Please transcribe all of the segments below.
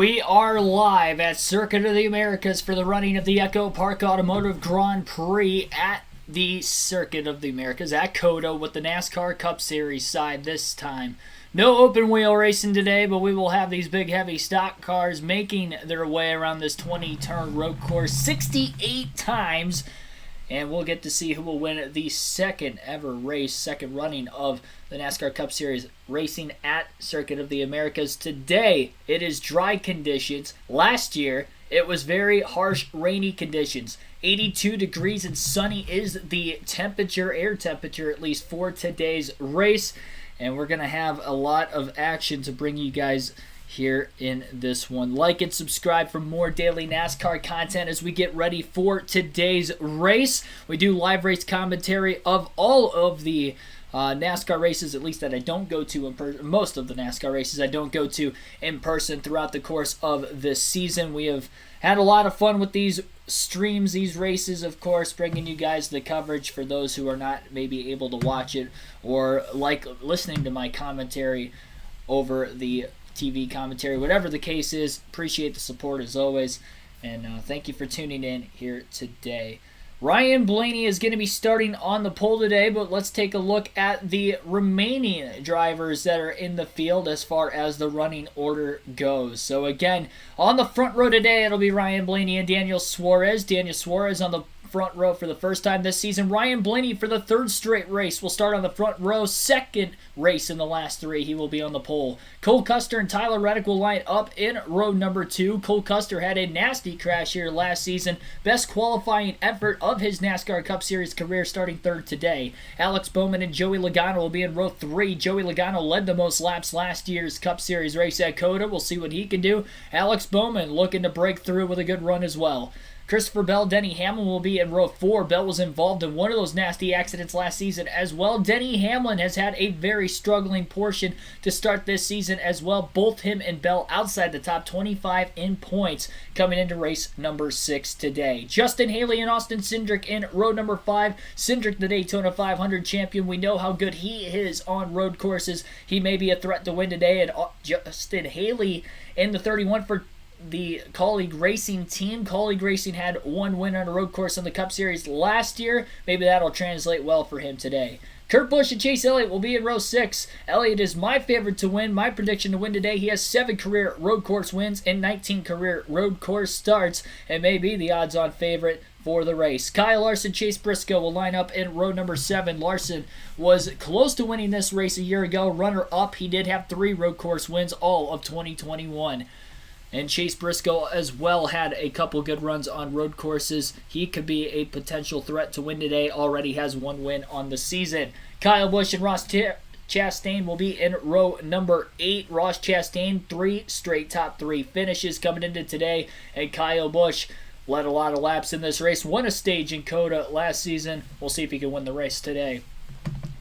We are live at Circuit of the Americas for the running of the EchoPark Automotive Grand Prix at the Circuit of the Americas at COTA with the NASCAR Cup Series side this time. No open wheel racing today, but we will have these big heavy stock cars making their way around this 20-turn road course 68 times. And we'll get to see who will win the second ever race, second running of the NASCAR Cup Series racing at Circuit of the Americas. Today, it is dry conditions. Last year, it was very harsh, rainy conditions. 82 degrees and sunny is the temperature, air temperature at least, for today's race. And we're going to have a lot of action to bring you guys here in this one. Like and subscribe for more daily NASCAR content as we get ready for today's race. We do live race commentary of all of the NASCAR races, at least that I don't go to in person. Most of the NASCAR races I don't go to in person throughout the course of this season. We have had a lot of fun with these streams, these races, of course, bringing you guys the coverage for those who are not maybe able to watch it or like listening to my commentary over the TV commentary, whatever the case is. Appreciate the support as always, and thank you for tuning in here today. Ryan Blaney is going to be starting on the pole today, but let's take a look at the remaining drivers that are in the field as far as the running order goes. So again, on the front row today, it'll be Ryan Blaney and Daniel Suarez. Daniel Suarez on the front row for the first time this season. Ryan Blaney for the third straight race will start on the front row. Second race in the last three, he will be on the pole. Cole Custer and Tyler Reddick will line up in row number 2. Cole Custer had a nasty crash here last season. Best qualifying effort of his NASCAR Cup Series career, starting third today. Alex Bowman and Joey Logano will be in row 3. Joey Logano led the most laps last year's Cup Series race at COTA. We'll see what he can do. Alex Bowman looking to break through with a good run as well. Christopher Bell, Denny Hamlin will be in row 4. Bell was involved in one of those nasty accidents last season as well. Denny Hamlin has had a very struggling portion to start this season as well. Both him and Bell outside the top 25 in points coming into race number 6 today. Justin Haley and Austin Cindric in row number 5. Cindric, the Daytona 500 champion. We know how good he is on road courses. He may be a threat to win today. And Justin Haley in the 31 for the Colleague Racing team. Colleague Racing had one win on a road course in the Cup Series last year. Maybe that'll translate well for him today. Kurt Busch and Chase Elliott will be in row 6. Elliott is my favorite to win. My prediction to win today, he has 7 career road course wins and 19 career road course starts, and may be the odds-on favorite for the race. Kyle Larson, Chase Briscoe will line up in row number 7. Larson was close to winning this race a year ago. Runner-up, he did have 3 road course wins all of 2021. And Chase Briscoe as well had a couple good runs on road courses. He could be a potential threat to win today. Already has 1 win on the season. Kyle Busch and Ross Chastain will be in row number 8. Ross Chastain, 3 straight top 3 finishes coming into today. And Kyle Busch led a lot of laps in this race. Won a stage in COTA last season. We'll see if he can win the race today.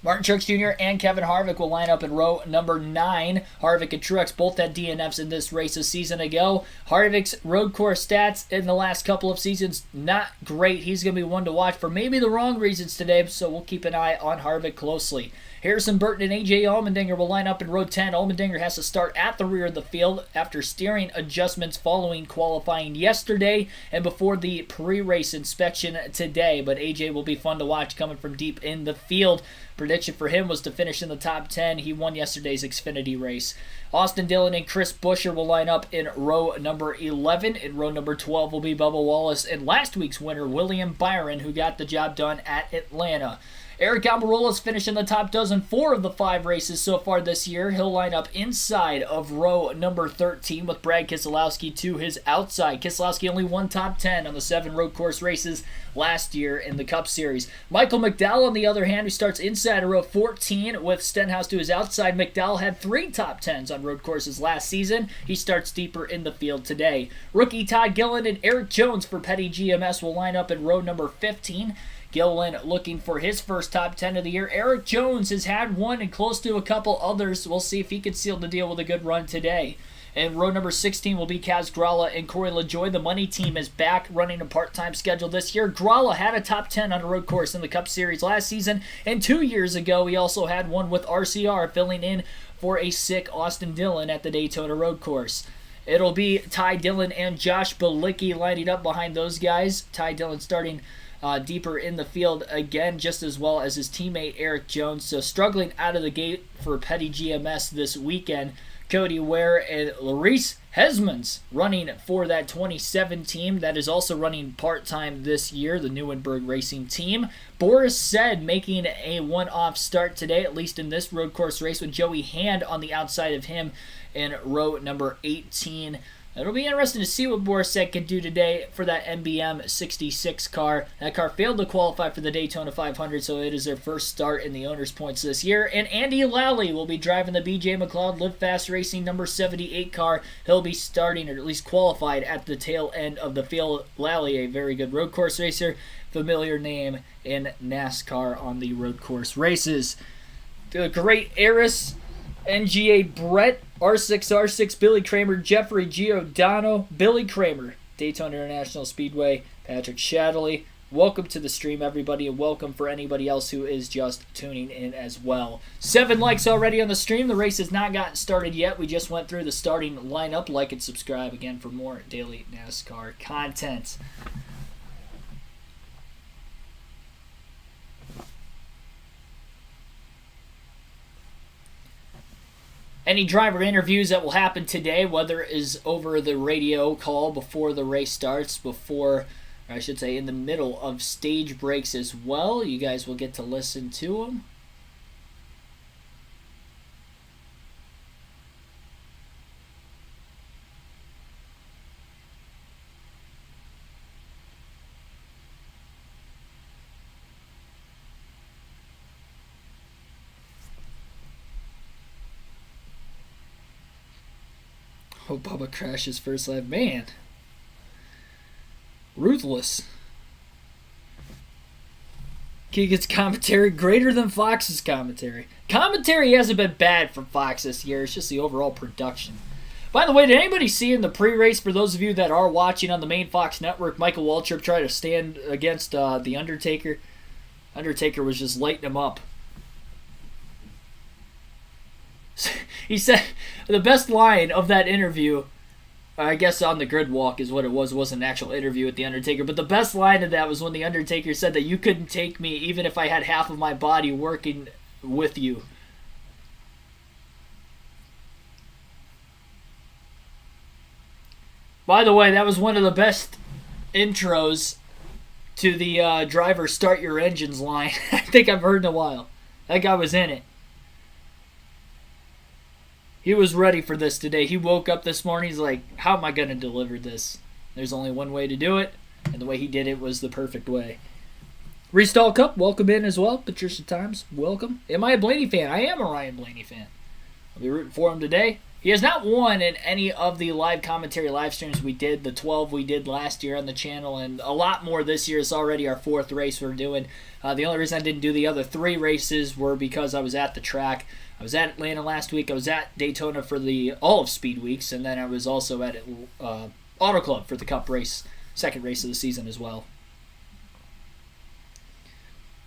Martin Truex Jr. and Kevin Harvick will line up in row number 9. Harvick and Truex both had DNFs in this race a season ago. Harvick's road course stats in the last couple of seasons, not great. He's going to be one to watch for maybe the wrong reasons today, so we'll keep an eye on Harvick closely. Harrison Burton and A.J. Allmendinger will line up in row 10. Allmendinger has to start at the rear of the field after steering adjustments following qualifying yesterday and before the pre-race inspection today. But A.J. will be fun to watch coming from deep in the field. Prediction for him was to finish in the top 10. He won yesterday's Xfinity race. Austin Dillon and Chris Buescher will line up in row number 11. In row number 12 will be Bubba Wallace and last week's winner, William Byron, who got the job done at Atlanta. Eric Almirola's finished in the top dozen 4 of the 5 races so far this year. He'll line up inside of row number 13 with Brad Keselowski to his outside. Keselowski only won top 10 on the 7 road course races last year in the Cup Series. Michael McDowell, on the other hand, who starts inside of row 14 with Stenhouse to his outside. McDowell had 3 top 10s on road courses last season. He starts deeper in the field today. Rookie Todd Gilliland and Eric Jones for Petty GMS will line up in row number 15. Gilliland looking for his first top 10 of the year. Eric Jones has had one and close to a couple others. We'll see if he can seal the deal with a good run today. And row number 16 will be Kaz Grala and Corey LaJoie. The money team is back running a part-time schedule this year. Grala had a top 10 on a road course in the Cup Series last season. And 2 years ago, he also had one with RCR filling in for a sick Austin Dillon at the Daytona road course. It'll be Ty Dillon and Josh Bilicki lining up behind those guys. Ty Dillon starting deeper in the field again, just as well as his teammate Eric Jones. So struggling out of the gate for Petty GMS this weekend. Cody Ware and Larice Hesmans running for that 27 team that is also running part-time this year, the Neuenberg Racing team. Boris Said making a one-off start today, at least in this road course race, with Joey Hand on the outside of him in row number 18. It'll be interesting to see what Boris Said can do today for that MBM 66 car. That car failed to qualify for the Daytona 500, so it is their first start in the owner's points this year. And Andy Lally will be driving the BJ McLeod Live Fast Racing number 78 car. He'll be starting, or at least qualified, at the tail end of the field. Lally, a very good road course racer, familiar name in NASCAR on the road course races. The Great Eris, NGA Brett, R6 Billy Kramer, Jeffrey Giordano, Billy Kramer, Daytona International Speedway, Patrick Shadley. Welcome to the stream, everybody, and welcome for anybody else who is just tuning in as well. 7 likes already on the stream. The race has not gotten started yet. We just went through the starting lineup. Like and subscribe again for more daily NASCAR content. Any driver interviews that will happen today, whether it is over the radio call before the race starts, or I should say in the middle of stage breaks as well, you guys will get to listen to them. Oh, Bubba crashes first lap. Man. Ruthless. Keegan's commentary greater than Fox's commentary. Commentary hasn't been bad from Fox this year. It's just the overall production. By the way, did anybody see in the pre-race, for those of you that are watching on the main Fox network, Michael Waltrip try to stand against The Undertaker? Undertaker was just lighting him up. He said the best line of that interview, I guess on the grid walk is what it was. It wasn't an actual interview with The Undertaker. But the best line of that was when The Undertaker said that you couldn't take me even if I had half of my body working with you. By the way, that was one of the best intros to the driver start your engines line I think I've heard in a while. That guy was in it. He was ready for this today. He woke up this morning, he's like, how am I going to deliver this? There's only one way to do it, and the way he did it was the perfect way. Restall Cup, welcome in as well. Patricia Times, welcome. Am I a Blaney fan? I am a Ryan Blaney fan. I'll be rooting for him today. He has not won in any of the live commentary live streams we did, the 12 we did last year on the channel, and a lot more this year. It's already our 4th race we're doing. The only reason I didn't do the other 3 races were because I was at the track. I was at Atlanta last week. I was at Daytona for all of Speed Weeks, and then I was also at Auto Club for the Cup race, 2nd race of the season as well.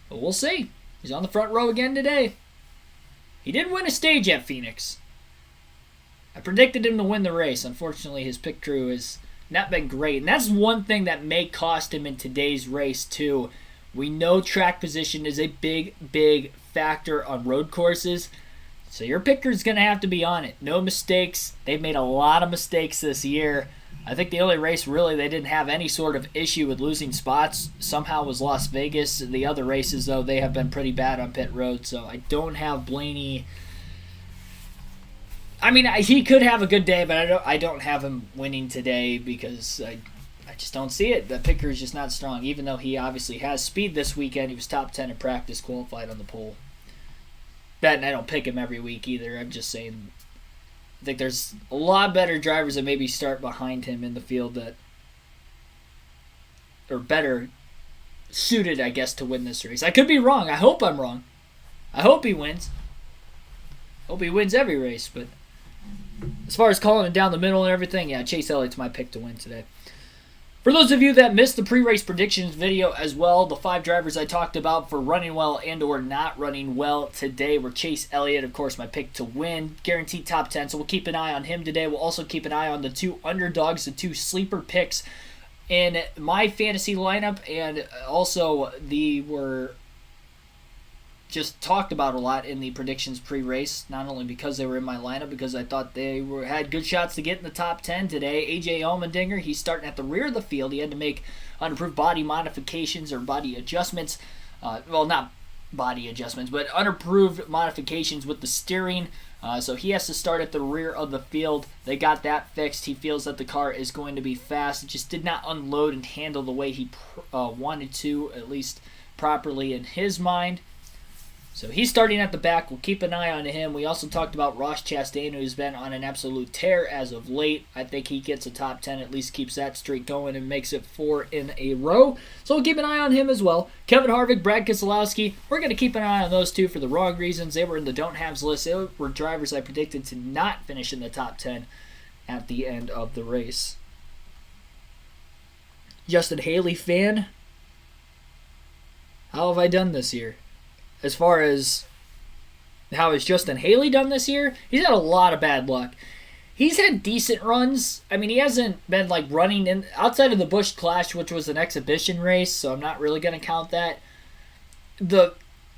But we'll see. He's on the front row again today. He did win a stage at Phoenix. I predicted him to win the race. Unfortunately, his pit crew has not been great, and that's one thing that may cost him in today's race too. We know track position is a big, big factor on road courses. So your picker's going to have to be on it. No mistakes. They've made a lot of mistakes this year. I think the only race really they didn't have any sort of issue with losing spots somehow was Las Vegas. The other races, though, they have been pretty bad on pit road. So I don't have Blaney. I mean, he could have a good day, but I don't have him winning today because I just don't see it. The picker is just not strong. Even though he obviously has speed this weekend, he was top 10 in practice, qualified on the pole. And I don't pick him every week either. I'm just saying I think there's a lot better drivers that maybe start behind him in the field that are better suited, I guess, to win this race. I could be wrong. I hope I'm wrong. I hope he wins. Hope he wins every race. But as far as calling it down the middle and everything, yeah, Chase Elliott's my pick to win today. For those of you that missed the pre-race predictions video as well, the 5 drivers I talked about for running well and or not running well today were Chase Elliott, of course, my pick to win, guaranteed top 10, so we'll keep an eye on him today. We'll also keep an eye on the 2 underdogs, the 2 sleeper picks in my fantasy lineup, and also were just talked about a lot in the predictions pre-race, not only because they were in my lineup, because I thought they had good shots to get in the top 10 today. AJ Allmendinger, he's starting at the rear of the field. He had to make unapproved body modifications or body adjustments. Well, not body adjustments, but unapproved modifications with the steering. So he has to start at the rear of the field. They got that fixed. He feels that the car is going to be fast. It just did not unload and handle the way he wanted to, at least properly in his mind. So he's starting at the back. We'll keep an eye on him. We also talked about Ross Chastain, who's been on an absolute tear as of late. I think he gets a top 10, at least keeps that streak going and makes it 4 in a row. So we'll keep an eye on him as well. Kevin Harvick, Brad Keselowski, we're going to keep an eye on those two for the wrong reasons. They were in the don't haves list. They were drivers I predicted to not finish in the top 10 at the end of the race. Justin Haley fan, how have I done this year? As far as how has Justin Haley done this year, he's had a lot of bad luck. He's had decent runs. I mean, he hasn't been like running in outside of the Busch Clash, which was an exhibition race, so I'm not really going to count that. The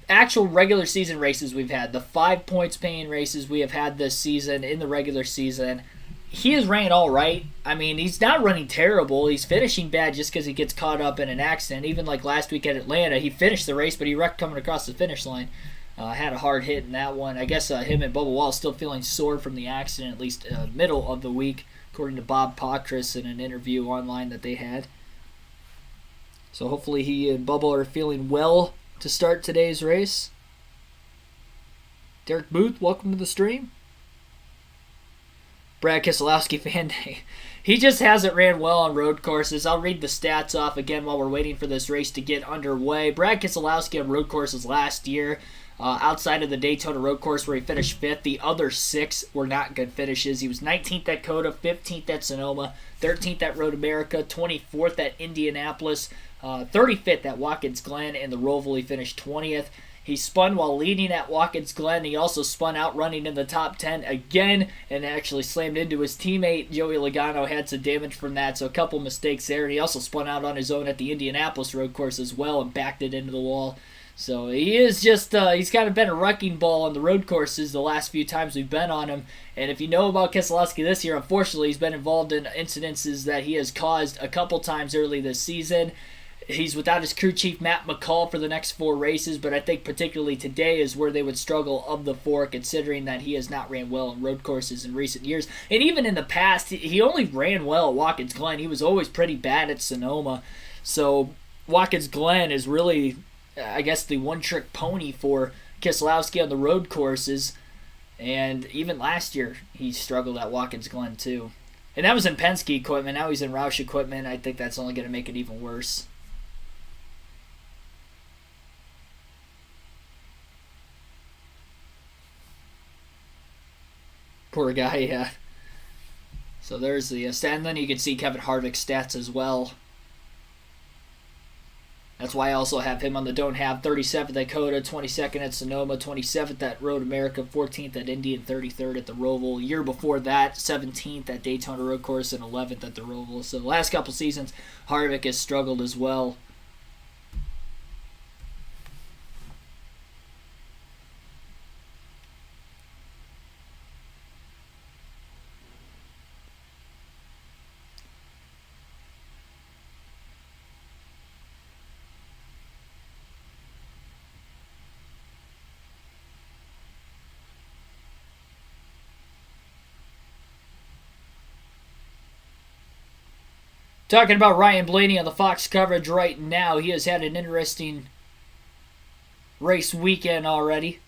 actual regular season races we've had, the 5 points paying races we have had this season in the regular season, he has ran all right. I mean, he's not running terrible. He's finishing bad just because he gets caught up in an accident. Even like last week at Atlanta, he finished the race, but he wrecked coming across the finish line. Had a hard hit in that one. I guess him and Bubba Wallace still feeling sore from the accident, at least middle of the week, according to Bob Poitras in an interview online that they had. So hopefully he and Bubba are feeling well to start today's race. Derek Booth, welcome to the stream. Brad Keselowski fan, he just hasn't ran well on road courses. I'll read the stats off again while we're waiting for this race to get underway. Brad Keselowski on road courses last year, outside of the Daytona road course where he finished 5th, the other 6 were not good finishes. He was 19th at COTA, 15th at Sonoma, 13th at Road America, 24th at Indianapolis, 35th at Watkins Glen, and the Roval he finished 20th. He spun while leading at Watkins Glen. He also spun out running in the top 10 again and actually slammed into his teammate. Joey Logano had some damage from that, so a couple mistakes there. And he also spun out on his own at the Indianapolis road course as well and backed it into the wall. So he is just, he's kind of been a wrecking ball on the road courses the last few times we've been on him. And if you know about Keselowski this year, unfortunately, he's been involved in incidences that he has caused a couple times early this season. He's without his crew chief, Matt McCall, for the next 4 races, but I think particularly today is where they would struggle of the 4, considering that he has not ran well in road courses in recent years. And even in the past, he only ran well at Watkins Glen. He was always pretty bad at Sonoma. So Watkins Glen is really, I guess, the one-trick pony for Keselowski on the road courses. And even last year, he struggled at Watkins Glen, too. And that was in Penske equipment. Now he's in Roush equipment. I think that's only going to make it even worse. Poor guy, yeah. So there's the stat, and then you can see Kevin Harvick's stats as well. That's why I also have him on the don't have. 37th at COTA, 22nd at Sonoma, 27th at Road America, 14th at Indy, and 33rd at the Roval. Year before that, 17th at Daytona Road Course, and 11th at the Roval. So the last couple seasons, Harvick has struggled as well. Talking about Ryan Blaney on the Fox coverage right now. He has had an interesting race weekend already.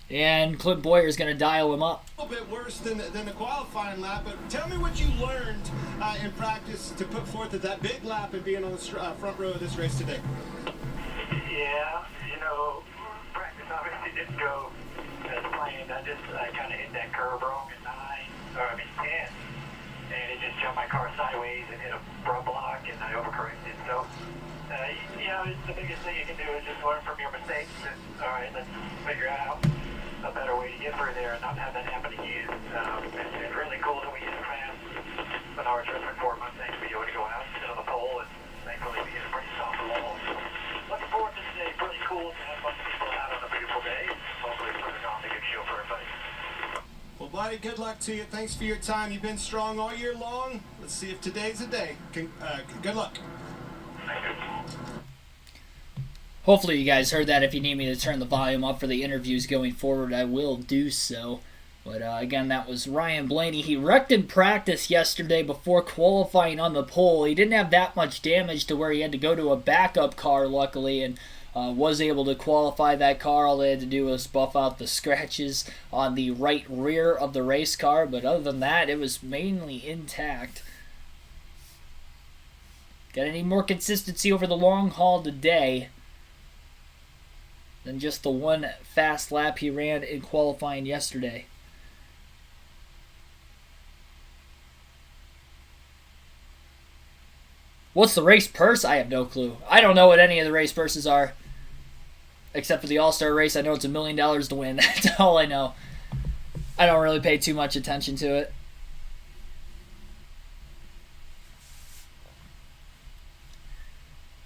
And Clint Boyer is going to dial him up. A little bit worse than the qualifying lap, but tell me what you learned in practice to put forth at that big lap and being on the front row of this race today. Yeah, practice obviously didn't go as planned. I kind of hit that curve wrong at 9, or 10. and it just jumped my car sideways and hit a front block, and I overcorrected. So, it's the biggest thing you can do is just learn from your mistakes. And, all right, let's figure out a better way to get through there and not have that happen again. It's really cool that we hit a fast an hour trip in 4 months. Thanks for you to go out and sit on the pole, and thankfully we hit a pretty soft wall. So, looking forward to today. Pretty cool to have a bunch of people out on a beautiful day. Hopefully, putting on a good show for everybody. Well, buddy, good luck to you. Thanks for your time. You've been strong all year long. Let's see if today's the day. Good luck. Hopefully you guys heard that. If you need me to turn the volume up for the interviews going forward, I will do so. But again, that was Ryan Blaney. He wrecked in practice yesterday before qualifying on the pole. He didn't have that much damage to where he had to go to a backup car, luckily, and was able to qualify that car. All they had to do was buff out the scratches on the right rear of the race car, but other than that, it was mainly intact. Gotta need more consistency over the long haul today than just the one fast lap he ran in qualifying yesterday. What's the race purse? I have no clue. I don't know what any of the race purses are. Except for the All-Star race, I know it's $1 million to win. That's all I know. I don't really pay too much attention to it.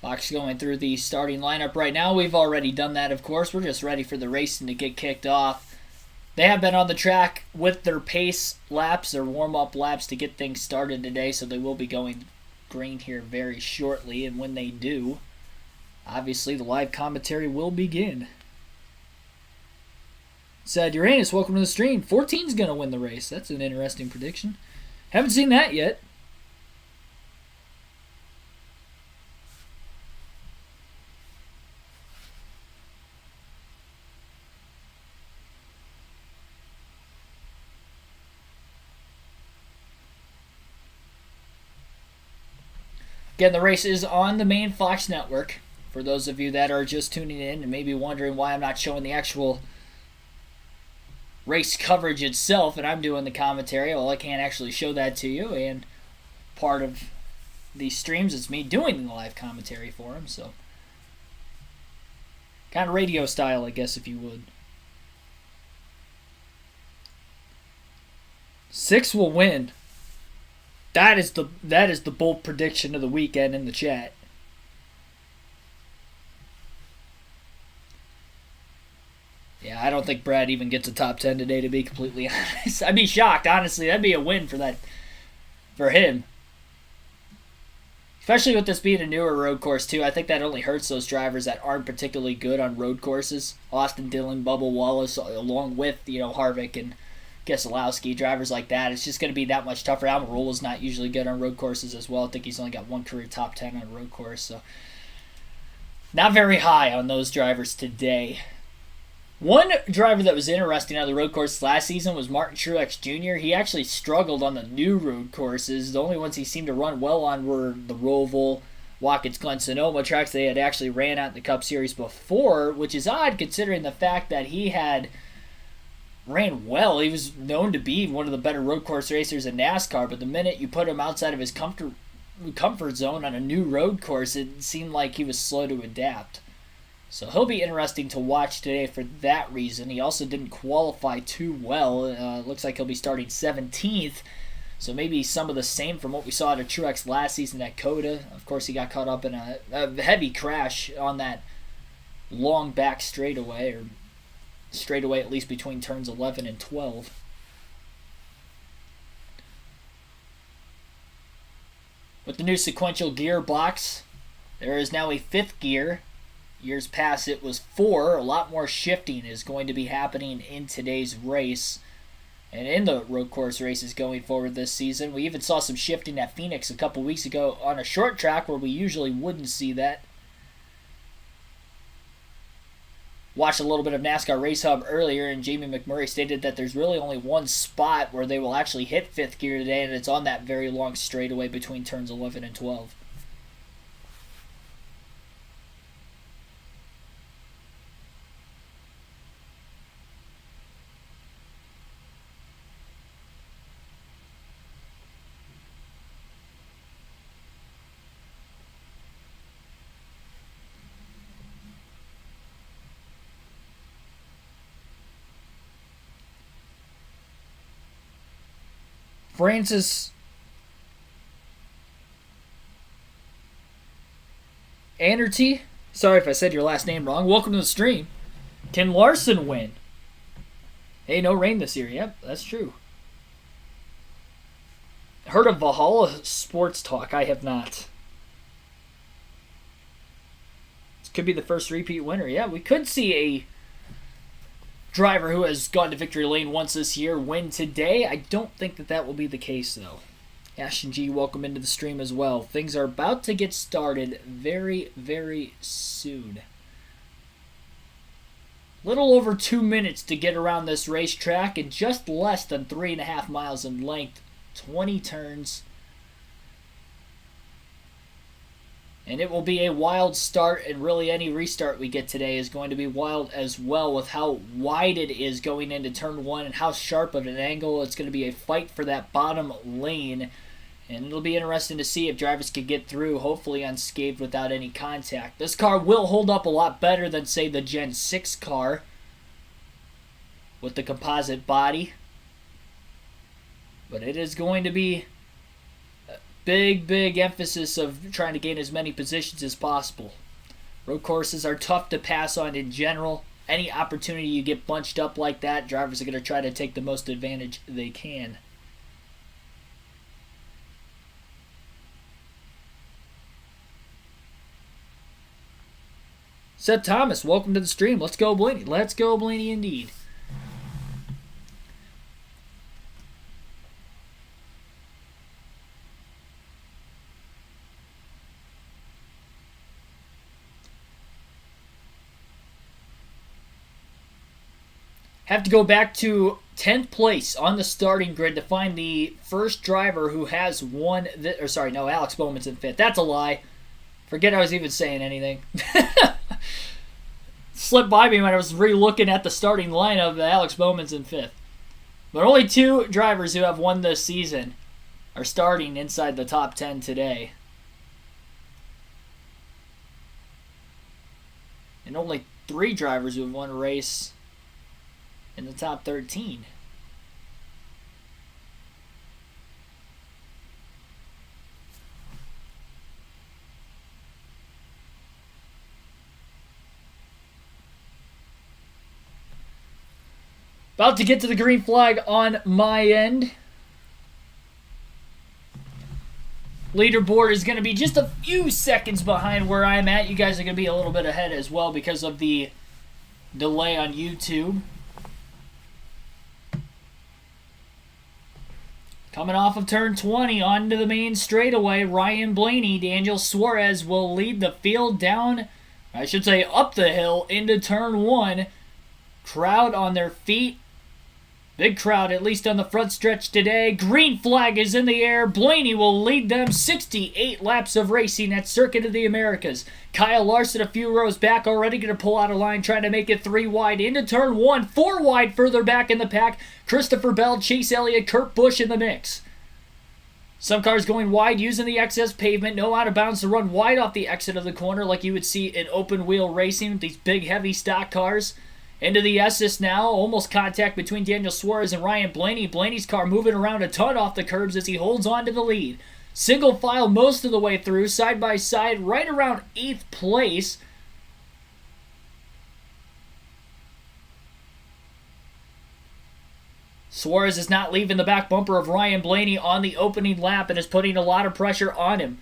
Fox going through the starting lineup right now. We've already done that, of course. We're just ready for the racing to get kicked off. They have been on the track with their pace laps, their warm-up laps to get things started today, so they will be going green here very shortly, and when they do, obviously the live commentary will begin. Said Uranus, welcome to the stream. 14's going to win the race. That's an interesting prediction. Haven't seen that yet. Again, the race is on the main Fox network. For those of you that are just tuning in and maybe wondering why I'm not showing the actual race coverage itself and I'm doing the commentary, well, I can't actually show that to you. And part of these streams is me doing the live commentary for them. So, kind of radio style, I guess, if you would. 6 will win. That is the bold prediction of the weekend in the chat. Yeah, I don't think Brad even gets a top 10 today, to be completely honest. I'd be shocked, honestly. That'd be a win for him. Especially with this being a newer road course, too. I think that only hurts those drivers that aren't particularly good on road courses. Austin Dillon, Bubba Wallace, along with, Harvick and Keselowski, drivers like that. It's just going to be that much tougher. Almirola's not usually good on road courses as well. I think he's only got one career top 10 on a road course. So, not very high on those drivers today. One driver that was interesting on the road course last season was Martin Truex Jr. He actually struggled on the new road courses. The only ones he seemed to run well on were the Roval, Watkins Glen, Sonoma tracks they had actually ran out in the Cup Series before, which is odd considering the fact that he had ran well. He was known to be one of the better road course racers in NASCAR, but the minute you put him outside of his comfort zone on a new road course, it seemed like he was slow to adapt. So he'll be interesting to watch today for that reason. He also didn't qualify too well. Looks like he'll be starting 17th. So maybe some of the same from what we saw at Truex last season at COTA. Of course, he got caught up in a heavy crash on that long back straightaway, or straightaway at least between turns 11 and 12. With the new sequential gearbox, there is now a 5th gear. Years past it was 4. A lot more shifting is going to be happening in today's race and in the road course races going forward this season. We even saw some shifting at Phoenix a couple weeks ago on a short track where we usually wouldn't see that. Watched a little bit of NASCAR Race Hub earlier, and Jamie McMurray stated that there's really only one spot where they will actually hit 5th gear today, and it's on that very long straightaway between turns 11 and 12. Francis Anerty, sorry if I said your last name wrong. Welcome to the stream. Can Larson win? Hey, no rain this year. Yep, that's true. Heard of Valhalla Sports Talk? I have not. This could be the first repeat winner. Yeah, we could see a driver who has gone to victory lane once this year win today. I don't think that will be the case, though. Ashton G, welcome into the stream as well. Things are about to get started very, very soon. Little over 2 minutes to get around this racetrack and just less than 3.5 miles in length. 20 turns. And it will be a wild start, and really any restart we get today is going to be wild as well with how wide it is going into turn 1 and how sharp of an angle. It's going to be a fight for that bottom lane, and it'll be interesting to see if drivers can get through, hopefully unscathed without any contact. This car will hold up a lot better than, say, the Gen 6 car with the composite body. But it is going to be big emphasis of trying to gain as many positions as possible. Road courses are tough to pass on in general. Any opportunity you get bunched up like that, drivers are going to try to take the most advantage they can. Seth Thomas, welcome to the stream. Let's go, Blaney. Let's go, Blaney, indeed. Have to go back to 10th place on the starting grid to find the first driver who has won. Alex Bowman's in 5th. That's a lie. Forget I was even saying anything. Slipped by me when I was re-looking at the starting lineup. Alex Bowman's in 5th. But only 2 drivers who have won this season are starting inside the top 10 today. And only 3 drivers who have won a race in the top 13. About to get to the green flag on my end. Leaderboard is going to be just a few seconds behind where I'm at. You guys are going to be a little bit ahead as well because of the delay on YouTube. Coming off of turn 20 onto the main straightaway, Ryan Blaney, Daniel Suarez will lead the field down, I should say up the hill, into turn 1. Crowd on their feet. Big crowd, at least on the front stretch today. Green flag is in the air. Blaney will lead them 68 laps of racing at Circuit of the Americas. Kyle Larson a few rows back, already going to pull out a line, trying to make it 3 wide into turn 1. 4 wide further back in the pack. Christopher Bell, Chase Elliott, Kurt Busch in the mix. Some cars going wide using the excess pavement. No out of bounds to run wide off the exit of the corner like you would see in open wheel racing with these big heavy stock cars. Into the S's now. Almost contact between Daniel Suarez and Ryan Blaney. Blaney's car moving around a ton off the curbs as he holds on to the lead. Single file most of the way through, side by side, right around 8th place. Suarez is not leaving the back bumper of Ryan Blaney on the opening lap and is putting a lot of pressure on him.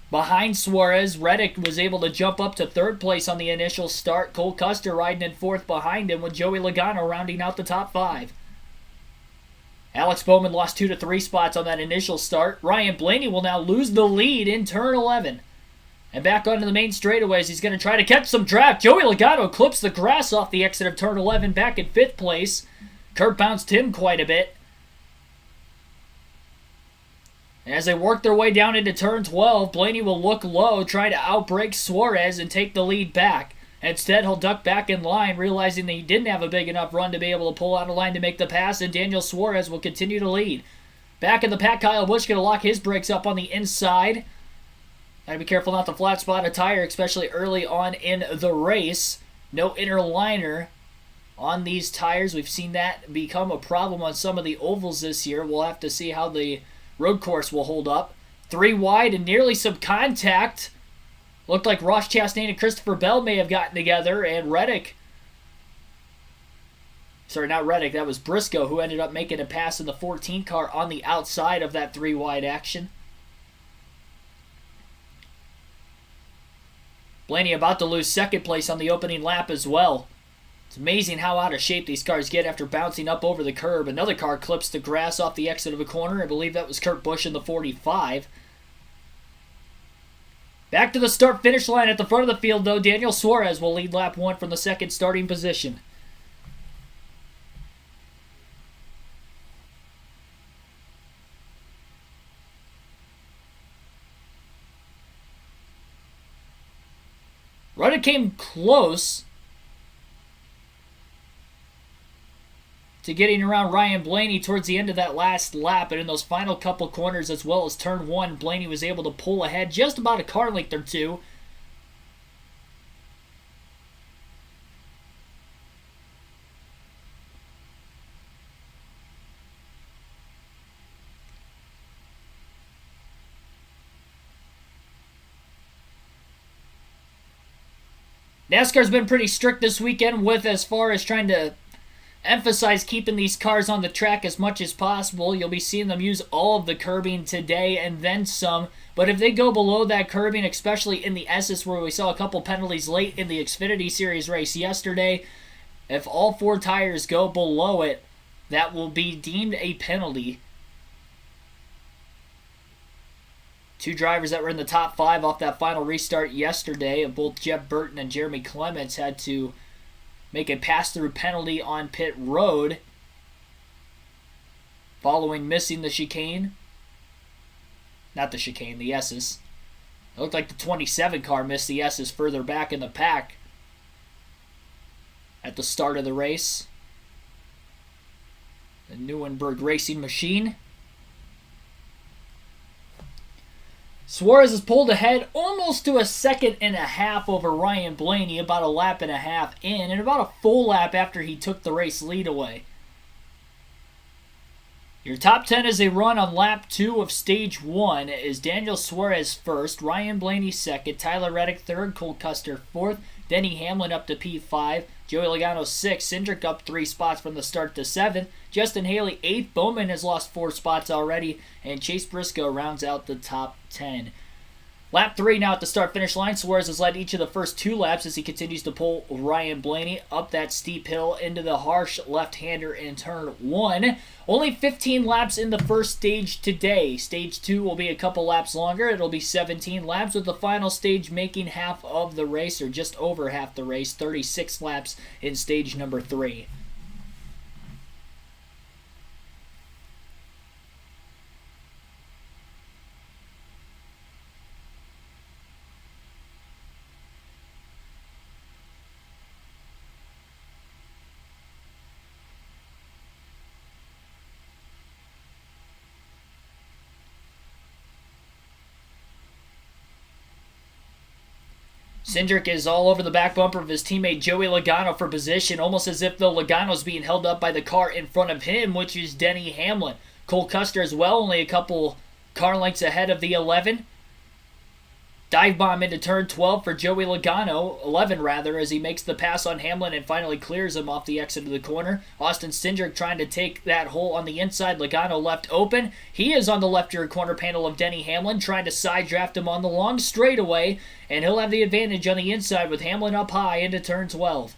Behind Suarez, Reddick was able to jump up to 3rd place on the initial start. Cole Custer riding in 4th behind him with Joey Logano rounding out the top 5. Alex Bowman lost 2 to 3 spots on that initial start. Ryan Blaney will now lose the lead in turn 11. And back onto the main straightaways, he's going to try to catch some draft. Joey Logano clips the grass off the exit of turn 11 back in 5th place. Kurt bounced him quite a bit. As they work their way down into turn 12, Blaney will look low, try to outbrake Suarez and take the lead back. Instead, he'll duck back in line, realizing that he didn't have a big enough run to be able to pull out a line to make the pass, and Daniel Suarez will continue to lead. Back in the pack, Kyle Busch going to lock his brakes up on the inside. Gotta be careful not to flat spot a tire, especially early on in the race. No inner liner on these tires. We've seen that become a problem on some of the ovals this year. We'll have to see how the road course will hold up. 3 wide and nearly some contact. Looked like Ross Chastain and Christopher Bell may have gotten together, and Reddick. Sorry, not Reddick. That was Briscoe, who ended up making a pass in the 14 car on the outside of that 3 wide action. Blaney about to lose second place on the opening lap as well. It's amazing how out of shape these cars get after bouncing up over the curb. Another car clips the grass off the exit of a corner. I believe that was Kurt Busch in the 45. Back to the start-finish line at the front of the field, though. Daniel Suarez will lead lap 1 from the second starting position. Rudder came close to getting around Ryan Blaney towards the end of that last lap, and in those final couple corners as well as turn 1, Blaney was able to pull ahead just about a car length or two. NASCAR's been pretty strict this weekend with as far as trying to emphasize keeping these cars on the track as much as possible. You'll be seeing them use all of the curbing today and then some. But if they go below that curbing, especially in the S's where we saw a couple penalties late in the Xfinity Series race yesterday, if all 4 tires go below it, that will be deemed a penalty. 2 drivers that were in the top 5 off that final restart yesterday, of both Jeff Burton and Jeremy Clements, had to make a pass-through penalty on pit road following missing the chicane. Not the chicane, the S's. It looked like the 27 car missed the S's further back in the pack at the start of the race. The Neuenberg Racing Machine. Suarez has pulled ahead almost to a second and a half over Ryan Blaney, about a lap and a half in, and about a full lap after he took the race lead away. Your top 10 as they run on lap 2 of stage 1 is Daniel Suarez first, Ryan Blaney second, Tyler Reddick third, Cole Custer fourth, Denny Hamlin up to P5, Joey Logano 6th, Cindric up 3 spots from the start to 7th, Justin Haley 8th, Bowman has lost 4 spots already, and Chase Briscoe rounds out the top 10. Lap 3 now at the start-finish line. Suarez has led each of the first 2 laps as he continues to pull Ryan Blaney up that steep hill into the harsh left-hander in turn 1. Only 15 laps in the first stage today. Stage 2 will be a couple laps longer. It'll be 17 laps, with the final stage making half of the race, or just over half the race, 36 laps in stage number 3. Cindric is all over the back bumper of his teammate Joey Logano for position, almost as if though Logano's being held up by the car in front of him, which is Denny Hamlin. Cole Custer as well, only a couple car lengths ahead of the 11. Dive bomb into turn 12 for Joey Logano, 11 rather, as he makes the pass on Hamlin and finally clears him off the exit of the corner. Austin Cindric trying to take that hole on the inside. Logano left open. He is on the left rear corner panel of Denny Hamlin, trying to side draft him on the long straightaway, and he'll have the advantage on the inside with Hamlin up high into turn 12.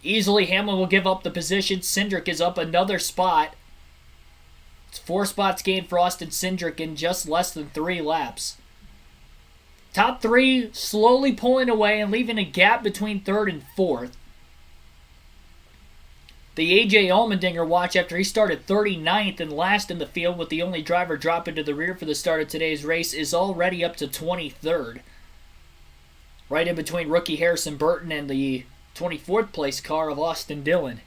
Easily Hamlin will give up the position. Cindric is up another spot. It's 4 spots gained for Austin Cindric in just less than 3 laps. Top 3 slowly pulling away and leaving a gap between 3rd and 4th. The A.J. Allmendinger watch after he started 39th and last in the field with the only driver dropping to the rear for the start of today's race is already up to 23rd. Right in between rookie Harrison Burton and the 24th place car of Austin Dillon.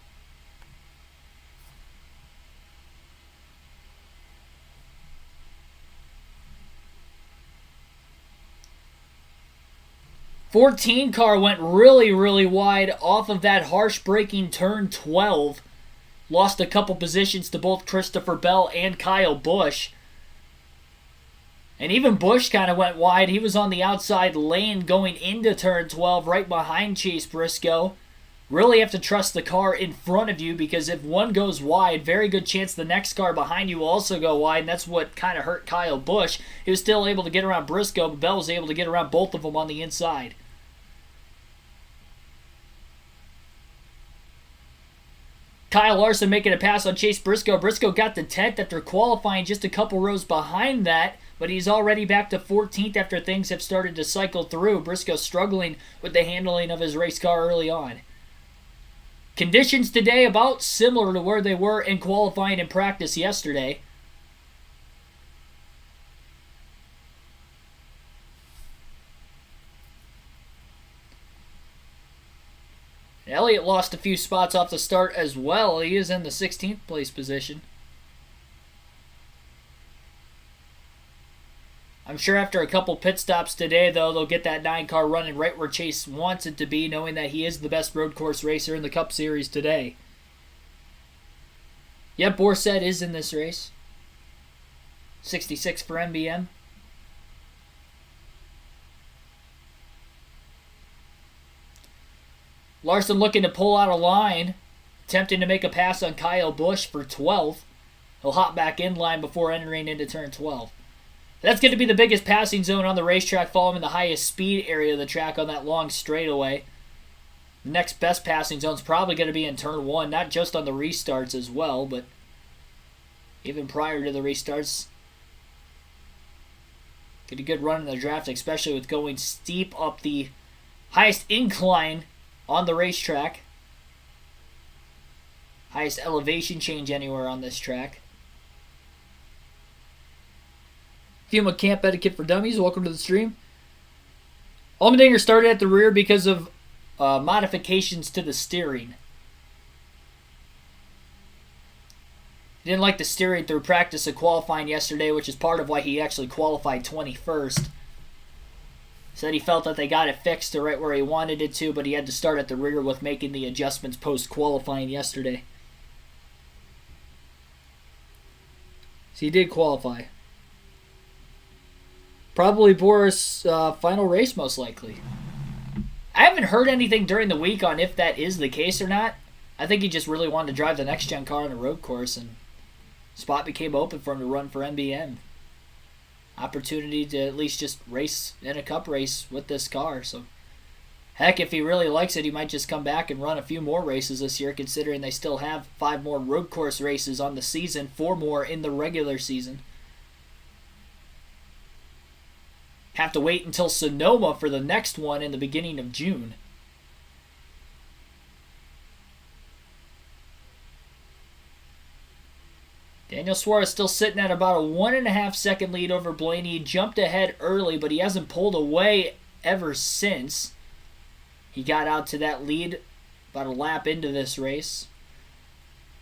14 car went really, really wide off of that harsh braking turn 12. Lost a couple positions to both Christopher Bell and Kyle Busch. And even Busch kind of went wide. He was on the outside lane going into turn 12 right behind Chase Briscoe. Really have to trust the car in front of you, because if one goes wide, very good chance the next car behind you will also go wide, and that's what kind of hurt Kyle Busch. He was still able to get around Briscoe, but Bell was able to get around both of them on the inside. Kyle Larson making a pass on Chase Briscoe. Briscoe got to 10th after qualifying just a couple rows behind that, but he's already back to 14th after things have started to cycle through. Briscoe struggling with the handling of his race car early on. Conditions today about similar to where they were in qualifying and practice yesterday. Elliott lost a few spots off the start as well. He is in the 16th place position. I'm sure after a couple pit stops today, though, they'll get that 9 car running right where Chase wants it to be, knowing that he is the best road course racer in the Cup Series today. Yep, Borsett is in this race. 66 for MBM. Larson looking to pull out a line, attempting to make a pass on Kyle Busch for 12th. He'll hop back in line before entering into turn 12. That's going to be the biggest passing zone on the racetrack, following the highest speed area of the track on that long straightaway. The next best passing zone is probably going to be in turn 1, not just on the restarts as well, but even prior to the restarts. Get a good run in the draft, especially with going steep up the highest incline on the racetrack. Highest elevation change anywhere on this track. Fuma Camp Etiquette for Dummies, welcome to the stream. Allmendinger started at the rear because of modifications to the steering. He didn't like the steering through practice and qualifying yesterday, which is part of why he actually qualified 21st. Said he felt that they got it fixed to right where he wanted it to, but he had to start at the rear with making the adjustments post-qualifying yesterday. So he did qualify. Probably Boris' final race, most likely. I haven't heard anything during the week on if that is the case or not. I think he just really wanted to drive the next-gen car on a road course, and spot became open for him to run for NBM. Opportunity to at least just race in a cup race with this car. So, heck, if he really likes it, he might just come back and run a few more races this year, considering they still have 5 more road course races on the season, 4 more in the regular season. Have to wait until Sonoma for the next one in the beginning of June. Daniel Suarez still sitting at about a 1.5 second lead over Blaney. He jumped ahead early, but he hasn't pulled away ever since. He got out to that lead about a lap into this race.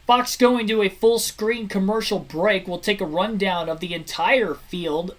Fox going to a full screen commercial break. We'll take a rundown of the entire field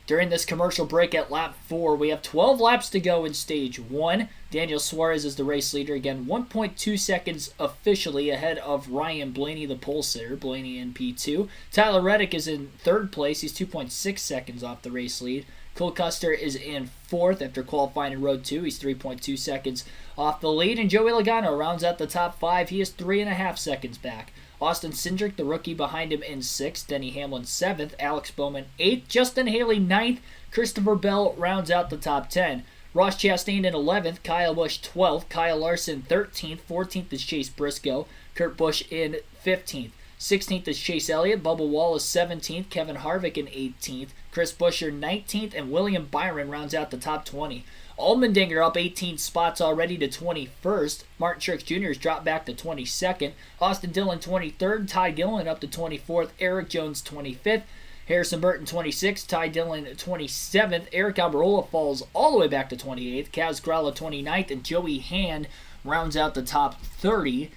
during this commercial break at lap 4. We have 12 laps to go in stage 1. Daniel Suarez is the race leader. Again, 1.2 seconds officially ahead of Ryan Blaney, the pole sitter. Blaney in P2. Tyler Reddick is in 3rd place. He's 2.6 seconds off the race lead. Cole Custer is in 4th after qualifying in Road 2. He's 3.2 seconds off the lead. And Joey Logano rounds out the top 5. He is 3.5 seconds back. Austin Cindric, the rookie, behind him in 6th. Denny Hamlin 7th. Alex Bowman 8th. Justin Haley 9th. Christopher Bell rounds out the top 10. Ross Chastain in 11th. Kyle Busch 12th. Kyle Larson 13th. 14th is Chase Briscoe. Kurt Busch in 15th. 16th is Chase Elliott. Bubba Wallace 17th. Kevin Harvick in 18th. Chris Buescher 19th. And William Byron rounds out the top 20. Allmendinger up 18 spots already to 21st. Martin Truex Jr. has dropped back to 22nd. Austin Dillon 23rd. Ty Gillen up to 24th. Eric Jones 25th. Harrison Burton 26th. Ty Dillon 27th. Eric Almirola falls all the way back to 28th. Kaz Grala 29th. And Joey Hand rounds out the top 30.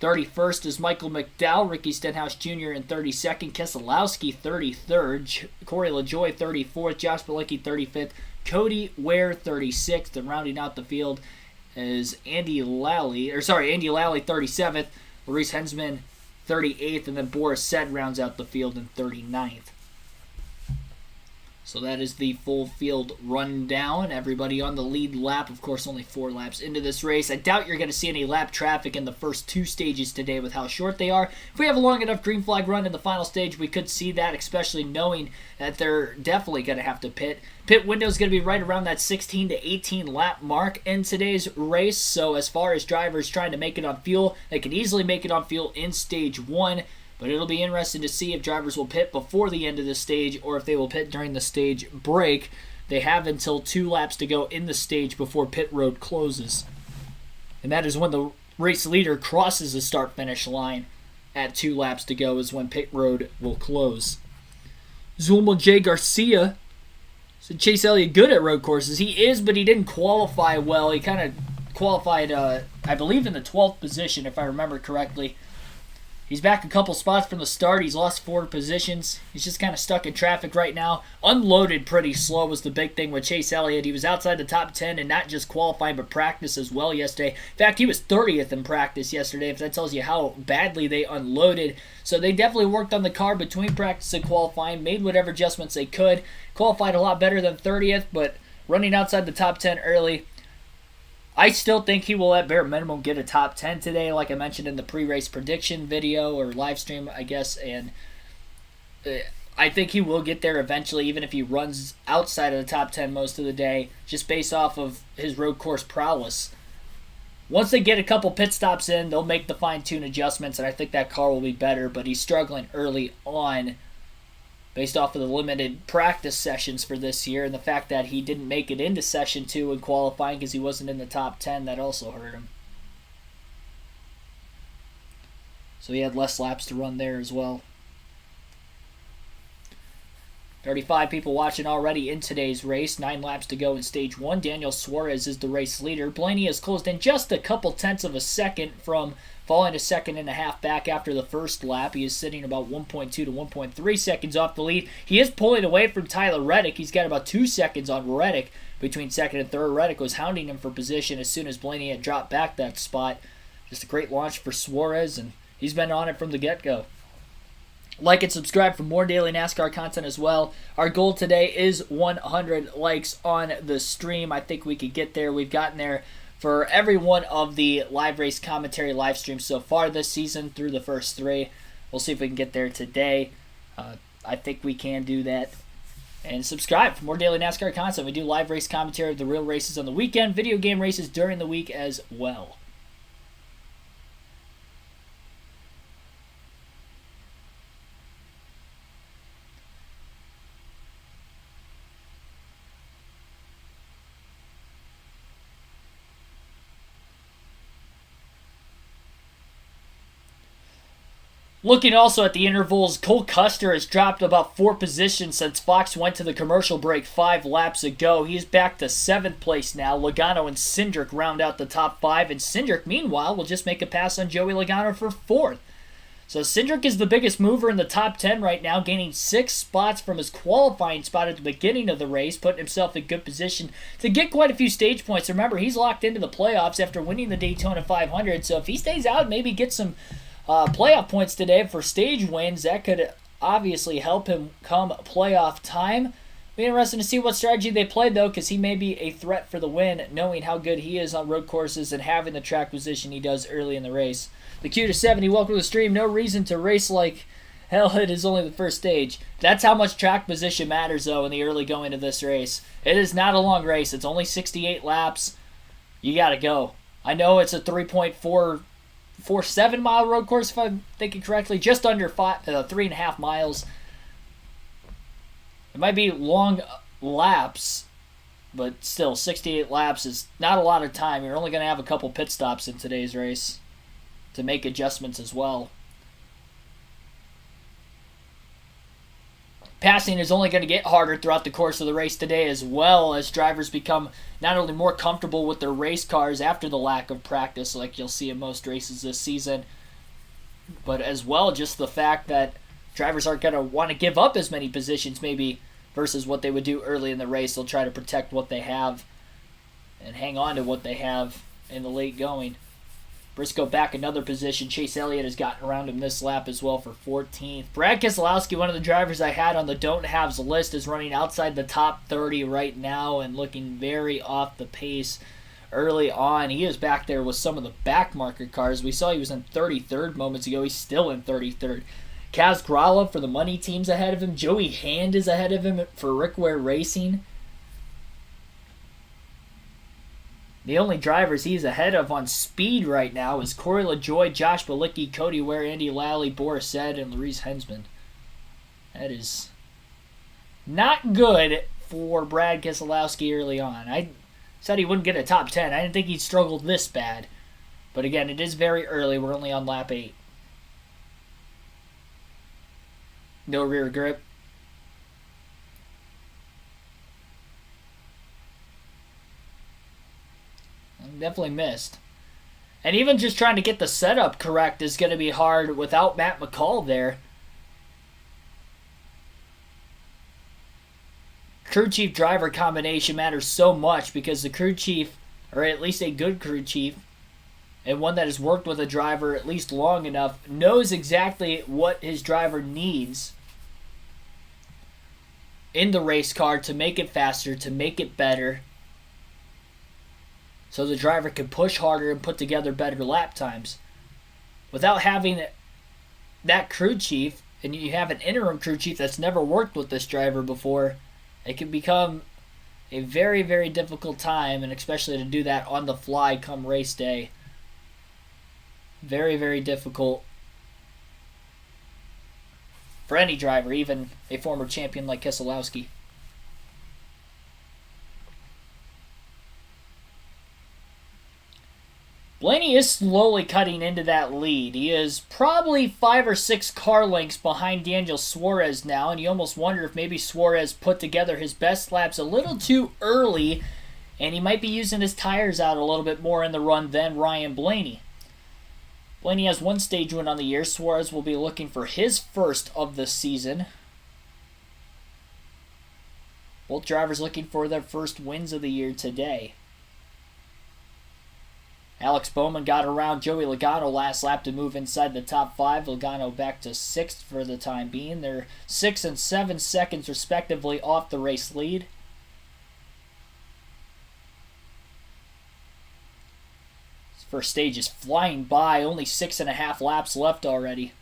31st is Michael McDowell, Ricky Stenhouse Jr. in 32nd, Keselowski 33rd, Corey LaJoie 34th, Josh Bilicki 35th, Cody Ware 36th, and rounding out the field is Andy Lally 37th, Maurice Hensman 38th, and then Boris Said rounds out the field in 39th. So that is the full field rundown. Everybody on the lead lap. Of course, only 4 laps into this race. I doubt you're going to see any lap traffic in the first 2 stages today with how short they are. If we have a long enough green flag run in the final stage, we could see that, especially knowing that they're definitely going to have to pit. Pit window is going to be right around that 16 to 18 lap mark in today's race. So as far as drivers trying to make it on fuel, they can easily make it on fuel in stage 1. But it'll be interesting to see if drivers will pit before the end of the stage or if they will pit during the stage break. They have until 2 laps to go in the stage before pit road closes. And that is when the race leader crosses the start-finish line. At 2 laps to go is when pit road will close. Zulma J. Garcia said Chase Elliott good at road courses. He is, but he didn't qualify well. He kind of qualified, I believe, in the 12th position, if I remember correctly. He's back a couple spots from the start. He's lost 4 positions. He's just kind of stuck in traffic right now. Unloaded pretty slow was the big thing with Chase Elliott. He was outside the top 10 and not just qualifying but practice as well yesterday. In fact, he was 30th in practice yesterday, if that tells you how badly they unloaded. So they definitely worked on the car between practice and qualifying, made whatever adjustments they could. Qualified a lot better than 30th, but running outside the top 10 early. I still think he will at bare minimum get a top 10 today, like I mentioned in the pre-race prediction video or live stream, I guess, and I think he will get there eventually, even if he runs outside of the top 10 most of the day, just based off of his road course prowess. Once they get a couple pit stops in, they'll make the fine-tune adjustments, and I think that car will be better, but he's struggling early on based off of the limited practice sessions for this year, and the fact that he didn't make it into Session 2 in qualifying because he wasn't in the top 10, that also hurt him. So he had less laps to run there as well. 35 people watching already in today's race. 9 laps to go in Stage 1. Daniel Suarez is the race leader. Blaney has closed in just a couple tenths of a second from falling a second and a half back after the first lap. He is sitting about 1.2 to 1.3 seconds off the lead. He is pulling away from Tyler Reddick. He's got about 2 seconds on Reddick between second and third. Reddick was hounding him for position as soon as Blaney had dropped back that spot. Just a great launch for Suarez, and he's been on it from the get-go. Like and subscribe for more daily NASCAR content as well. Our goal today is 100 likes on the stream. I think we could get there. We've gotten there for every one of the live race commentary live streams so far this season through the first 3. We'll see if we can get there today. I think we can do that. And subscribe for more daily NASCAR content. We do live race commentary of the real races on the weekend, video game races during the week as well. Looking also at the intervals, Cole Custer has dropped about 4 positions since Fox went to the commercial break 5 laps ago. He's back to 7th place now. Logano and Cindric round out the top 5, and Cindric, meanwhile, will just make a pass on Joey Logano for 4th. So Cindric is the biggest mover in the top 10 right now, gaining 6 spots from his qualifying spot at the beginning of the race, putting himself in good position to get quite a few stage points. Remember, he's locked into the playoffs after winning the Daytona 500, so if he stays out, maybe get some playoff points today for stage wins, that could obviously help him come playoff time. Be interesting to see what strategy they played, though, because he may be a threat for the win, knowing how good he is on road courses and having the track position he does early in the race. The Q to 70, welcome to the stream. No reason to race like hell. It is only the first stage. That's how much track position matters, though, in the early going of this race. It is not a long race. It's only 68 laps. You got to go. I know it's a 3.47 mile road course, if I'm thinking correctly, just under 3.5 miles. It might be long laps, but still, 68 laps is not a lot of time. You're only going to have a couple pit stops in today's race to make adjustments as well. Passing is only going to get harder throughout the course of the race today, as well as drivers become not only more comfortable with their race cars after the lack of practice, like you'll see in most races this season, but as well just the fact that drivers aren't going to want to give up as many positions maybe versus what they would do early in the race. They'll try to protect what they have and hang on to what they have in the late going. Briscoe back another position. Chase Elliott has gotten around him this lap as well for 14th. Brad Keselowski, one of the drivers I had on the don't haves list, is running outside the top 30 right now and looking very off the pace early on. He is back there with some of the back marker cars. We saw he was in 33rd moments ago. He's still in 33rd. Kaz Grala for the money team's ahead of him. Joey Hand is ahead of him for Rick Ware Racing. The only drivers he's ahead of on speed right now is Corey LaJoie, Josh Bilicki, Cody Ware, Andy Lally, Boris Ed, and Larice Hensman. That is not good for Brad Keselowski early on. I said he wouldn't get a top 10. I didn't think he'd struggled this bad. But again, it is very early. We're only on lap 8. No rear grip. Definitely missed. And even just trying to get the setup correct is going to be hard without Matt McCall there. Crew chief driver combination matters so much because the crew chief, or at least a good crew chief, and one that has worked with a driver at least long enough, knows exactly what his driver needs in the race car to make it faster, to make it better, so the driver can push harder and put together better lap times. Without having that crew chief, and you have an interim crew chief that's never worked with this driver before, it can become a very, very difficult time, and especially to do that on the fly come race day. Very, very difficult for any driver, even a former champion like Keselowski. Blaney is slowly cutting into that lead. He is probably 5 or 6 car lengths behind Daniel Suarez now, and you almost wonder if maybe Suarez put together his best laps a little too early, and he might be using his tires out a little bit more in the run than Ryan Blaney. Blaney has 1 stage win on the year. Suarez will be looking for his first of the season. Both drivers looking for their first wins of the year today. Alex Bowman got around Joey Logano last lap to move inside the top 5. Logano back to 6th for the time being. They're 6 and 7 seconds respectively off the race lead. This first stage is flying by. Only 6.5 laps left already.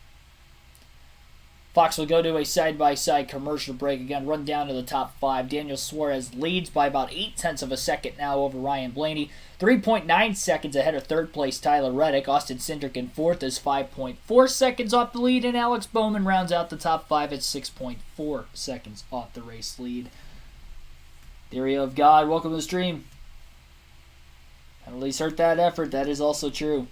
Fox will go to a side-by-side commercial break. Again, run down to the top 5. Daniel Suarez leads by about 0.8 of a second now over Ryan Blaney. 3.9 seconds ahead of third place Tyler Reddick. Austin Cindric in 4th is 5.4 seconds off the lead. And Alex Bowman rounds out the top 5 at 6.4 seconds off the race lead. Theory of God, welcome to the stream. Penalties hurt that effort. That is also true.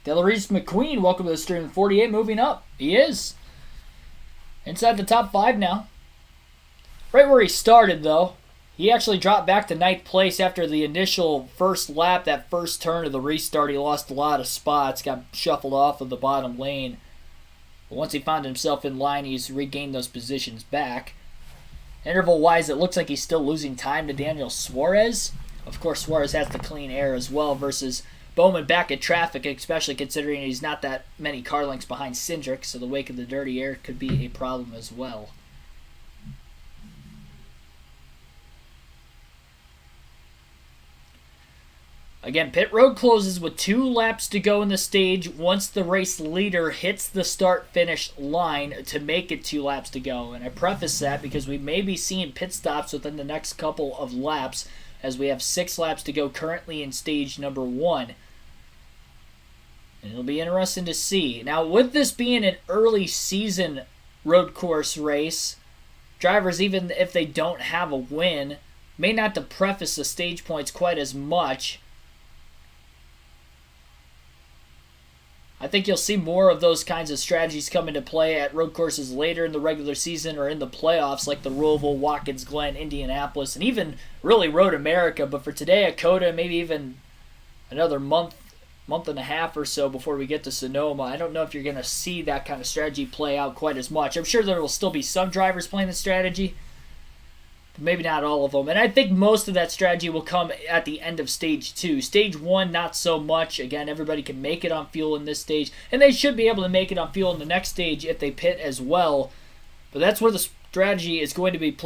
Delarice McQueen, welcome to the stream. 48 moving up. He is. Inside the top 5 now. Right where he started, though. He actually dropped back to 9th place after the initial first lap, that first turn of the restart. He lost a lot of spots, got shuffled off of the bottom lane. But once he found himself in line, he's regained those positions back. Interval-wise, it looks like he's still losing time to Daniel Suarez. Of course, Suarez has the clean air as well versus Bowman back at traffic, especially considering he's not that many car lengths behind Cindric, so the wake of the dirty air could be a problem as well. Again, pit road closes with 2 laps to go in the stage once the race leader hits the start-finish line to make it 2 laps to go. And I preface that because we may be seeing pit stops within the next couple of laps as we have 6 laps to go currently in stage number 1. And it'll be interesting to see. Now, with this being an early season road course race, drivers, even if they don't have a win, may not to preface the stage points quite as much. I think you'll see more of those kinds of strategies come into play at road courses later in the regular season or in the playoffs, like the Roval, Watkins Glen, Indianapolis, and even really Road America. But for today at COTA, maybe even another month and a half or so before we get to Sonoma, I don't know if you're going to see that kind of strategy play out quite as much. I'm sure there will still be some drivers playing the strategy, but maybe not all of them. And I think most of that strategy will come at the end of Stage 2. Stage 1, not so much. Again, everybody can make it on fuel in this stage, and they should be able to make it on fuel in the next stage if they pit as well. But that's where the strategy is going to be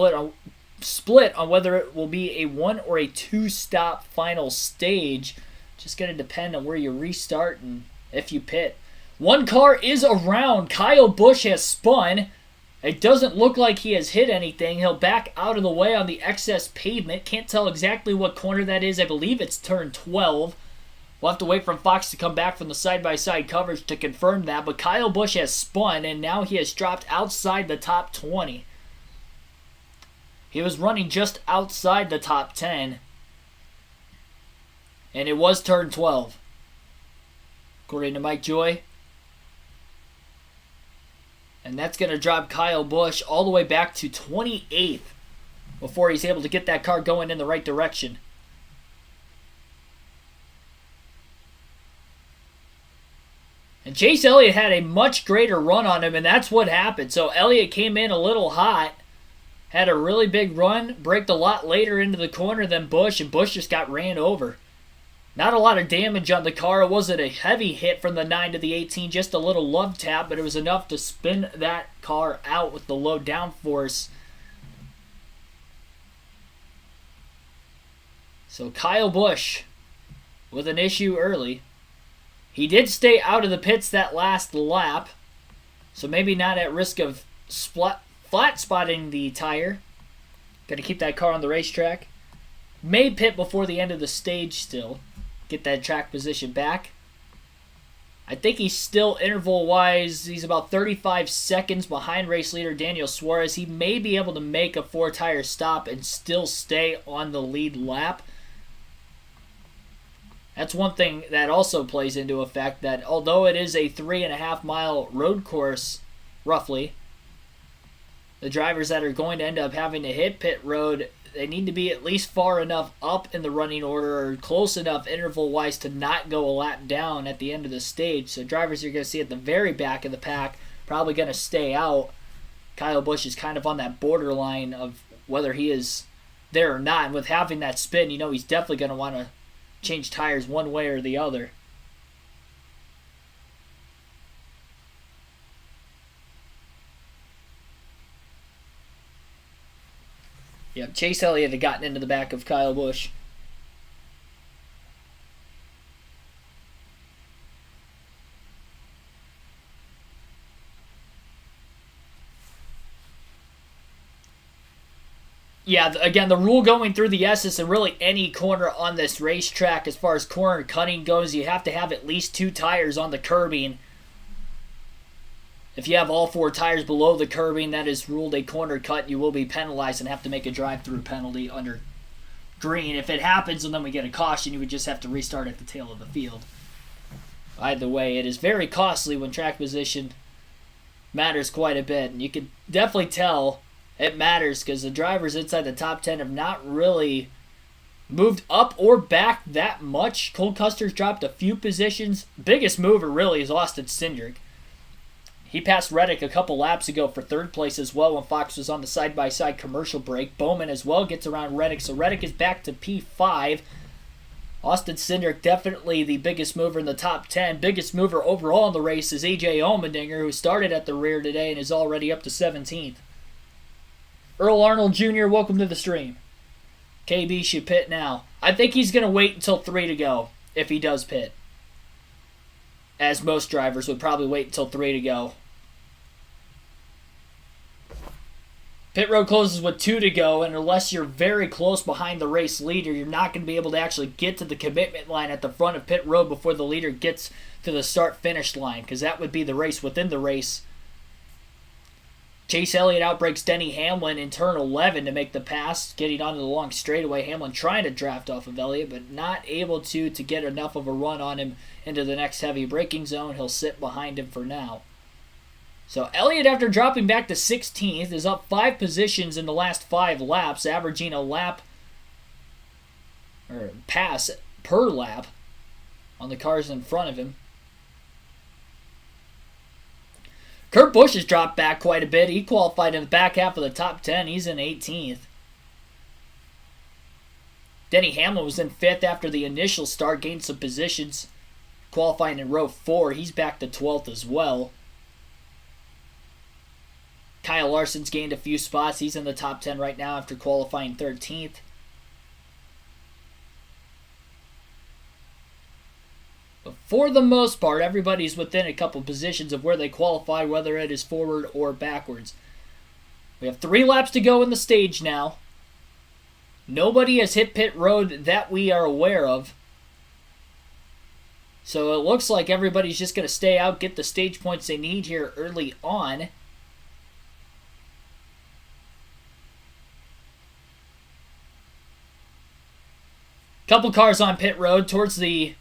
split on whether it will be a 1 or a 2-stop final stage. Just going to depend on where you restart and if you pit. One car is around. Kyle Busch has spun. It doesn't look like he has hit anything. He'll back out of the way on the excess pavement. Can't tell exactly what corner that is. I believe it's turn 12. We'll have to wait for Fox to come back from the side-by-side coverage to confirm that. But Kyle Busch has spun, and now he has dropped outside the top 20. He was running just outside the top 10. And it was turn 12, according to Mike Joy. And that's going to drop Kyle Busch all the way back to 28th before he's able to get that car going in the right direction. And Chase Elliott had a much greater run on him, and that's what happened. So Elliott came in a little hot, had a really big run, braked a lot later into the corner than Busch, and Busch just got ran over. Not a lot of damage on the car. It wasn't a heavy hit from the 9 to the 18, just a little love tap, but it was enough to spin that car out with the low downforce. So Kyle Busch with an issue early. He did stay out of the pits that last lap, so maybe not at risk of flat spotting the tire. Got to keep that car on the racetrack. May pit before the end of the stage still. Get that track position back. I think he's still interval-wise, he's about 35 seconds behind race leader Daniel Suarez. He may be able to make a 4-tire stop and still stay on the lead lap. That's one thing that also plays into effect, that although it is a 3.5-mile road course, roughly, the drivers that are going to end up having to hit pit road, they need to be at least far enough up in the running order or close enough interval-wise to not go a lap down at the end of the stage. So drivers you're going to see at the very back of the pack probably going to stay out. Kyle Busch is kind of on that borderline of whether he is there or not. And with having that spin, you know he's definitely going to want to change tires one way or the other. Yeah, Chase Elliott had gotten into the back of Kyle Busch. Yeah, again, the rule going through the S's and really any corner on this racetrack as far as corner cutting goes, you have to have at least 2 tires on the curbing. If you have all 4 tires below the curbing, that is ruled a corner cut. You will be penalized and have to make a drive-through penalty under green. If it happens and then we get a caution, you would just have to restart at the tail of the field. Either way, it is very costly when track position matters quite a bit. And you can definitely tell it matters because the drivers inside the top 10 have not really moved up or back that much. Cole Custer's dropped a few positions. Biggest mover really is Austin Cindric. He passed Reddick a couple laps ago for 3rd place as well when Fox was on the side-by-side commercial break. Bowman as well gets around Reddick, so Reddick is back to P5. Austin Cindric definitely the biggest mover in the top 10. Biggest mover overall in the race is A.J. Allmendinger, who started at the rear today and is already up to 17th. Earl Arnold Jr., welcome to the stream. KB should pit now. I think he's going to wait until 3 to go if he does pit. As most drivers would probably wait until 3 to go. Pit road closes with 2 to go, and unless you're very close behind the race leader, you're not going to be able to actually get to the commitment line at the front of pit road before the leader gets to the start-finish line, because that would be the race within the race. Chase Elliott outbreaks Denny Hamlin in turn 11 to make the pass, getting onto the long straightaway. Hamlin trying to draft off of Elliott, but not able to get enough of a run on him into the next heavy braking zone. He'll sit behind him for now. So Elliott, after dropping back to 16th, is up 5 positions in the last 5 laps, averaging a lap or pass per lap on the cars in front of him. Kurt Busch has dropped back quite a bit. He qualified in the back half of the top 10. He's in 18th. Denny Hamlin was in 5th after the initial start, gained some positions, qualifying in row 4. He's back to 12th as well. Kyle Larson's gained a few spots. He's in the top 10 right now after qualifying 13th. But for the most part, everybody's within a couple positions of where they qualify, whether it is forward or backwards. We have 3 laps to go in the stage now. Nobody has hit pit road that we are aware of. So it looks like everybody's just going to stay out, get the stage points they need here early on. Couple cars on pit road towards the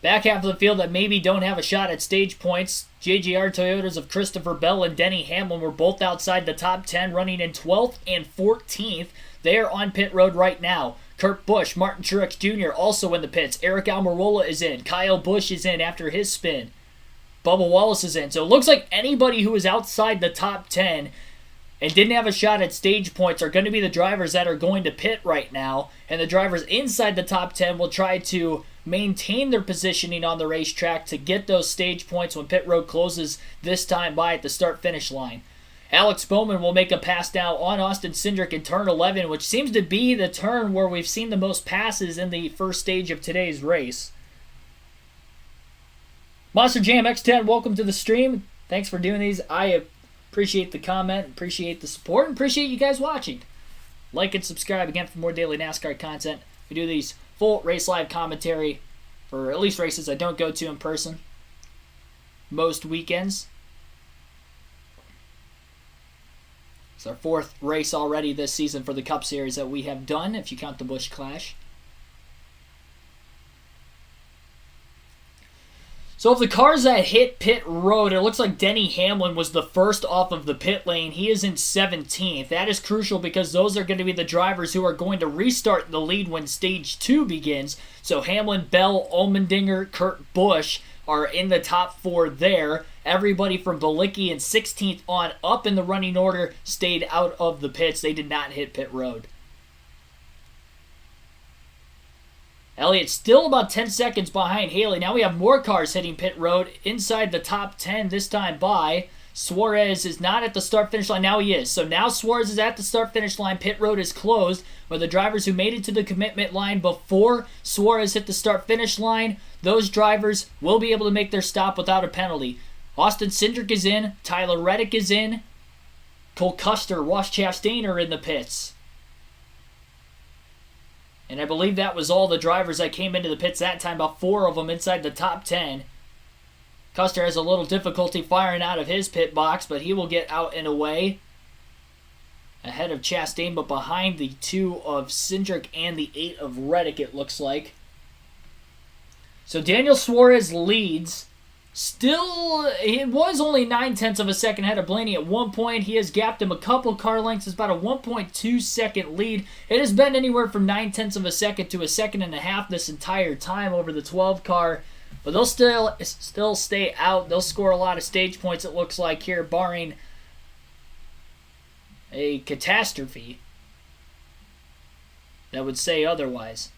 back half of the field that maybe don't have a shot at stage points. JGR Toyotas of Christopher Bell and Denny Hamlin were both outside the top 10, running in 12th and 14th. They are on pit road right now. Kurt Busch, Martin Truex Jr. also in the pits. Eric Almirola is in. Kyle Busch is in after his spin. Bubba Wallace is in. So it looks like anybody who is outside the top 10 and didn't have a shot at stage points are going to be the drivers that are going to pit right now. And the drivers inside the top 10 will try to maintain their positioning on the racetrack to get those stage points when pit road closes this time by at the start-finish line. Alex Bowman will make a pass now on Austin Cindric in turn 11, which seems to be the turn where we've seen the most passes in the first stage of today's race. Monster Jam X10, welcome to the stream. Thanks for doing these. I appreciate the comment, appreciate the support, and appreciate you guys watching. Like and subscribe again for more daily NASCAR content. We do these full race live commentary for at least races I don't go to in person most weekends. It's our 4th race already this season for the Cup Series that we have done, if you count the Busch Clash. So of the cars that hit pit road, it looks like Denny Hamlin was the first off of the pit lane. He is in 17th. That is crucial because those are going to be the drivers who are going to restart the lead when Stage 2 begins. So Hamlin, Bell, Allmendinger, Kurt Busch are in the top 4 there. Everybody from Bilicki in 16th on up in the running order stayed out of the pits. They did not hit pit road. Elliott still about 10 seconds behind Haley. Now we have more cars hitting pit road inside the top 10 this time by. Suarez is not at the start-finish line. Now he is. So now Suarez is at the start-finish line. Pit road is closed. But the drivers who made it to the commitment line before Suarez hit the start-finish line, those drivers will be able to make their stop without a penalty. Austin Cindric is in. Tyler Reddick is in. Cole Custer, Ross Chastain are in the pits. And I believe that was all the drivers that came into the pits that time, about 4 of them inside the top 10. Custer has a little difficulty firing out of his pit box, but he will get out and away. Ahead of Chastain, but behind the 2 of Cindric and the 8 of Reddick, it looks like. So Daniel Suarez leads. Still, it was only 9/10 of a second ahead of Blaney at one point. He has gapped him a couple car lengths. It's about a 1.2 second lead. It has been anywhere from 9/10 of a second to a second and a half this entire time over the 12 car. But they'll still stay out. They'll score a lot of stage points, it looks like here, barring a catastrophe that would say otherwise.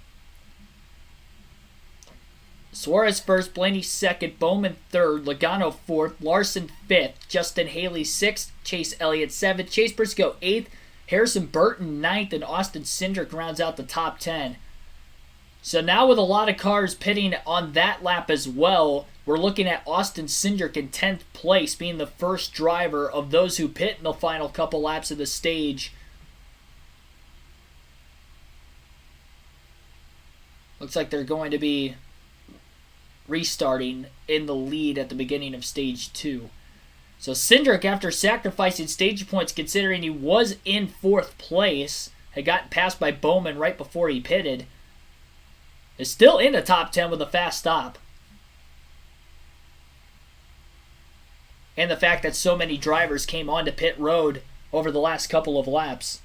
Suarez first, Blaney second, Bowman third, Logano fourth, Larson fifth, Justin Haley sixth, Chase Elliott seventh, Chase Briscoe eighth, Harrison Burton ninth, and Austin Cindric rounds out the top 10. So now with a lot of cars pitting on that lap as well, we're looking at Austin Cindric in 10th place, being the first driver of those who pit in the final couple laps of the stage. Looks like they're going to be restarting in the lead at the beginning of stage 2. So Cindric, after sacrificing stage points considering he was in 4th place, had gotten passed by Bowman right before he pitted, is still in the top 10 with a fast stop. And the fact that so many drivers came onto pit road over the last couple of laps.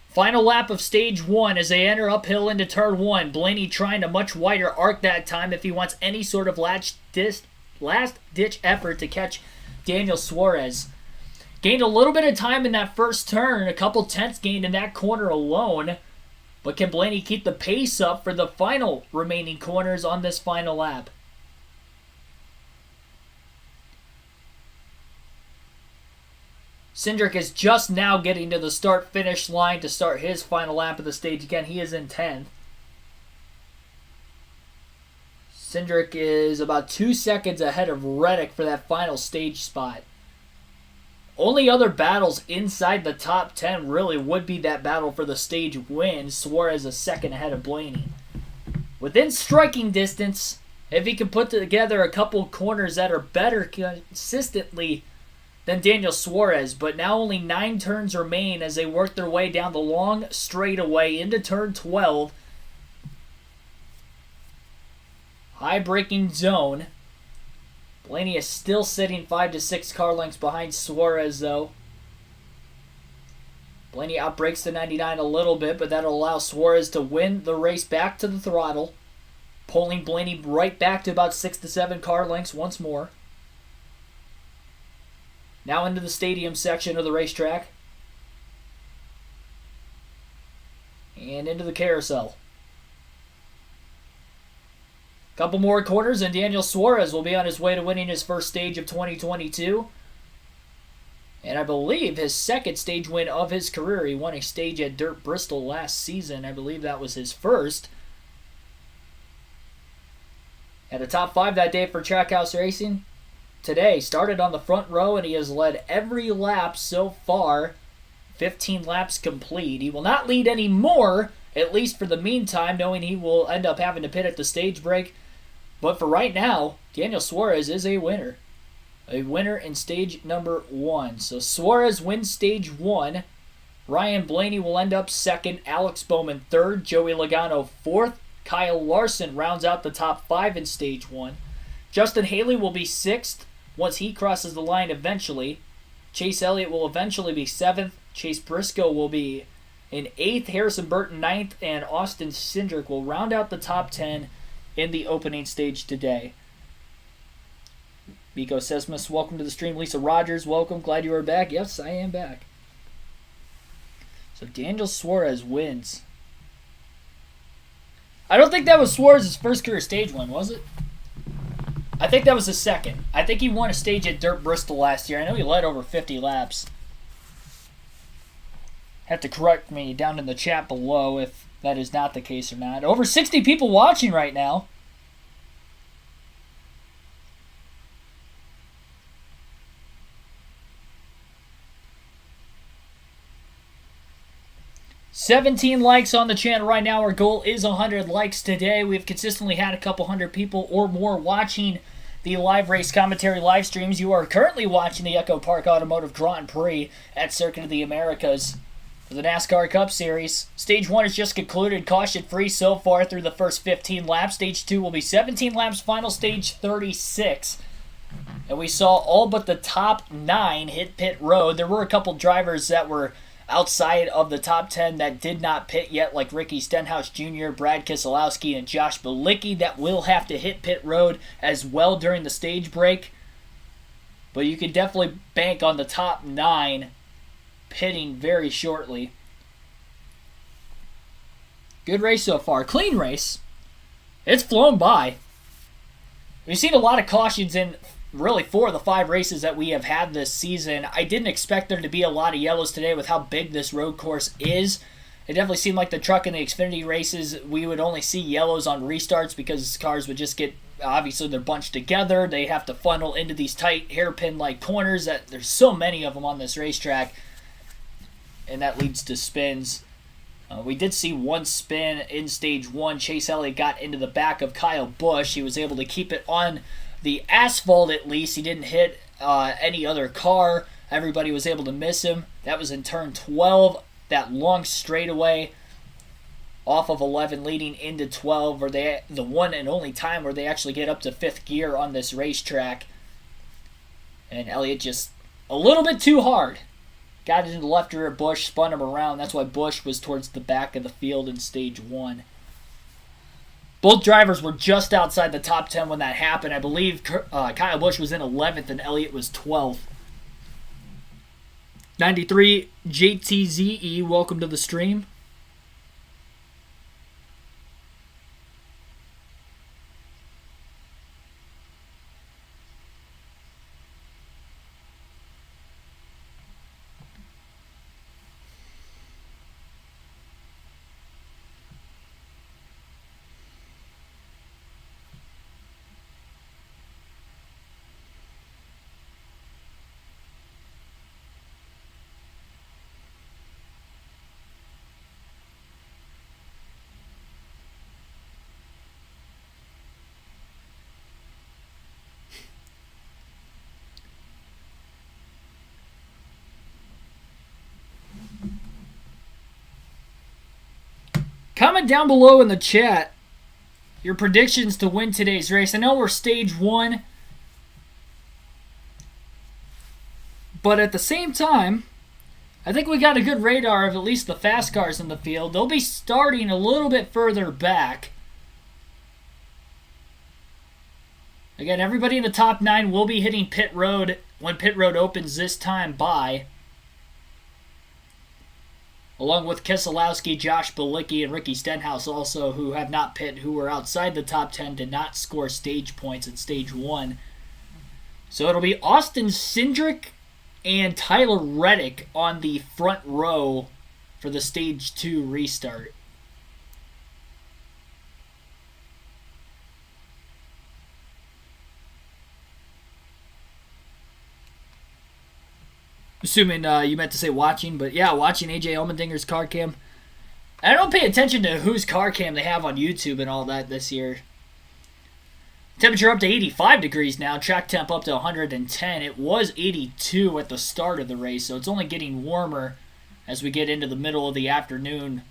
Final lap of stage 1 as they enter uphill into turn 1. Blaney trying a much wider arc that time if he wants any sort of last-ditch effort to catch Daniel Suarez. Gained a little bit of time in that first turn, a couple tenths gained in that corner alone. But can Blaney keep the pace up for the final remaining corners on this final lap? Cindric is just now getting to the start-finish line to start his final lap of the stage. Again, he is in 10th. Cindric is about 2 seconds ahead of Reddick for that final stage spot. Only other battles inside the top 10 really would be that battle for the stage win. Suarez a second ahead of Blaney. Within striking distance, if he can put together a couple corners that are better consistently than Daniel Suarez, but now only 9 turns remain as they work their way down the long straightaway into turn 12. High braking zone. Blaney is still sitting 5 to 6 car lengths behind Suarez, though. Blaney outbrakes the 99 a little bit, but that'll allow Suarez to win the race back to the throttle, pulling Blaney right back to about 6 to 7 car lengths once more. Now into the stadium section of the racetrack. And into the carousel. Couple more corners and Daniel Suarez will be on his way to winning his first stage of 2022. And I believe his second stage win of his career. He won a stage at Dirt Bristol last season. I believe that was his first. At a top 5 that day for Trackhouse Racing. Today, started on the front row and he has led every lap so far. 15 laps complete. He will not lead any more, at least for the meantime, knowing he will end up having to pit at the stage break. But for right now, Daniel Suarez is a winner. A winner in stage number 1. So Suarez wins stage 1. Ryan Blaney will end up 2nd. Alex Bowman 3rd. Joey Logano 4th. Kyle Larson rounds out the top 5 in stage 1. Justin Haley will be 6th. Once he crosses the line eventually. Chase Elliott will eventually be 7th. Chase Briscoe will be in 8th. Harrison Burton 9th. And Austin Cindric will round out the top 10 in the opening stage today. Miko Sesmas, welcome to the stream. Lisa Rogers, welcome. Glad you are back. Yes, I am back. So Daniel Suarez wins. I don't think that was Suarez's first career stage win, was it? I think that was his second. I think he won a stage at Dirt Bristol last year. I know he led over 50 laps. Have to correct me down in the chat below if that is not the case or not. Over 60 people watching right now. $17 likes on the channel right now. Our goal is 100 likes today. We've consistently had a couple hundred people or more watching the live race commentary live streams. You are currently watching the EchoPark Automotive Grand Prix at Circuit of the Americas for the NASCAR Cup Series. Stage 1 is just concluded, caution-free so far through the first 15 laps. Stage 2 will be 17 laps, final stage 36. And we saw all but the top 9 hit pit road. There were a couple drivers that were outside of the top 10 that did not pit yet, like Ricky Stenhouse Jr., Brad Keselowski, and Josh Bilicki, that will have to hit pit road as well during the stage break. But you can definitely bank on the top 9 pitting very shortly. Good race so far. Clean race. It's flown by. We've seen a lot of cautions in really 4 of the 5 races that we have had this season. I didn't expect there to be a lot of yellows today with how big this road course is. It definitely seemed like the truck and the Xfinity races, we would only see yellows on restarts because cars would just get obviously they're bunched together. They have to funnel into these tight hairpin-like corners. That there's so many of them on this racetrack, and that leads to spins. We did see one spin in stage 1. Chase Elliott got into the back of Kyle Busch. He was able to keep it on the asphalt at least. He didn't hit any other car. Everybody was able to miss him. That was in turn 12, that long straightaway off of 11 leading into 12, where the one and only time where they actually get up to 5th gear on this racetrack. And Elliott just a little bit too hard. Got into the left rear of Busch, spun him around. That's why Busch was towards the back of the field in stage 1. Both drivers were just outside the top 10 when that happened. I believe Kyle Busch was in 11th and Elliott was 12th. 93 JTZE, welcome to the stream. Comment down below in the chat your predictions to win today's race. I know we're stage 1, but at the same time, I think we got a good radar of at least the fast cars in the field. They'll be starting a little bit further back. Again, everybody in the top 9 will be hitting pit road when pit road opens this time by. Along with Keselowski, Josh Bilicki, and Ricky Stenhouse also, who have not pit, who were outside the top 10, did not score stage points in stage 1. So it'll be Austin Cindric and Tyler Reddick on the front row for the stage 2 restart. Assuming you meant to say watching, but yeah, watching AJ Allmendinger's car cam. I don't pay attention to whose car cam they have on YouTube and all that this year. Temperature up to 85 degrees now. Track temp up to 110. It was 82 at the start of the race, so it's only getting warmer as we get into the middle of the afternoon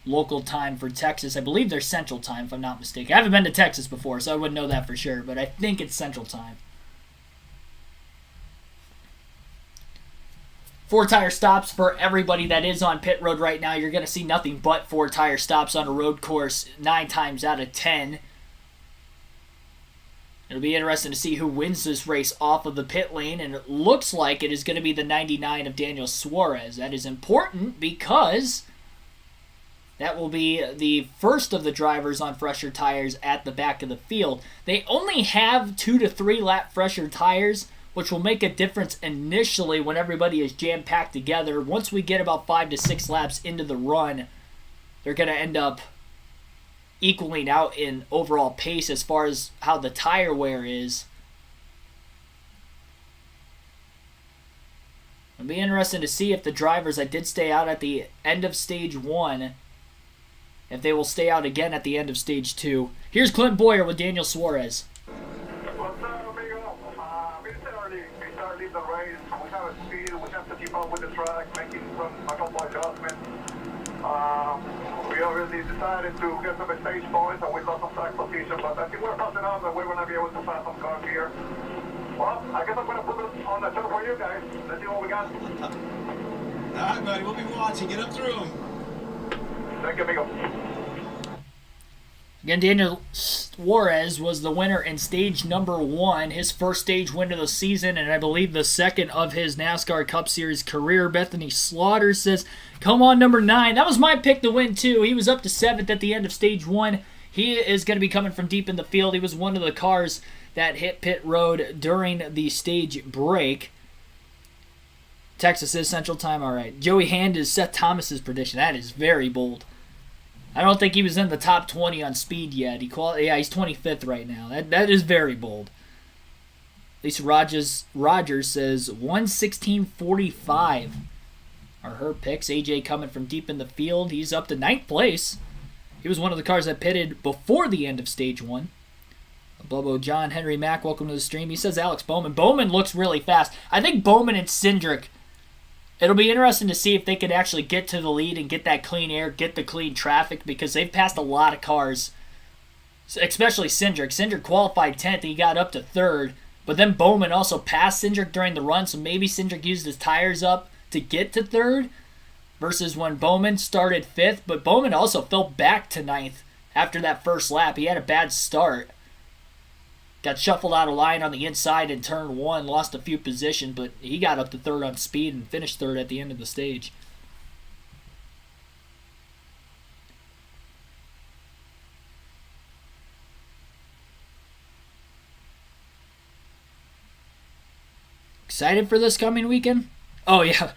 local time for Texas. I believe they're Central Time, if I'm not mistaken. I haven't been to Texas before, so I wouldn't know that for sure, but I think it's Central Time. 4 tire stops for everybody that is on pit road right now. You're going to see nothing but 4 tire stops on a road course 9 times out of 10. It'll be interesting to see who wins this race off of the pit lane, and it looks like it is going to be the 99 of Daniel Suarez. That is important because that will be the first of the drivers on fresher tires at the back of the field. They only have 2 to 3 lap fresher tires, which will make a difference initially when everybody is jam-packed together. Once we get about 5 to 6 laps into the run, they're going to end up equaling out in overall pace as far as how the tire wear is. It'll be interesting to see if the drivers that did stay out at the end of stage 1, if they will stay out again at the end of stage 2. Here's Clint Boyer with Daniel Suarez. What's up, amigo? We started the race. We have a speed. We have to keep up with the track, making a couple adjustments. We already decided to get some stage points, and we lost some track position, but I think we're passing on, and we're going to be able to pass some cars here. Well, I guess I'm going to put it on the show for you guys. Let's see what we got. All right, buddy. We'll be watching. Get up through them. Thank you, amigo. Again, Daniel Suarez was the winner in stage number 1, his first stage win of the season, and I believe the second of his NASCAR Cup Series career. Bethany Slaughter says, come on, number 9. That was my pick to win, too. He was up to 7th at the end of stage 1. He is going to be coming from deep in the field. He was one of the cars that hit pit road during the stage break. Texas is Central Time, all right. Joey Hand is Seth Thomas's prediction. That is very bold. I don't think he was in the top 20 on speed yet. He's 25th right now. That is very bold. At least Rogers says 1:16:45 are her picks. AJ coming from deep in the field. He's up to 9th place. He was one of the cars that pitted before the end of stage 1. Bobo John Henry Mack, welcome to the stream. He says Alex Bowman. Bowman looks really fast. I think Bowman and Cindric, it'll be interesting to see if they could actually get to the lead and get that clean air, get the clean traffic, because they've passed a lot of cars, especially Cindric. Cindric qualified 10th. He got up to 3rd. But then Bowman also passed Cindric during the run, so maybe Cindric used his tires up to get to 3rd versus when Bowman started 5th. But Bowman also fell back to 9th after that first lap. He had a bad start. Got shuffled out of line on the inside in turn 1, lost a few positions, but he got up to 3rd on speed and finished 3rd at the end of the stage. Excited for this coming weekend? Oh yeah,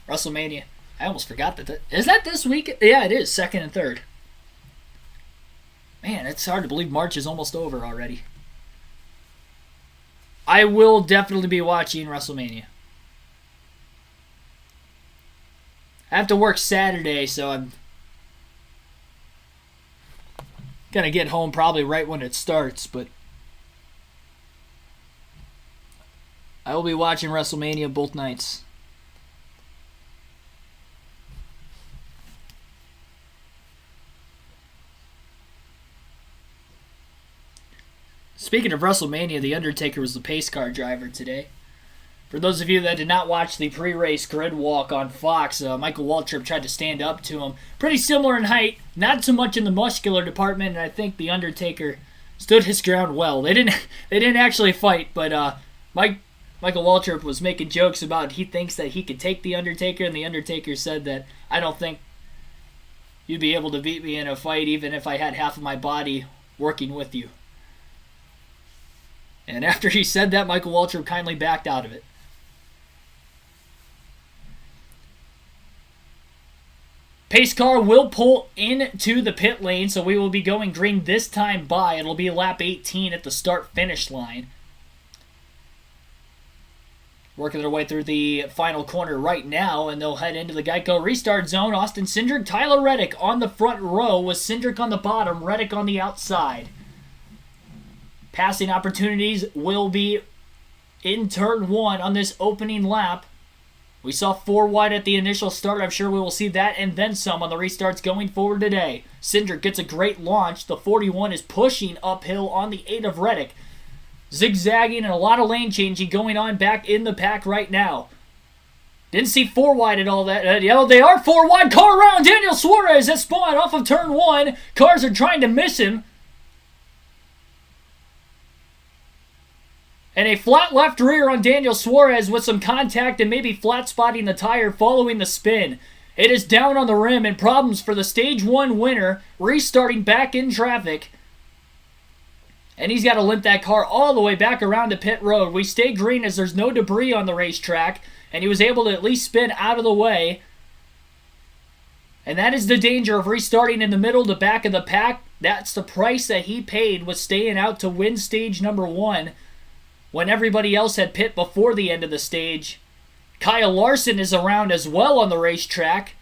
WrestleMania. I almost forgot that. Is that this week? Yeah, it is, 2nd and 3rd. Man, it's hard to believe March is almost over already. I will definitely be watching WrestleMania. I have to work Saturday, so I'm gonna get home probably right when it starts, but I will be watching WrestleMania both nights. Speaking of WrestleMania, The Undertaker was the pace car driver today. For those of you that did not watch the pre-race grid walk on Fox, Michael Waltrip tried to stand up to him. Pretty similar in height, not so much in the muscular department, and I think The Undertaker stood his ground well. They didn't actually fight, but Michael Waltrip was making jokes about he thinks that he could take The Undertaker, and The Undertaker said that, I don't think you'd be able to beat me in a fight even if I had half of my body working with you. And after he said that, Michael Waltrip kindly backed out of it. Pace car will pull into the pit lane, so we will be going green this time by. It'll be lap 18 at the start-finish line. Working their way through the final corner right now, and they'll head into the Geico restart zone. Austin Cindric, Tyler Reddick on the front row, with Cindric on the bottom, Reddick on the outside. Passing opportunities will be in turn 1 on this opening lap. We saw 4 wide at the initial start. I'm sure we will see that and then some on the restarts going forward today. Cindric gets a great launch. The 41 is pushing uphill on the 8 of Reddick. Zigzagging and a lot of lane changing going on back in the pack right now. Didn't see 4 wide at all. They are 4 wide. Car around Daniel Suarez has spawned off of turn 1. Cars are trying to miss him. And a flat left rear on Daniel Suarez with some contact and maybe flat spotting the tire following the spin. It is down on the rim and problems for the Stage 1 winner, restarting back in traffic. And he's got to limp that car all the way back around to pit road. We stay green as there's no debris on the racetrack, and he was able to at least spin out of the way. And that is the danger of restarting in the middle to back of the pack. That's the price that he paid, was staying out to win stage number 1. When everybody else had pit before the end of the stage. Kyle Larson is around as well on the racetrack.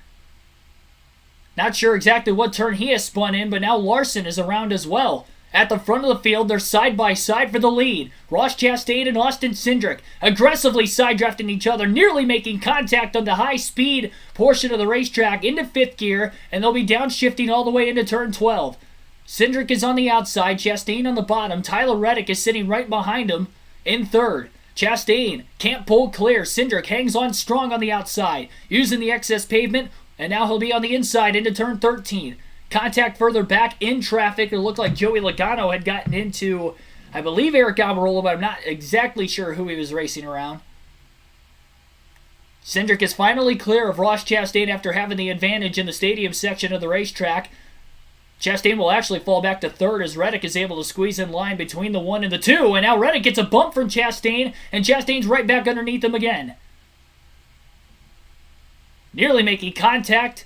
Not sure exactly what turn he has spun in, but now Larson is around as well. At the front of the field, they're side by side for the lead. Ross Chastain and Austin Cindric aggressively side drafting each other, nearly making contact on the high speed portion of the racetrack into 5th gear, and they'll be downshifting all the way into turn 12. Cindric is on the outside, Chastain on the bottom. Tyler Reddick is sitting right behind him in 3rd. Chastain can't pull clear. Cindric hangs on strong on the outside, using the excess pavement, and now he'll be on the inside into turn 13. Contact further back in traffic. It looked like Joey Logano had gotten into, I believe, Eric Almirola, but I'm not exactly sure who he was racing around. Cindric is finally clear of Ross Chastain after having the advantage in the stadium section of the racetrack. Chastain will actually fall back to 3rd as Reddick is able to squeeze in line between the 1 and the 2. And now Reddick gets a bump from Chastain, and Chastain's right back underneath him again. Nearly making contact.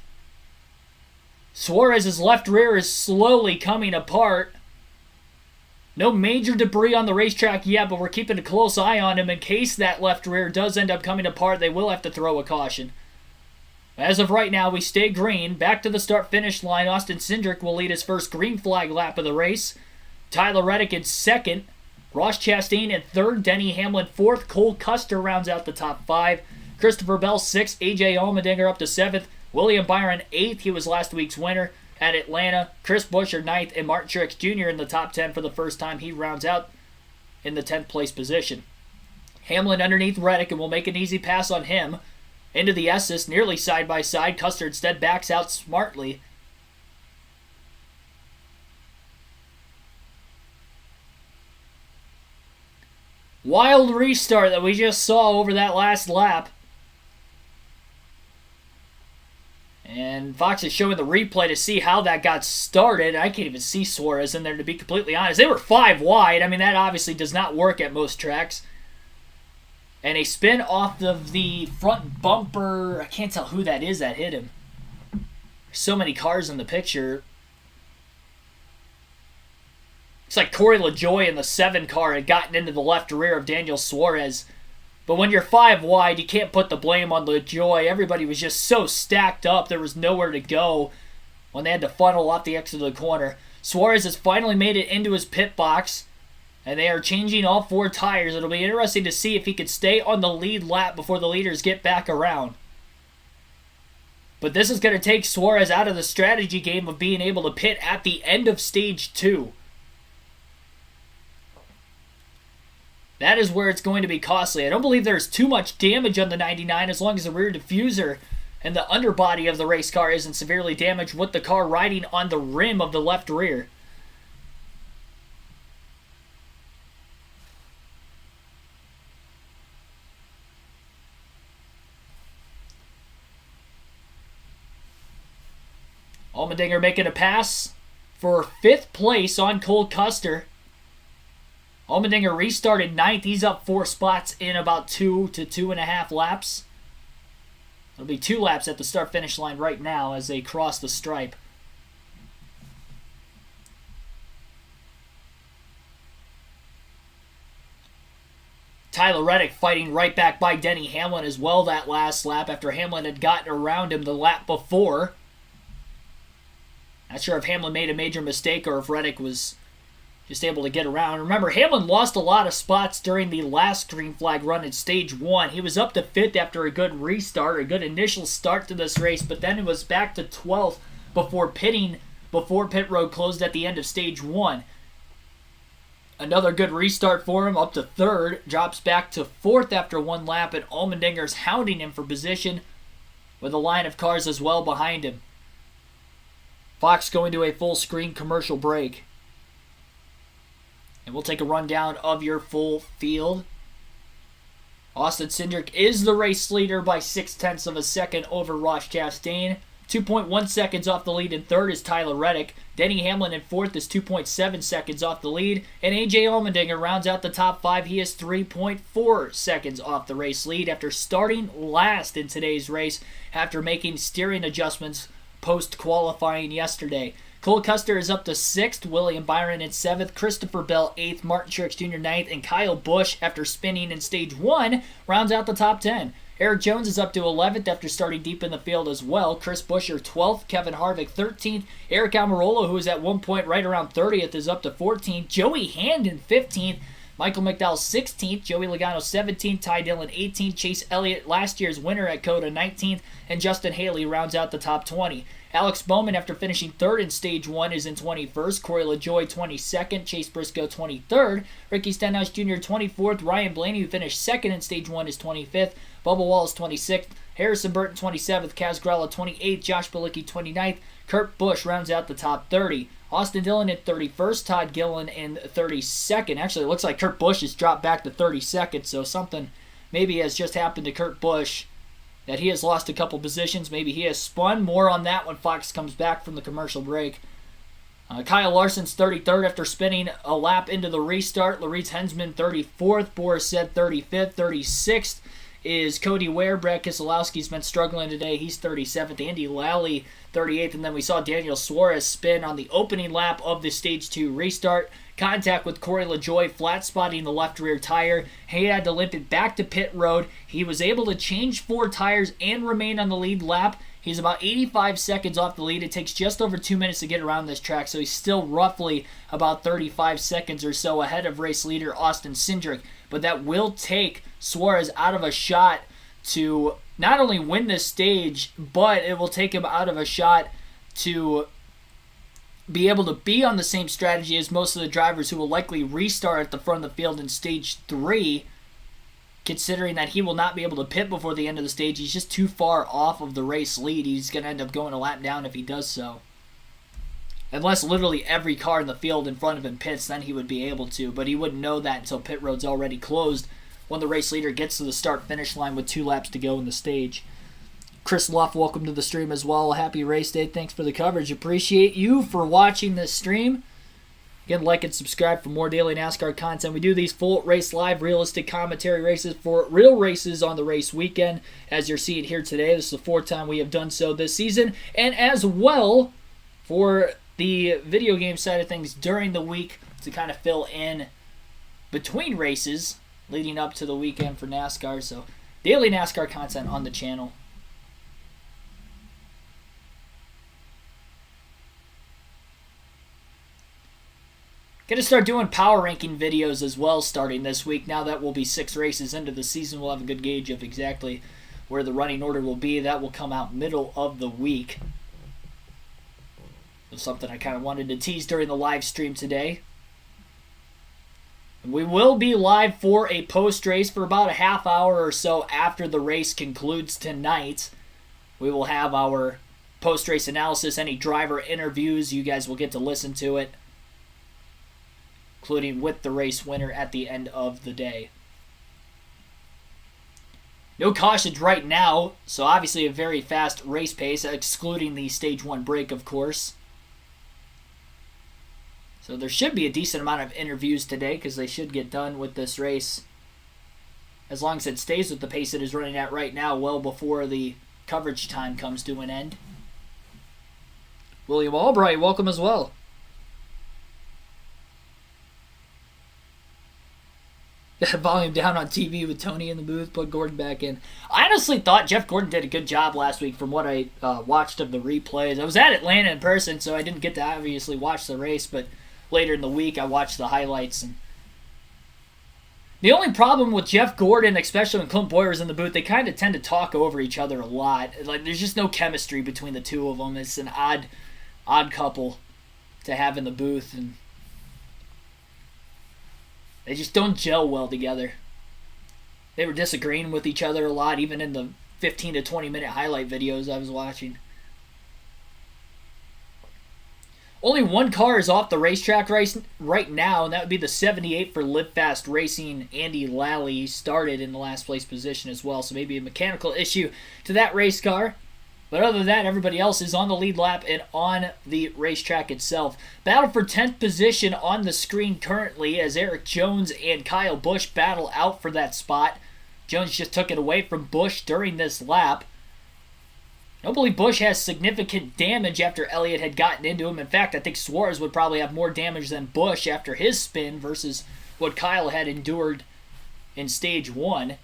Suarez's left rear is slowly coming apart. No major debris on the racetrack yet, but we're keeping a close eye on him in case that left rear does end up coming apart. They will have to throw a caution. As of right now, we stay green. Back to the start-finish line. Austin Cindric will lead his first green flag lap of the race. Tyler Reddick in second. Ross Chastain in third. Denny Hamlin fourth. Cole Custer rounds out the top five. Christopher Bell sixth. AJ Allmendinger up to seventh. William Byron eighth. He was last week's winner at Atlanta. Chris Buescher ninth. And Martin Truex Jr. in the top 10 for the first time. He rounds out in the 10th place position. Hamlin underneath Reddick, and will make an easy pass on him. Into the S's, nearly side by side. Custer instead backs out smartly. Wild restart that we just saw over that last lap. And Fox is showing the replay to see how that got started. I can't even see Suarez in there, to be completely honest. They were 5 wide. I mean, that obviously does not work at most tracks. And a spin off of the front bumper. I can't tell who that is that hit him. There's so many cars in the picture. It's like Corey LaJoie in the 7 car had gotten into the left rear of Daniel Suarez. But when you're 5 wide, you can't put the blame on LaJoie. Everybody was just so stacked up, there was nowhere to go when they had to funnel off the exit of the corner. Suarez has finally made it into his pit box, and they are changing all 4 tires. It'll be interesting to see if he could stay on the lead lap before the leaders get back around. But this is going to take Suarez out of the strategy game of being able to pit at the end of stage 2. That is where it's going to be costly. I don't believe there's too much damage on the 99 as long as the rear diffuser and the underbody of the race car isn't severely damaged with the car riding on the rim of the left rear. Allmendinger making a pass for 5th place on Cole Custer. Allmendinger restarted 9th. He's up 4 spots in about 2 to 2.5 laps. It'll be 2 laps at the start-finish line right now as they cross the stripe. Tyler Reddick fighting right back by Denny Hamlin as well that last lap after Hamlin had gotten around him the lap before. Not sure if Hamlin made a major mistake or if Reddick was just able to get around. Remember, Hamlin lost a lot of spots during the last green flag run in stage 1. He was up to 5th after a good restart, a good initial start to this race, but then it was back to 12th before pit road closed at the end of stage 1. Another good restart for him, up to 3rd, drops back to 4th after 1 lap, and Allmendinger's hounding him for position with a line of cars as well behind him. Fox going to a full screen commercial break. And we'll take a rundown of your full field. Austin Cindric is the race leader by 0.6 of a second over Ross Chastain. 2.1 seconds off the lead in 3rd is Tyler Reddick. Denny Hamlin in 4th is 2.7 seconds off the lead. And AJ Allmendinger rounds out the top 5. He is 3.4 seconds off the race lead after starting last in today's race after making steering adjustments post-qualifying yesterday. Cole Custer is up to 6th, William Byron in 7th, Christopher Bell 8th, Martin Truex Jr. 9th, and Kyle Busch, after spinning in stage 1, rounds out the top 10. Eric Jones is up to 11th after starting deep in the field as well. Chris Buescher 12th, Kevin Harvick 13th, Eric Almirola, who was at one point right around 30th, is up to 14th, Joey Handon 15th, Michael McDowell 16th, Joey Logano 17th, Ty Dillon 18th, Chase Elliott, last year's winner at COTA 19th, and Justin Haley rounds out the top 20. Alex Bowman, after finishing 3rd in stage 1, is in 21st. Corey LaJoie 22nd, Chase Briscoe 23rd, Ricky Stenhouse Jr. 24th, Ryan Blaney, who finished 2nd in stage 1, is 25th, Bubba Wallace 26th, Harrison Burton 27th, Kaz Grella 28th, Josh Bilicki 29th, Kurt Busch rounds out the top 30. Austin Dillon at 31st, Todd Gillen in 32nd. Actually, it looks like Kurt Busch has dropped back to 32nd, so something maybe has just happened to Kurt Busch, that he has lost a couple positions. Maybe he has spun. More on that when Fox comes back from the commercial break. Kyle Larson's 33rd after spinning a lap into the restart. Loritz Hensman 34th. Boris said 35th. 36th is Cody Ware. Brad Keselowski's been struggling today. He's 37th. Andy Lally, 38th. And then we saw Daniel Suarez spin on the opening lap of the Stage 2 restart. Contact with Corey LaJoie, flat spotting the left rear tire. He had to limp it back to pit road. He was able to change 4 tires and remain on the lead lap. He's about 85 seconds off the lead. It takes just over 2 minutes to get around this track, so he's still roughly about 35 seconds or so ahead of race leader Austin Cindric. But that will take Suarez out of a shot to not only win this stage, but it will take him out of a shot to be able to be on the same strategy as most of the drivers who will likely restart at the front of the field in Stage 3, considering that he will not be able to pit before the end of the stage. He's just too far off of the race lead. He's going to end up going a lap down if he does so. Unless literally every car in the field in front of him pits, then he would be able to. But he wouldn't know that until pit road's already closed when the race leader gets to the start-finish line with 2 laps to go in the stage. Chris Luff, welcome to the stream as well. Happy race day. Thanks for the coverage. Appreciate you for watching this stream. Again, like and subscribe for more daily NASCAR content. We do these full race live, realistic commentary races for real races on the race weekend, as you're seeing here today. This is the 4th time we have done so this season. And as well, for the video game side of things during the week to kind of fill in between races leading up to the weekend for NASCAR. So, daily NASCAR content on the channel. Going to start doing power ranking videos as well starting this week. Now that we'll be 6 races into the season, we'll have a good gauge of exactly where the running order will be. That will come out middle of the week. It's something I kind of wanted to tease during the live stream today. And we will be live for a post-race for about a half hour or so after the race concludes tonight. We will have our post-race analysis, any driver interviews. You guys will get to listen to it, including with the race winner at the end of the day. No cautions right now, so obviously a very fast race pace, excluding the Stage 1 break, of course. So there should be a decent amount of interviews today, because they should get done with this race, as long as it stays with the pace it is running at right now, well before the coverage time comes to an end. William Albright, welcome as well. Volume down on TV with Tony in the booth, put Gordon back in. I honestly thought Jeff Gordon did a good job last week from what I watched of the replays. I was at Atlanta in person, so I didn't get to obviously watch the race, but later in the week I watched the highlights. And the only problem with Jeff Gordon, especially when Clint Boyer was in the booth, they kind of tend to talk over each other a lot. Like, there's just no chemistry between the two of them. It's an odd couple to have in the booth, and they just don't gel well together. They were disagreeing with each other a lot, even in the 15 to 20 minute highlight videos I was watching. Only one car is off the racetrack right now, and that would be the 78 for Live Fast Racing. Andy Lally started in the last place position as well, so maybe a mechanical issue to that race car. But other than that, everybody else is on the lead lap and on the racetrack itself. Battle for 10th position on the screen currently as Eric Jones and Kyle Busch battle out for that spot. Jones just took it away from Busch during this lap. I don't believe Busch has significant damage after Elliott had gotten into him. In fact, I think Suarez would probably have more damage than Busch after his spin versus what Kyle had endured in Stage 1.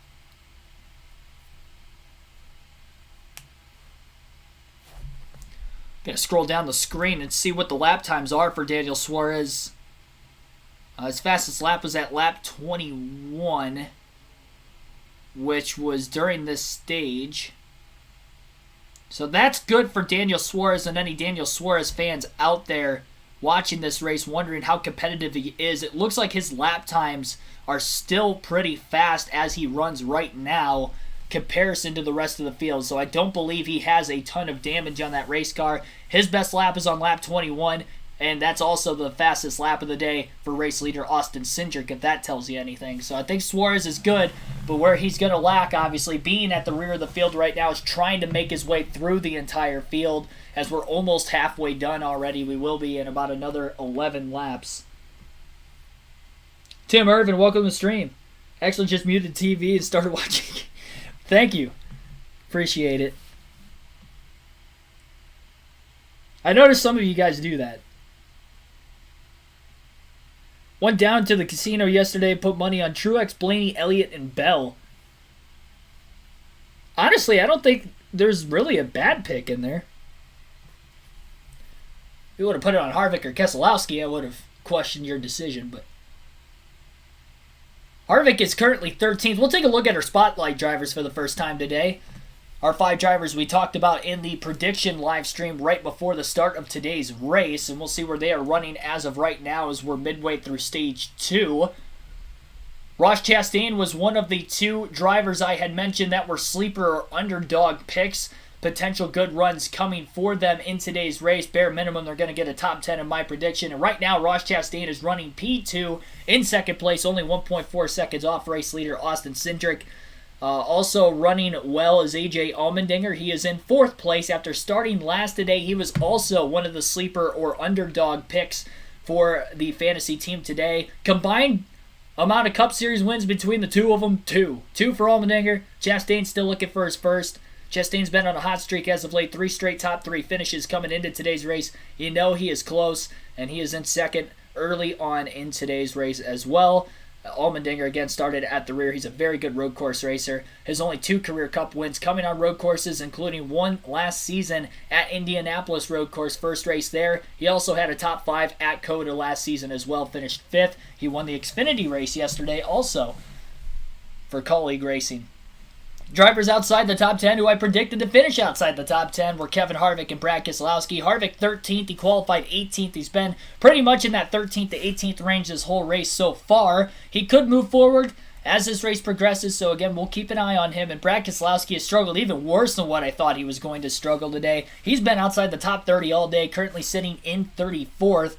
Gonna scroll down the screen and see what the lap times are for Daniel Suarez. His fastest lap was at lap 21, which was during this stage. So that's good for Daniel Suarez, and any Daniel Suarez fans out there watching this race wondering how competitive he is. It looks like his lap times are still pretty fast as he runs right now, comparison to the rest of the field. So I don't believe he has a ton of damage on that race car. His best lap is on lap 21, and that's also the fastest lap of the day for race leader Austin Cindric, if that tells you anything. So I think Suarez is good, but where he's going to lack, obviously, being at the rear of the field right now, is trying to make his way through the entire field, as we're almost halfway done already. We will be in about another 11 laps. Tim Irvin, welcome to the stream. Actually just muted TV and started watching Thank you. Appreciate it. I noticed some of you guys do that. Went down to the casino yesterday, put money on Truex, Blaney, Elliott, and Bell. Honestly, I don't think there's really a bad pick in there. If you would have put it on Harvick or Keselowski, I would have questioned your decision, but Harvick is currently 13th. We'll take a look at our spotlight drivers for the first time today. Our 5 drivers we talked about in the prediction live stream right before the start of today's race, and we'll see where they are running as of right now as we're midway through stage 2. Ross Chastain was one of the 2 drivers I had mentioned that were sleeper or underdog picks. Potential good runs coming for them in today's race. Bare minimum, they're going to get a top 10 in my prediction. And right now, Ross Chastain is running P2 in second place, only 1.4 seconds off race leader Austin Cindric. Also running well is AJ Allmendinger. He is in 4th place after starting last today. He was also one of the sleeper or underdog picks for the fantasy team today. Combined amount of Cup Series wins between the 2 of them, 2. 2 for Allmendinger. Chastain's still looking for his first. Chastain's been on a hot streak as of late. 3 straight top 3 finishes coming into today's race. You know he is close, and he is in second early on in today's race as well. Allmendinger again started at the rear. He's a very good road course racer. His only 2 career Cup wins coming on road courses, including 1 last season at Indianapolis road course, first race there. He also had a top 5 at COTA last season as well, finished 5th. He won the Xfinity race yesterday also for colleague racing. Drivers outside the top 10 who I predicted to finish outside the top 10 were Kevin Harvick and Brad Keselowski. Harvick 13th, he qualified 18th. He's been pretty much in that 13th to 18th range this whole race so far. He could move forward as this race progresses, so again, we'll keep an eye on him. And Brad Keselowski has struggled even worse than what I thought he was going to struggle today. He's been outside the top 30 all day, currently sitting in 34th,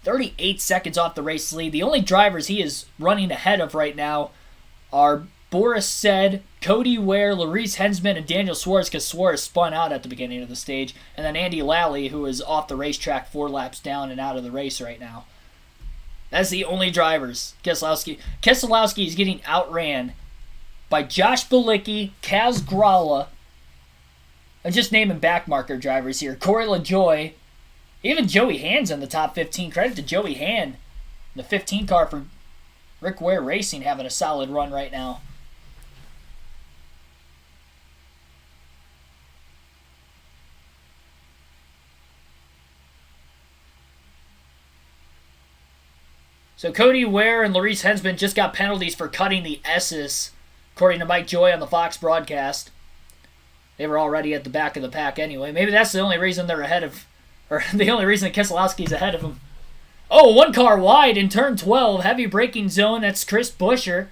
38 seconds off the race lead. The only drivers he is running ahead of right now are Boris Said, Cody Ware, Larice Hensman, and Daniel Suarez, because Suarez spun out at the beginning of the stage, and then Andy Lally, who is off the racetrack 4 laps down and out of the race right now. That's the only drivers. Keselowski is getting outran by Josh Bilicki, Kaz Grala, I'm just naming backmarker drivers here, Corey LaJoie, even Joey Hand's in the top 15. Credit to Joey Hand, the 15 car for Rick Ware Racing, having a solid run right now. So Cody Ware and Larice Hensman just got penalties for cutting the S's, according to Mike Joy on the Fox broadcast. They were already at the back of the pack anyway. Maybe that's the only reason they're ahead of, or the only reason Keselowski's ahead of them. Oh, 1 car wide in turn 12, heavy braking zone. That's Chris Buescher.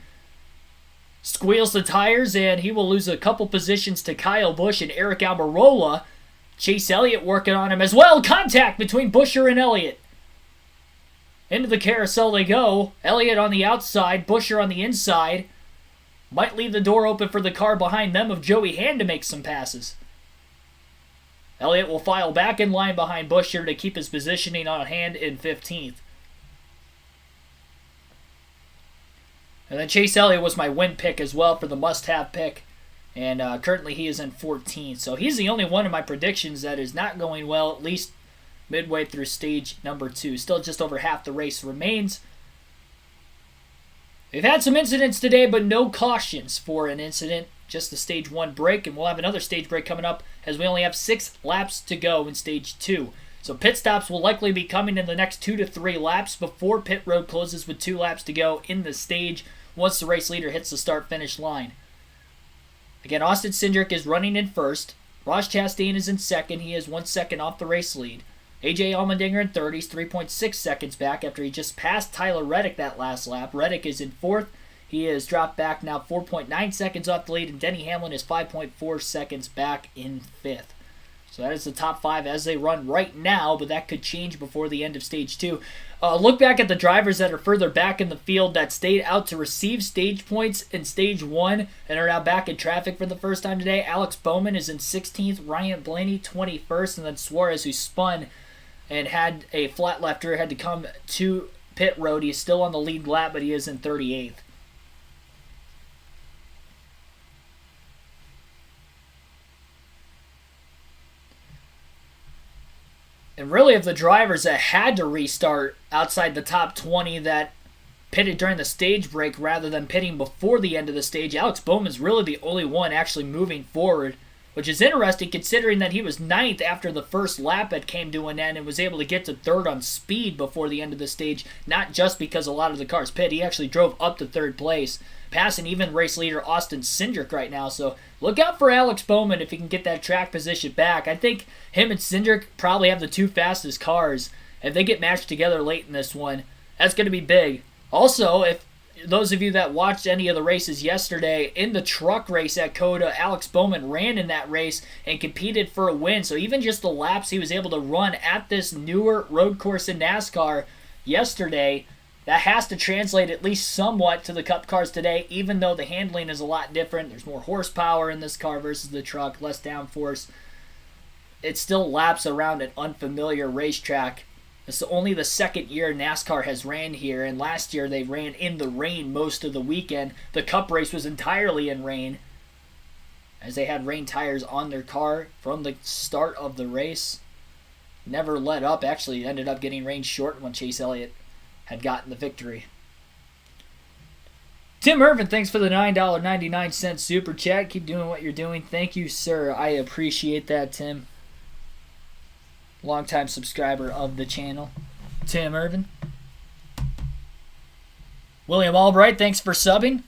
Squeals the tires, and he will lose a couple positions to Kyle Busch and Eric Almirola. Chase Elliott working on him as well. Contact between Buescher and Elliott. Into the carousel they go. Elliott on the outside, Buescher on the inside. Might leave the door open for the car behind them of Joey Hand to make some passes. Elliott will file back in line behind Buescher to keep his positioning on Hand in 15th. And then Chase Elliott was my win pick as well for the must-have pick. And currently he is in 14th. So he's the only one of my predictions that is not going well, at least midway through stage number 2. Still just over half the race remains. We've had some incidents today, but no cautions for an incident. Just the stage 1 break, and we'll have another stage break coming up as we only have 6 laps to go in stage 2. So pit stops will likely be coming in the next 2 to 3 laps before pit road closes with 2 laps to go in the stage once the race leader hits the start-finish line. Again, Austin Cindric is running in first. Ross Chastain is in second. He is 1 second off the race lead. AJ Allmendinger in third. He's 3.6 seconds back after he just passed Tyler Reddick that last lap. Reddick is in fourth. He has dropped back now 4.9 seconds off the lead, and Denny Hamlin is 5.4 seconds back in fifth. So that is the top 5 as they run right now, but that could change before the end of stage 2. Look back at the drivers that are further back in the field that stayed out to receive stage points in stage 1 and are now back in traffic for the first time today. Alex Bowman is in 16th, Ryan Blaney 21st, and then Suarez, who spun and had a flat lefter, had to come to pit road. He is still on the lead lap, but he is in 38th. And really, of the drivers that had to restart outside the top 20 that pitted during the stage break rather than pitting before the end of the stage, Alex Bowman's really the only one actually moving forward, which is interesting considering that he was ninth after the first lap that came to an end and was able to get to third on speed before the end of the stage, not just because a lot of the cars pit. He actually drove up to third place, passing even race leader Austin Cindric right now. So look out for Alex Bowman if he can get that track position back. I think him and Cindric probably have the two fastest cars. If they get matched together late in this one, that's going to be big. Also, if those of you that watched any of the races yesterday, in the truck race at COTA, Alex Bowman ran in that race and competed for a win. So even just the laps he was able to run at this newer road course in NASCAR yesterday, that has to translate at least somewhat to the Cup cars today, even though the handling is a lot different. There's more horsepower in this car versus the truck, less downforce. It still laps around an unfamiliar racetrack. It's only the second year NASCAR has ran here, and last year they ran in the rain most of the weekend. The Cup race was entirely in rain, as they had rain tires on their car from the start of the race. Never let up. Actually ended up getting rain short when Chase Elliott had gotten the victory. Tim Irvin, thanks for the $9.99 super chat. Keep doing what you're doing. Thank you, sir. I appreciate that, Tim. Longtime subscriber of the channel, Tim Irvin. William Albright, thanks for subbing.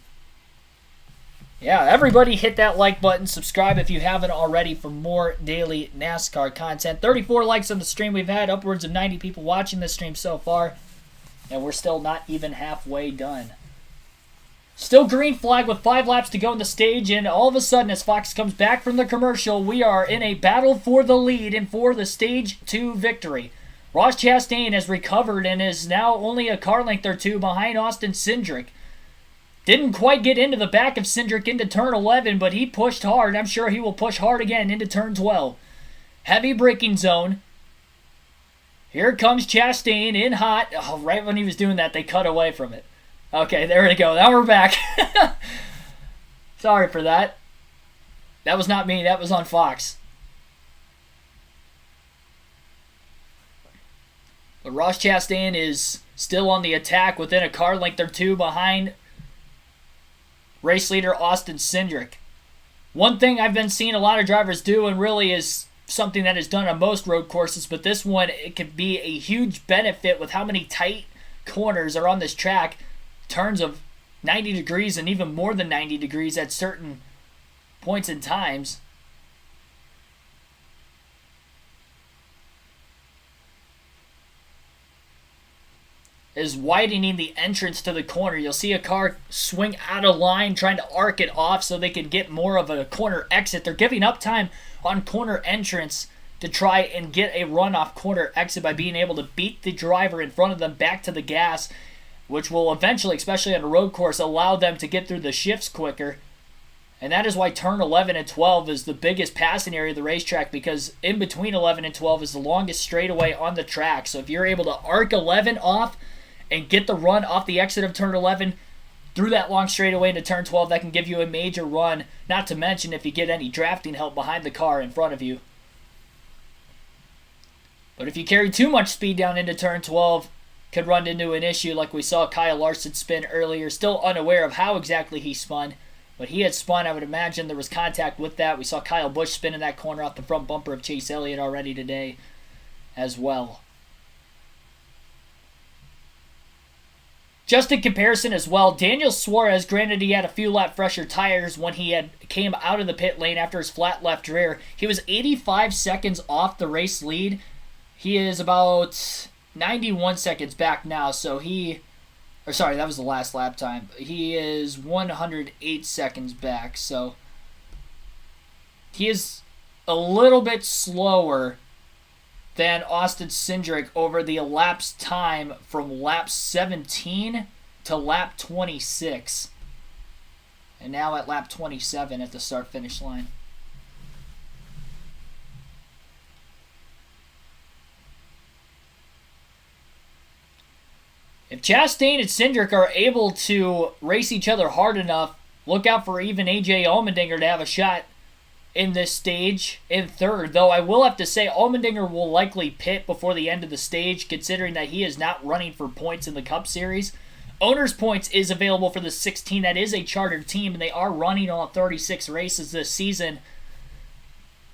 Yeah, everybody hit that like button. Subscribe if you haven't already for more daily NASCAR content. 34 likes on the stream. We've had upwards of 90 people watching this stream so far, and we're still not even halfway done. Still green flag with 5 laps to go in the stage, and all of a sudden, as Fox comes back from the commercial, we are in a battle for the lead and for the Stage 2 victory. Ross Chastain has recovered and is now only a car length or two behind Austin Cindric. Didn't quite get into the back of Cindric into turn 11, but he pushed hard. I'm sure he will push hard again into turn 12. Heavy braking zone. Here comes Chastain in hot. Oh, right when he was doing that, they cut away from it. Okay, there we go. Now we're back. Sorry for that. That was not me. That was on Fox. But Ross Chastain is still on the attack within a car length or two behind race leader Austin Cindric. One thing I've been seeing a lot of drivers do, and really is something that is done on most road courses, but this one, it could be a huge benefit with how many tight corners are on this track. Turns of 90 degrees and even more than 90 degrees at certain points in times. Is widening the entrance to the corner. You'll see a car swing out of line trying to arc it off so they can get more of a corner exit. They're giving up time on corner entrance to try and get a run off corner exit by being able to beat the driver in front of them back to the gas, which will eventually, especially on a road course, allow them to get through the shifts quicker. And that is why turn 11 and 12 is the biggest passing area of the racetrack, because in between 11 and 12 is the longest straightaway on the track. So if you're able to arc 11 off and get the run off the exit of turn 11 through that long straightaway into turn 12, that can give you a major run, not to mention if you get any drafting help behind the car in front of you. But if you carry too much speed down into turn 12, could run into an issue like we saw Kyle Larson spin earlier. Still unaware of how exactly he spun, but he had spun. I would imagine there was contact with that. We saw Kyle Busch spin in that corner off the front bumper of Chase Elliott already today as well. Just in comparison as well, Daniel Suarez, granted he had a few lap fresher tires when he came out of the pit lane after his flat left rear. He was 85 seconds off the race lead. He is about 91 seconds back now, so that was the last lap time. He is 108 seconds back, so he is a little bit slower than Austin Cindric over the elapsed time from lap 17 to lap 26. And now at lap 27 at the start-finish line. If Chastain and Cindric are able to race each other hard enough, look out for even AJ Allmendinger to have a shot in this stage in third, though I will have to say Allmendinger will likely pit before the end of the stage, considering that he is not running for points in the Cup Series. Owner's Points is available for the 16. That is a chartered team, and they are running all 36 races this season,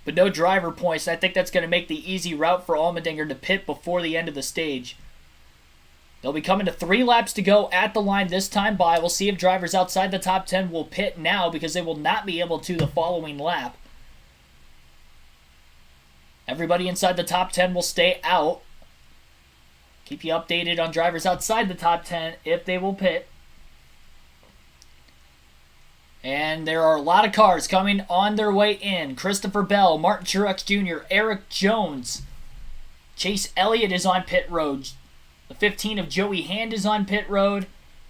but no driver points. I think that's going to make the easy route for Allmendinger to pit before the end of the stage. They'll be coming to 3 laps to go at the line this time by. We'll see if drivers outside the top 10 will pit now, because they will not be able to the following lap. Everybody inside the top 10 will stay out. Keep you updated on drivers outside the top 10 if they will pit. And there are a lot of cars coming on their way in. Christopher Bell, Martin Truex Jr., Eric Jones. Chase Elliott is on pit road. The 15 of Joey Hand is on pit road.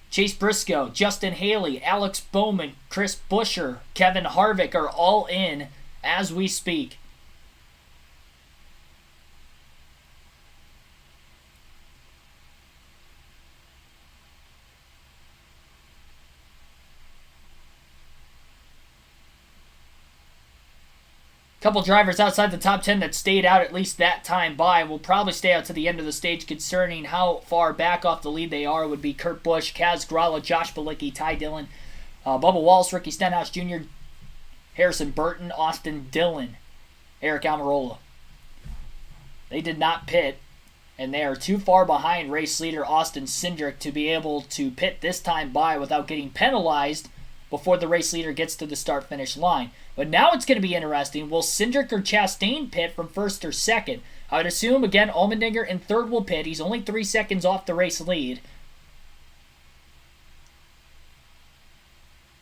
Chase Briscoe, Justin Haley, Alex Bowman, Chris Buescher, Kevin Harvick are all in as we speak. Couple drivers outside the top 10 that stayed out at least that time by will probably stay out to the end of the stage, concerning how far back off the lead they are. Would be Kurt Busch, Kaz Grala, Josh Bilicki, Ty Dillon, Bubba Wallace, Ricky Stenhouse Jr., Harrison Burton, Austin Dillon, Eric Almirola. They did not pit, and they are too far behind race leader Austin Cindric to be able to pit this time by without getting penalized before the race leader gets to the start-finish line. But now it's going to be interesting. Will Cindric or Chastain pit from first or second? I would assume, again, Allmendinger in third will pit. He's only 3 seconds off the race lead.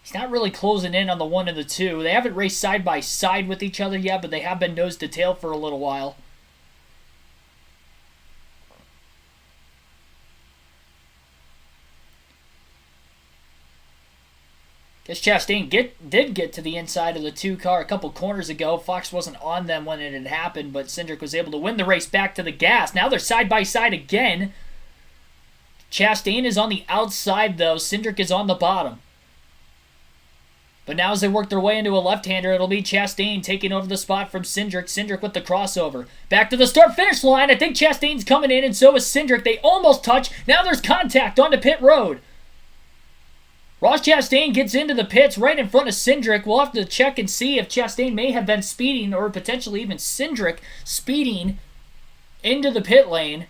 He's not really closing in on the 1 and the 2. They haven't raced side by side with each other yet, but they have been nose to tail for a little while. Guess Chastain did get to the inside of the 2 car a couple corners ago. Fox wasn't on them when it had happened, but Cindric was able to win the race back to the gas. Now they're side by side again. Chastain is on the outside, though. Cindric is on the bottom. But now as they work their way into a left-hander, it'll be Chastain taking over the spot from Cindric. Cindric with the crossover. Back to the start-finish line. I think Chastain's coming in, and so is Cindric. They almost touch. Now there's contact onto pit road. Ross Chastain gets into the pits right in front of Cindric. We'll have to check and see if Chastain may have been speeding, or potentially even Cindric speeding into the pit lane.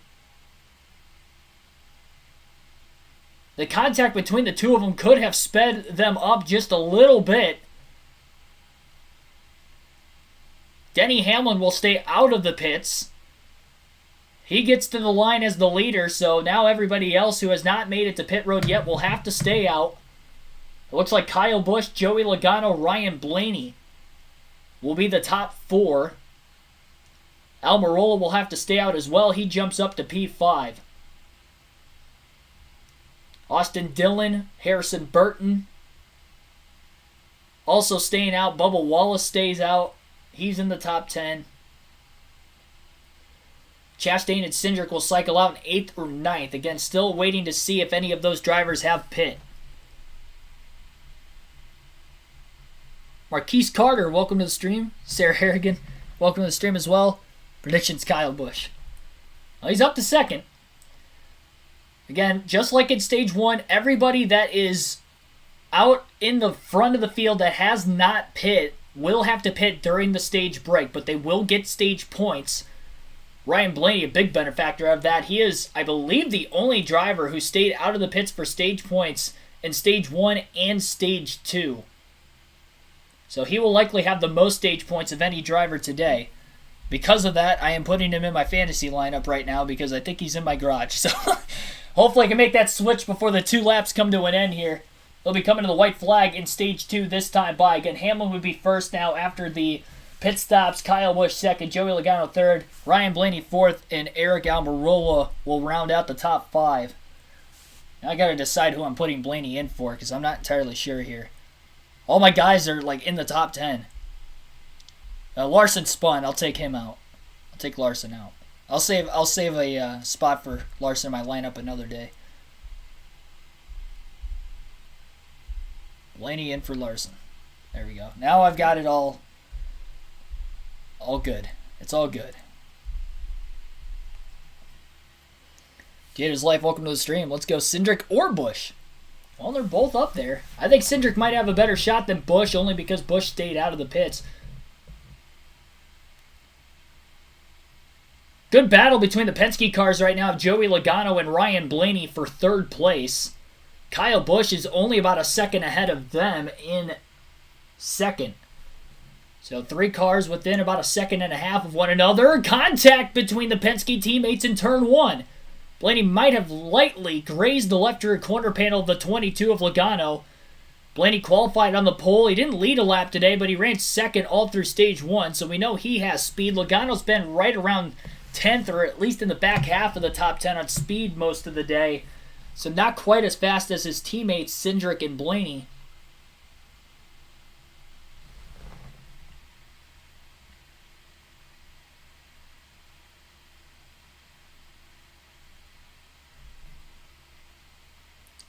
The contact between the two of them could have sped them up just a little bit. Denny Hamlin will stay out of the pits. He gets to the line as the leader, so now everybody else who has not made it to pit road yet will have to stay out. It looks like Kyle Busch, Joey Logano, Ryan Blaney will be the top 4. Almirola will have to stay out as well. He jumps up to P5. Austin Dillon, Harrison Burton also staying out. Bubba Wallace stays out. He's in the top 10. Chastain and Cindric will cycle out in 8th or 9th. Again, still waiting to see if any of those drivers have pit. Marquise Carter, welcome to the stream. Sarah Harrigan, welcome to the stream as well. Predictions, Kyle Busch. Well, he's up to 2nd. Again, just like in stage 1, everybody that is out in the front of the field that has not pit will have to pit during the stage break, but they will get stage points. Ryan Blaney, a big benefactor of that. He is, I believe, the only driver who stayed out of the pits for stage points in stage 1 and stage 2. So he will likely have the most stage points of any driver today. Because of that, I am putting him in my fantasy lineup right now because I think he's in my garage. So hopefully I can make that switch before the 2 laps come to an end here. They'll be coming to the white flag in stage 2 this time by. Again, Hamlin would be first now after the pit stops. Kyle Busch 2nd, Joey Logano 3rd, Ryan Blaney 4th, and Eric Almirola will round out the top 5. Now I got to decide who I'm putting Blaney in for because I'm not entirely sure here. All my guys are like in the top 10. Larson spun. I'll take him out. I'll take Larson out. I'll save a spot for Larson in my lineup another day. Blaney in for Larson. There we go. Now I've got it all All good. It's all good. Jada's Life, welcome to the stream. Let's go Cindric or Busch. Well, they're both up there. I think Cindric might have a better shot than Busch, only because Busch stayed out of the pits. Good battle between the Penske cars right now of Joey Logano and Ryan Blaney for third place. Kyle Busch is only about a second ahead of them in second. So 3 cars within about a second and a half of one another. Contact between the Penske teammates in turn 1. Blaney might have lightly grazed the left rear corner panel of the 22 of Logano. Blaney qualified on the pole. He didn't lead a lap today, but he ran second all through stage 1, so we know he has speed. Logano's been right around 10th, or at least in the back half of the top 10 on speed most of the day. So not quite as fast as his teammates, Cindric and Blaney.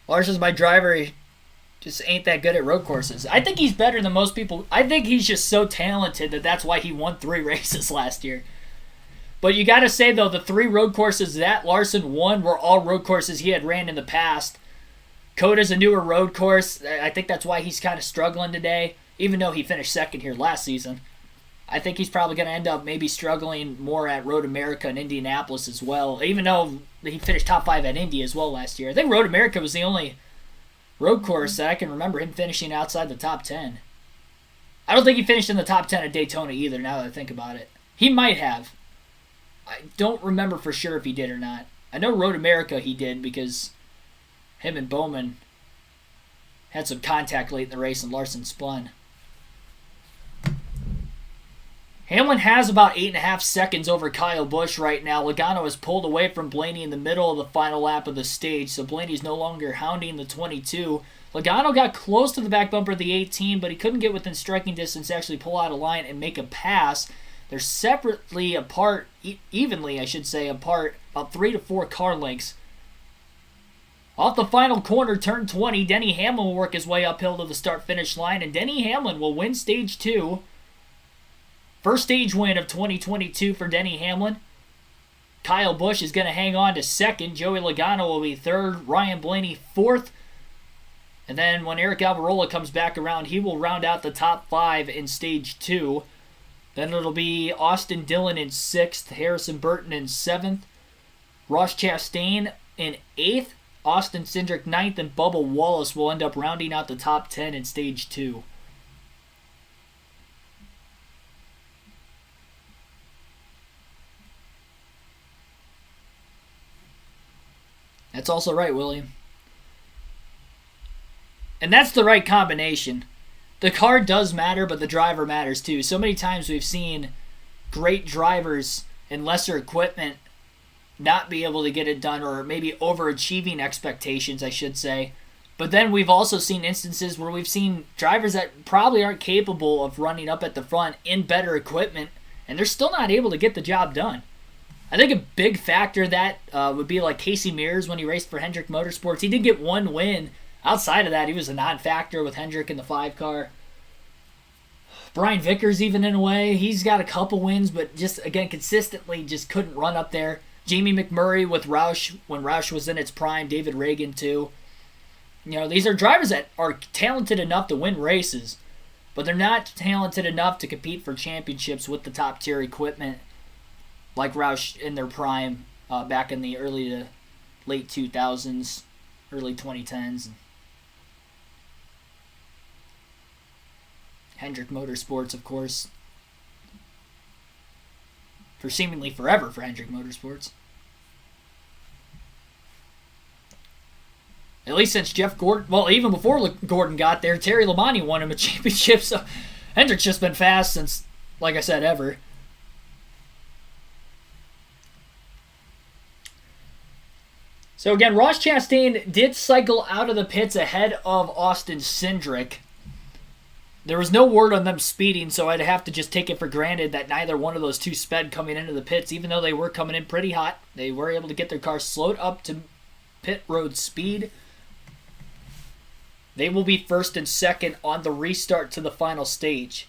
Larson's my driver. He just ain't that good at road courses. I think he's better than most people. I think he's just so talented that's why he won 3 races last year. But you got to say, though, the 3 road courses that Larson won were all road courses he had ran in the past. COTA's a newer road course. I think that's why he's kind of struggling today, even though he finished second here last season. I think he's probably going to end up maybe struggling more at Road America and Indianapolis as well, even though he finished top 5 at Indy as well last year. I think Road America was the only road course that I can remember him finishing outside the top 10. I don't think he finished in the top 10 at Daytona either, now that I think about it. He might have. I don't remember for sure if he did or not. I know Road America he did because him and Bowman had some contact late in the race and Larson spun. Hamlin has about 8.5 seconds over Kyle Busch right now. Logano has pulled away from Blaney in the middle of the final lap of the stage, so Blaney's no longer hounding the 22. Logano got close to the back bumper of the 18, but he couldn't get within striking distance to actually pull out a line and make a pass. They're separately apart, evenly I should say, apart, about 3 to 4 car lengths. Off the final corner, turn 20, Denny Hamlin will work his way uphill to the start-finish line, and Denny Hamlin will win Stage 2. First stage win of 2022 for Denny Hamlin. Kyle Busch is going to hang on to second. Joey Logano will be third. Ryan Blaney fourth. And then when Eric Almirola comes back around, he will round out the top 5 in Stage 2. Then it'll be Austin Dillon in 6th, Harrison Burton in 7th, Ross Chastain in 8th, Austin Cindric 9th, and Bubba Wallace will end up rounding out the top 10 in Stage 2. That's also right, William. And that's the right combination. The car does matter, but the driver matters too. So many times we've seen great drivers in lesser equipment not be able to get it done, or maybe overachieving expectations, I should say. But then we've also seen instances where we've seen drivers that probably aren't capable of running up at the front in better equipment, and they're still not able to get the job done. I think a big factor that would be like Casey Mears when he raced for Hendrick Motorsports. He did get 1 win. Outside of that, he was a non-factor with Hendrick in the 5 car. Brian Vickers, even in a way, he's got a couple wins, but just, again, consistently just couldn't run up there. Jamie McMurray with Roush when Roush was in its prime. David Reagan, too. You know, these are drivers that are talented enough to win races, but they're not talented enough to compete for championships with the top-tier equipment like Roush in their prime back in the early to late 2000s, early 2010s. Hendrick Motorsports, of course, for seemingly forever for Hendrick Motorsports. At least since Jeff Gordon, well, even before Gordon got there, Terry Labonte won him a championship, so Hendrick's just been fast since, like I said, ever. So again, Ross Chastain did cycle out of the pits ahead of Austin Cindric. There was no word on them speeding, so I'd have to just take it for granted that neither one of those two sped coming into the pits, even though they were coming in pretty hot. They were able to get their cars slowed up to pit road speed. They will be first and second on the restart to the final stage.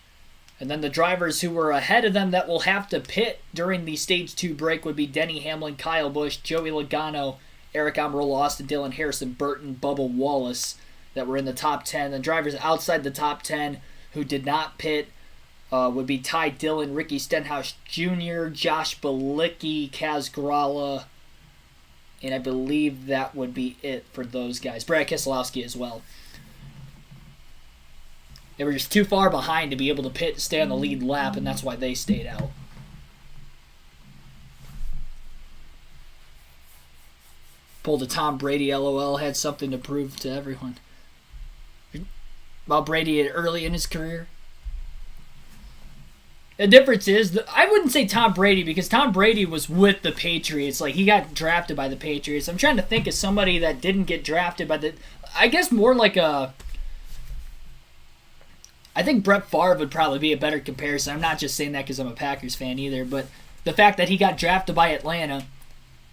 And then the drivers who were ahead of them that will have to pit during the Stage 2 break would be Denny Hamlin, Kyle Busch, Joey Logano, Eric Almirola, Austin Dillon, Harrison Burton, Bubba Wallace that were in the top 10. The drivers outside the top 10 who did not pit would be Ty Dillon, Ricky Stenhouse Jr., Josh Bilicki, Kaz Grala, and I believe that would be it for those guys. Brad Keselowski as well. They were just too far behind to be able to pit and stay on the lead lap, and that's why they stayed out. Pulled a Tom Brady LOL, had something to prove to everyone. About Brady early in his career. The difference is, I wouldn't say Tom Brady because Tom Brady was with the Patriots. Like, he got drafted by the Patriots. I'm trying to think of somebody that didn't get drafted by the... I guess more like a... I think Brett Favre would probably be a better comparison. I'm not just saying that because I'm a Packers fan either, but the fact that he got drafted by Atlanta,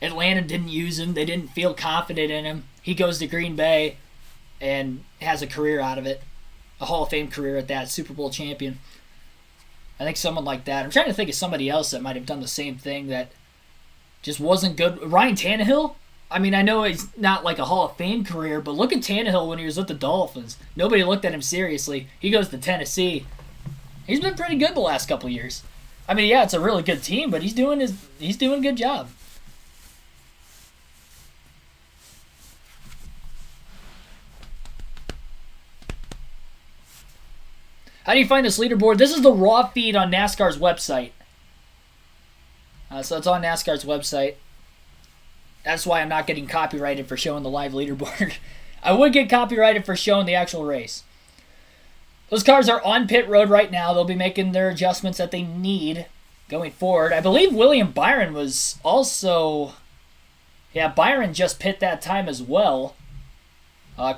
Atlanta didn't use him. They didn't feel confident in him. He goes to Green Bay and has a career out of it. A Hall of Fame career at that, Super Bowl champion. I think someone like that. I'm trying to think of somebody else that might have done the same thing that just wasn't good. Ryan Tannehill? I mean, I know he's not like a Hall of Fame career, but look at Tannehill when he was with the Dolphins. Nobody looked at him seriously. He goes to Tennessee. He's been pretty good the last couple of years. I mean, yeah, it's a really good team, but he's doing a good job. How do you find this leaderboard? This is the raw feed on NASCAR's website. So it's on NASCAR's website. That's why I'm not getting copyrighted for showing the live leaderboard. I would get copyrighted for showing the actual race. Those cars are on pit road right now. They'll be making their adjustments that they need going forward. I believe William Byron was also... Yeah, Byron just pit that time as well.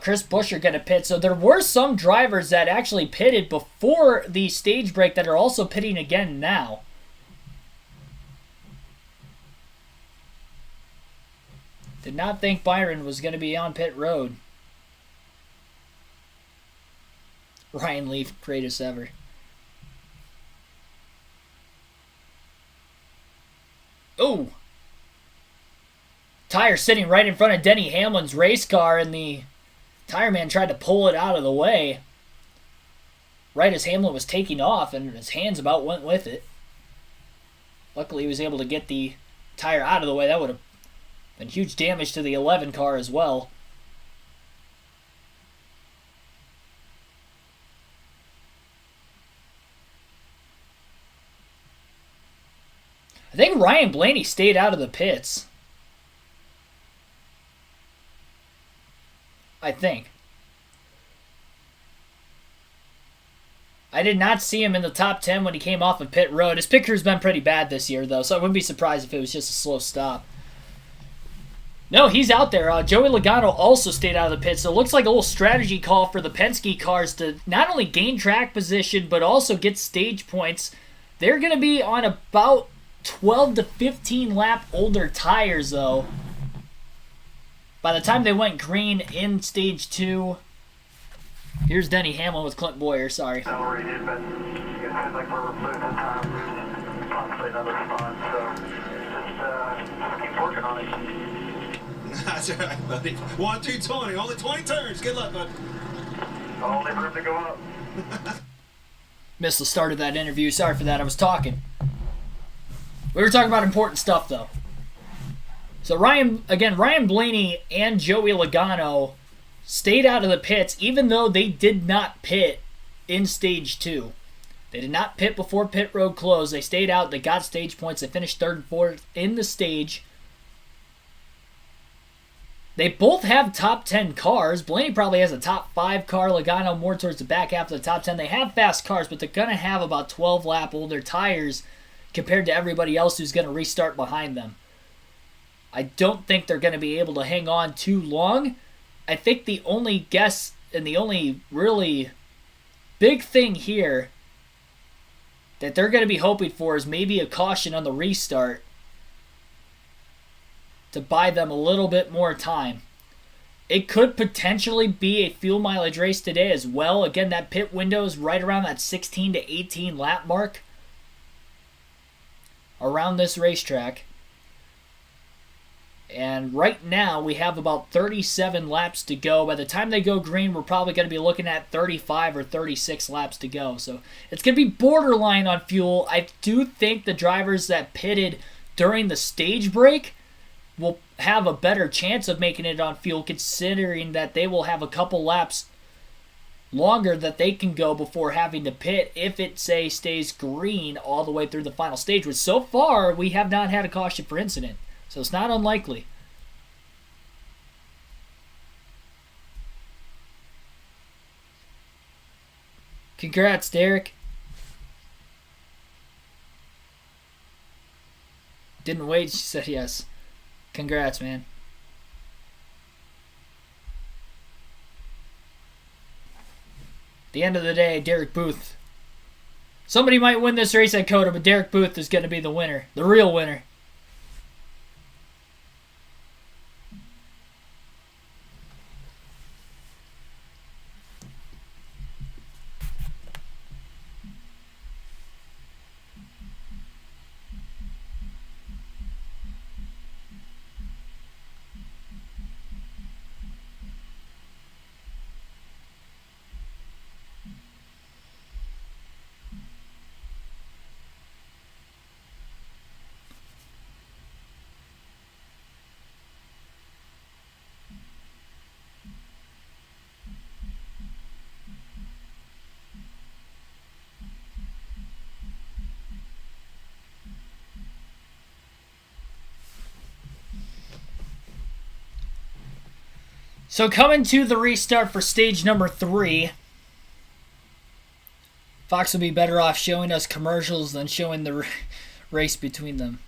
Chris Buescher going to pit. So there were some drivers that actually pitted before the stage break that are also pitting again now. Did not think Byron was going to be on pit road. Ryan Leaf, greatest ever. Oh! Tire sitting right in front of Denny Hamlin's race car, and the tire man tried to pull it out of the way right as Hamlin was taking off, and his hands about went with it. Luckily, he was able to get the tire out of the way. That would have been huge damage to the 11 car as well. I think Ryan Blaney stayed out of the pits. I think. I did not see him in the top 10 when he came off of pit road. His pit crew's been pretty bad this year, though, so I wouldn't be surprised if it was just a slow stop. No, he's out there. Joey Logano also stayed out of the pit, so it looks like a little strategy call for the Penske cars to not only gain track position, but also get stage points. They're going to be on about 12 to 15 lap older tires, though. By the time they went green in stage 2, here's Denny Hamlin with Clint Boyer, sorry. Accelerated, but it seems like we're losing time. Possibly another spot, so just keep working on it. That's all right, buddy. 1, 2, 20. Only 20 turns. Good luck, bud. Only room to go up. Missed the start of that interview. Sorry for that. I was talking. We were talking about important stuff, though. So Ryan Blaney and Joey Logano stayed out of the pits, even though they did not pit in stage 2. They did not pit before pit road closed. They stayed out. They got stage points. They finished 3rd and 4th in the stage. They both have top 10 cars. Blaney probably has a top 5 car. Logano more towards the back half of the top 10. They have fast cars, but they're going to have about 12 lap older tires compared to everybody else who's going to restart behind them. I don't think they're going to be able to hang on too long. I think the only guess and the only really big thing here that they're going to be hoping for is maybe a caution on the restart to buy them a little bit more time. it could potentially be a fuel mileage race today as well. Again, that pit window is right around that 16 to 18 lap mark around this racetrack. And right now, we have about 37 laps to go. By the time they go green, we're probably going to be looking at 35 or 36 laps to go. So it's going to be borderline on fuel. I do think the drivers that pitted during the stage break will have a better chance of making it on fuel, considering that they will have a couple laps longer that they can go before having to pit if it, say, stays green all the way through the final stage, which so far we have not had a caution for incident. So it's not unlikely. Congrats, Derek. Didn't wait, she said yes. Congrats, man. At the end of the day, Derek Booth. Somebody might win this race at COTA, but Derek Booth is going to be the winner. The real winner. So coming to the restart for stage number 3. Fox will be better off showing us commercials than showing the race between them.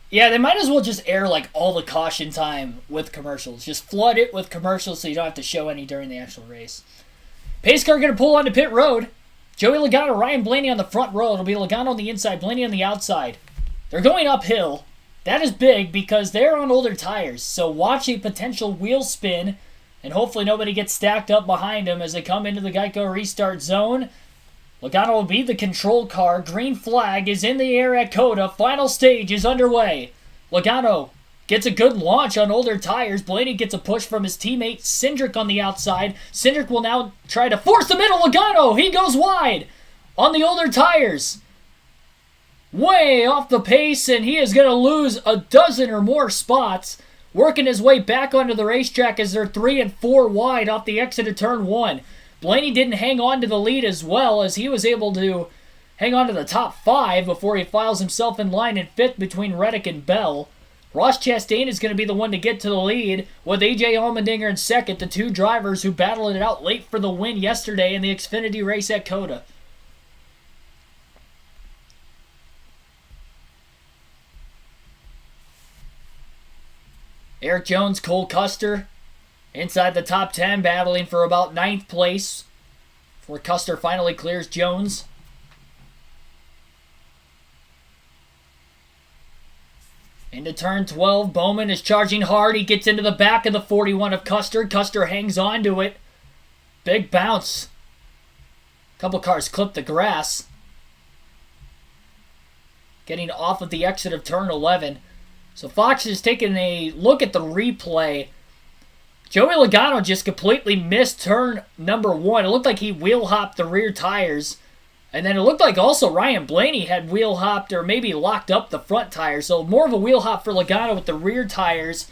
Yeah, they might as well just air like all the caution time with commercials. Just flood it with commercials so you don't have to show any during the actual race. Pace car going to pull onto pit road. Joey Logano, Ryan Blaney on the front row. It'll be Logano on the inside, Blaney on the outside. They're going uphill. That is big because they're on older tires, so watch a potential wheel spin, and hopefully nobody gets stacked up behind them as they come into the Geico restart zone. Logano will be the control car. Green flag is in the air at COTA. Final stage is underway. Logano gets a good launch on older tires. Blaney gets a push from his teammate Cindric on the outside. Cindric will now try to force the middle. Logano, he goes wide on the older tires. Way off the pace, and he is going to lose a dozen or more spots, working his way back onto the racetrack as they're 3 and 4 wide off the exit of turn 1. Blaney didn't hang on to the lead as well, as he was able to hang on to the top 5 before he files himself in line in 5th between Reddick and Bell. Ross Chastain is going to be the one to get to the lead, with AJ Allmendinger in 2nd, the 2 drivers who battled it out late for the win yesterday in the Xfinity race at COTA. Eric Jones, Cole Custer, inside the top 10, battling for about 9th place before Custer finally clears Jones. Into turn 12, Bowman is charging hard. He gets into the back of the 41 of Custer. Custer hangs on to it. Big bounce. Couple cars clip the grass. Getting off of the exit of turn 11. So Fox is taking a look at the replay. Joey Logano just completely missed turn number 1. It looked like he wheel hopped the rear tires. And then it looked like also Ryan Blaney had wheel hopped or maybe locked up the front tires. So more of a wheel hop for Logano with the rear tires,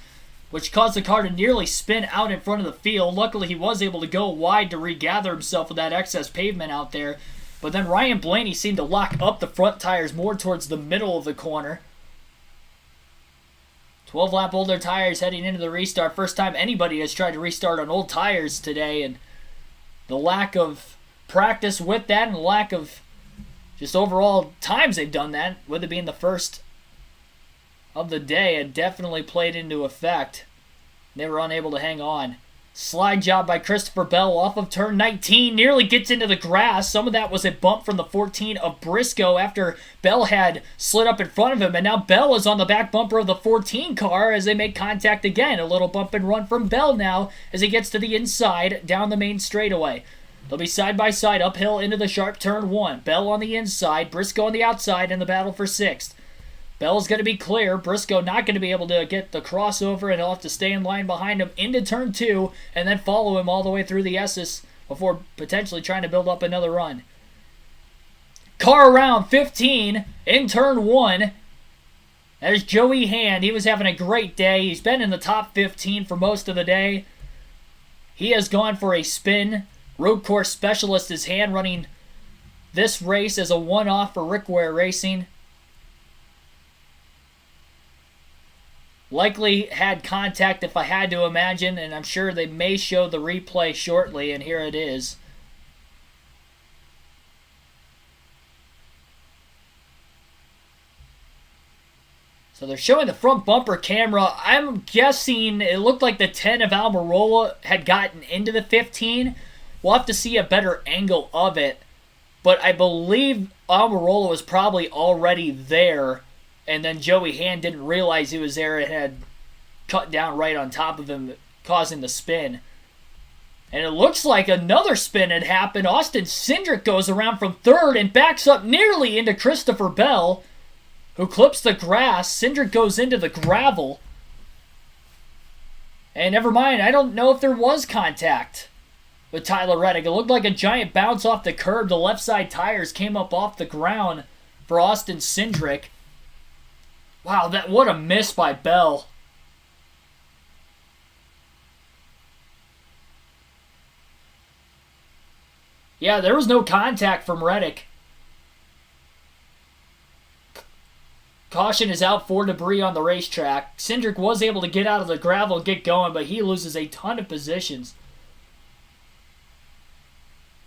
which caused the car to nearly spin out in front of the field. Luckily, he was able to go wide to regather himself with that excess pavement out there. But then Ryan Blaney seemed to lock up the front tires more towards the middle of the corner. 12-lap older tires heading into the restart. First time anybody has tried to restart on old tires today, and the lack of practice with that and the lack of just overall times they've done that, with it being the first of the day, had definitely played into effect. They were unable to hang on. Slide job by Christopher Bell off of turn 19. Nearly gets into the grass. Some of that was a bump from the 14 of Briscoe after Bell had slid up in front of him. And now Bell is on the back bumper of the 14 car as they make contact again. A little bump and run from Bell now as he gets to the inside down the main straightaway. They'll be side by side uphill into the sharp turn 1. Bell on the inside, Briscoe on the outside in the battle for 6th. Bell's going to be clear. Briscoe not going to be able to get the crossover, and he'll have to stay in line behind him into turn 2 and then follow him all the way through the S's before potentially trying to build up another run. Car around 15 in turn 1. There's Joey Hand. He was having a great day. He's been in the top 15 for most of the day. He has gone for a spin. Road course specialist is Hand running this race as a one-off for Rick Ware Racing. Likely had contact if I had to imagine, and I'm sure they may show the replay shortly, and here it is. So they're showing the front bumper camera. I'm guessing it looked like the 10 of Almirola had gotten into the 15. We'll have to see a better angle of it, but I believe Almirola was probably already there, and then Joey Hand didn't realize he was there and had cut down right on top of him, causing the spin. And it looks like another spin had happened. Austin Cindric goes around from 3rd and backs up nearly into Christopher Bell, who clips the grass. Cindric goes into the gravel. And never mind, I don't know if there was contact with Tyler Reddick. It looked like a giant bounce off the curb. The left side tires came up off the ground for Austin Cindric. Wow, what a miss by Bell. Yeah, there was no contact from Reddick. Caution is out for debris on the racetrack. Cindric was able to get out of the gravel and get going, but he loses a ton of positions.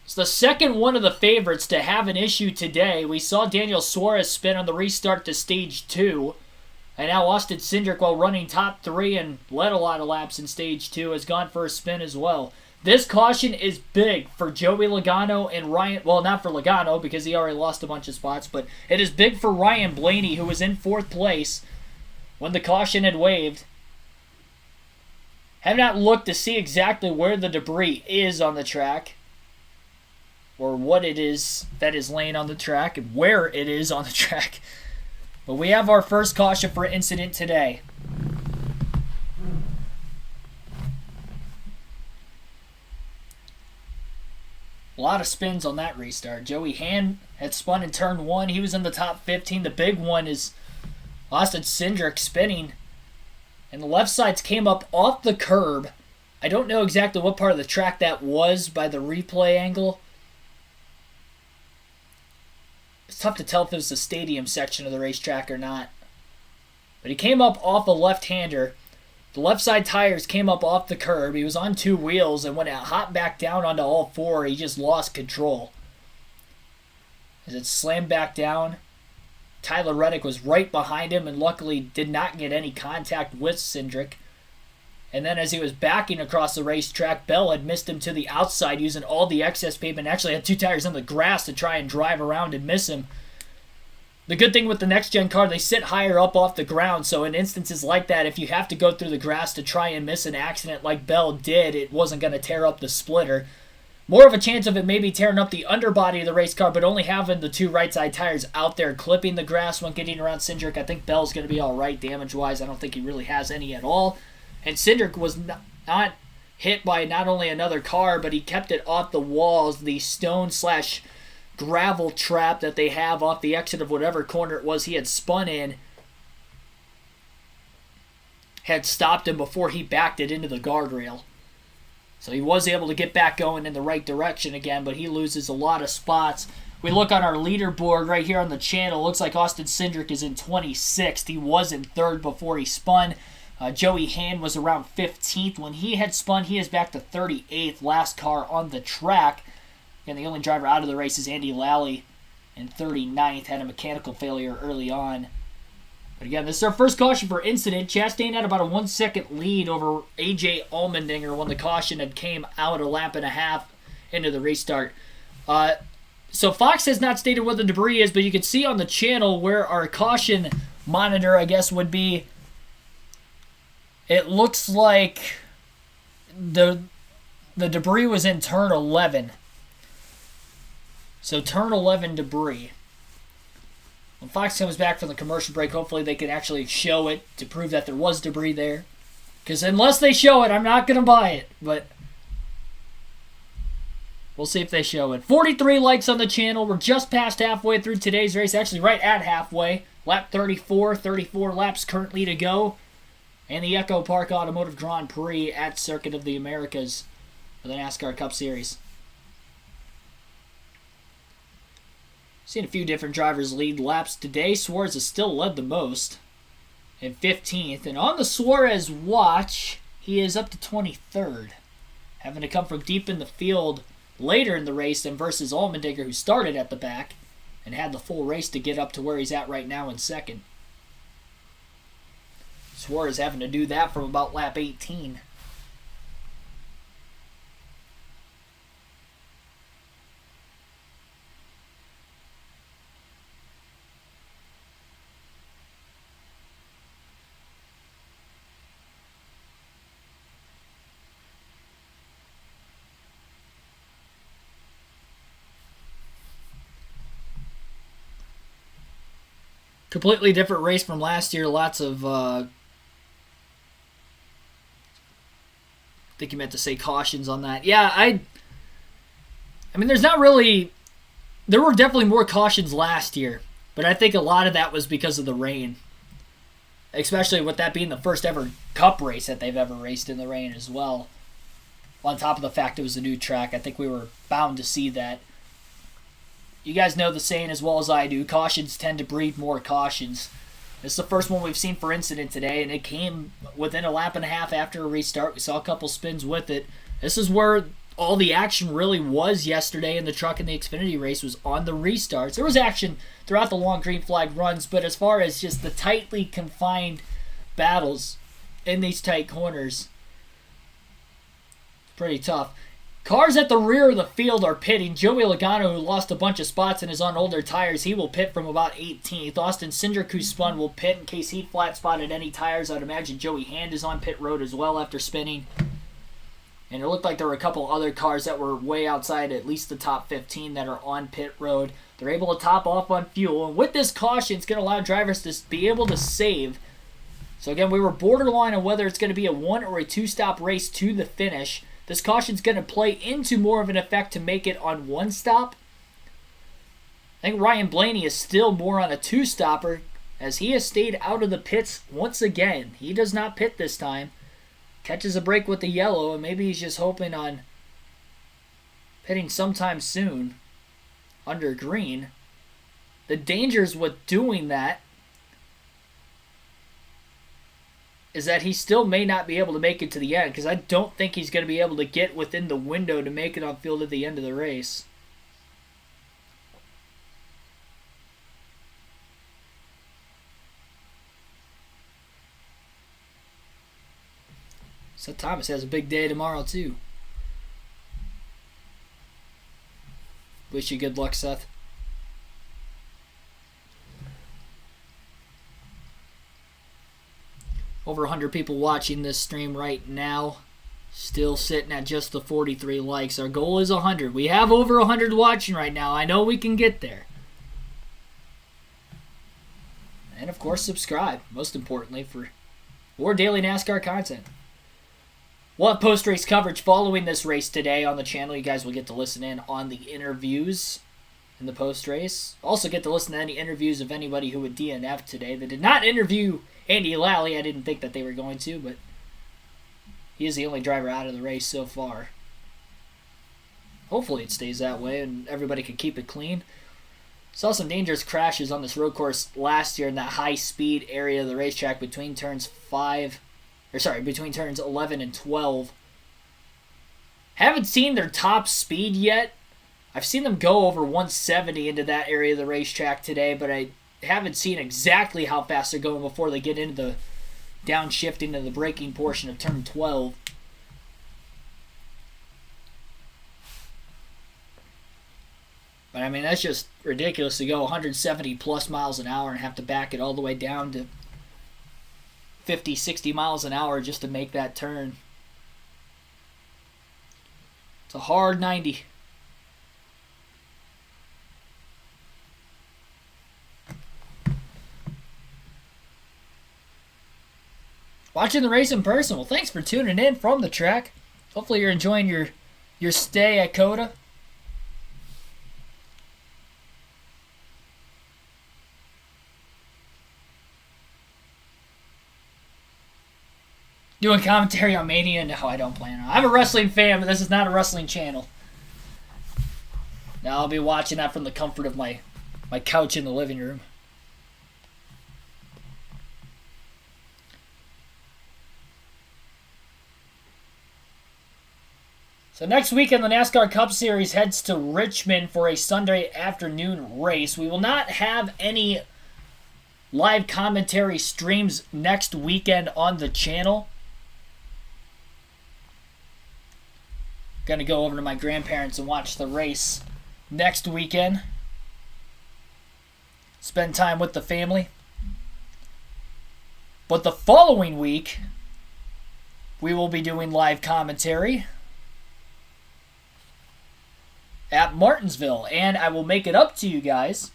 It's the second one of the favorites to have an issue today. We saw Daniel Suarez spin on the restart to stage 2. And now Austin Cindric, while running top 3 and led a lot of laps in stage 2, has gone for a spin as well. This caution is big for Joey Logano and Ryan. Well, not for Logano because he already lost a bunch of spots, but it is big for Ryan Blaney, who was in 4th place when the caution had waved. Have not looked to see exactly where the debris is on the track, or what it is that is laying on the track, and where it is on the track. But we have our first caution for incident today. A lot of spins on that restart. Joey Hand had spun in turn 1. He was in the top 15. The big one is Austin Cindric spinning. And the left sides came up off the curb. I don't know exactly what part of the track that was by the replay angle. It's tough to tell if it was the stadium section of the racetrack or not. But he came up off a left-hander. The left side tires came up off the curb. He was on 2 wheels, and when it hopped back down onto all 4, he just lost control. As it slammed back down, Tyler Reddick was right behind him and luckily did not get any contact with Cindric. And then as he was backing across the racetrack, Bell had missed him to the outside using all the excess pavement. Actually had 2 tires on the grass to try and drive around and miss him. The good thing with the next-gen car, they sit higher up off the ground, so in instances like that, if you have to go through the grass to try and miss an accident like Bell did, it wasn't going to tear up the splitter. More of a chance of it maybe tearing up the underbody of the race car, but only having the 2 right side tires out there clipping the grass when getting around Cindric. I think Bell's going to be all right damage-wise. I don't think he really has any at all. And Cindric was not hit by not only another car, but he kept it off the walls, the stone/gravel trap that they have off the exit of whatever corner it was he had spun in. Had stopped him before he backed it into the guardrail. So he was able to get back going in the right direction again, but he loses a lot of spots. We look on our leaderboard right here on the channel. Looks like Austin Cindric is in 26th. He was in 3rd before he spun. Joey Hand was around 15th when he had spun. He is back to 38th, last car on the track. And the only driver out of the race is Andy Lally in 39th. Had a mechanical failure early on. But again, this is our first caution for incident. Chastain had about a 1 second lead over AJ Allmendinger when the caution had came out a lap and a half into the restart. So Fox has not stated what the debris is, but you can see on the channel where our caution monitor, I guess, would be. It looks like the debris was in turn 11. So turn 11 debris. When Fox comes back from the commercial break, hopefully they can actually show it to prove that there was debris there. Because unless they show it, I'm not going to buy it. But we'll see if they show it. 43 likes on the channel. We're just past halfway through today's race. Actually, right at halfway. Lap 34. 34 laps currently to go. And the EchoPark Automotive Grand Prix at Circuit of the Americas for the NASCAR Cup Series. Seen a few different drivers lead laps today. Suarez has still led the most in 15th. And on the Suarez watch, he is up to 23rd. Having to come from deep in the field later in the race than versus Allmendinger, who started at the back and had the full race to get up to where he's at right now in second. Suarez having to do that from about lap 18. Completely different race from last year. Lots of, I think you meant to say cautions on that. Yeah, I mean, there's not really, there were definitely more cautions last year, but I think a lot of that was because of the rain. Especially with that being the first ever Cup race that they've ever raced in the rain as well. On top of the fact it was a new track, I think we were bound to see that. You guys know the saying as well as I do. Cautions tend to breed more cautions. This is the first one we've seen for incident today, and it came within a lap and a half after a restart. We saw a couple spins with it. This is where all the action really was yesterday in the truck and the Xfinity race, was on the restarts. There was action throughout the long green flag runs, but as far as just the tightly confined battles in these tight corners, pretty tough. Cars at the rear of the field are pitting. Joey Logano, who lost a bunch of spots and is on older tires, he will pit from about 18th. Austin Cindric, who spun, will pit in case he flat spotted any tires. I'd imagine Joey Hand is on pit road as well after spinning. And it looked like there were a couple other cars that were way outside at least the top 15 that are on pit road. They're able to top off on fuel. And with this caution, it's going to allow drivers to be able to save. So again, we were borderline on whether it's going to be a 1 or a 2-stop race to the finish. This caution's going to play into more of an effect to make it on 1 stop. I think Ryan Blaney is still more on a 2-stopper, as he has stayed out of the pits once again. He does not pit this time. Catches a break with the yellow, and maybe he's just hoping on pitting sometime soon under green. The dangers with doing that is that he still may not be able to make it to the end, because I don't think he's going to be able to get within the window to make it on field at the end of the race. Seth Thomas has a big day tomorrow, too. Wish you good luck, Seth. Over 100 people watching this stream right now. Still sitting at just the 43 likes. Our goal is 100. We have over 100 watching right now. I know we can get there. And, of course, subscribe, most importantly, for more daily NASCAR content. We'll have post-race coverage following this race today on the channel. You guys will get to listen in on the interviews in the post-race. Also get to listen to any interviews of anybody who would DNF today. They did not interview Andy Lally. I didn't think that they were going to, but he is the only driver out of the race so far. Hopefully it stays that way and everybody can keep it clean. Saw some dangerous crashes on this road course last year in that high-speed area of the racetrack between turns between turns 11 and 12. Haven't seen their top speed yet. I've seen them go over 170 into that area of the racetrack today, but haven't seen exactly how fast they're going before they get into the downshifting into the braking portion of turn 12. But I mean, that's just ridiculous to go 170 plus miles an hour and have to back it all the way down to 50, 60 miles an hour just to make that turn. It's a hard 90. Watching the race in person. Well, thanks for tuning in from the track. Hopefully you're enjoying your stay at COTA. Doing commentary on Mania? No, I don't plan on. I'm a wrestling fan, but this is not a wrestling channel. Now I'll be watching that from the comfort of my couch in the living room. So next weekend, the NASCAR Cup Series heads to Richmond for a Sunday afternoon race. We will not have any live commentary streams next weekend on the channel. Going to go over to my grandparents and watch the race next weekend. Spend time with the family. But the following week, we will be doing live commentary at Martinsville, and I will make it up to you guys.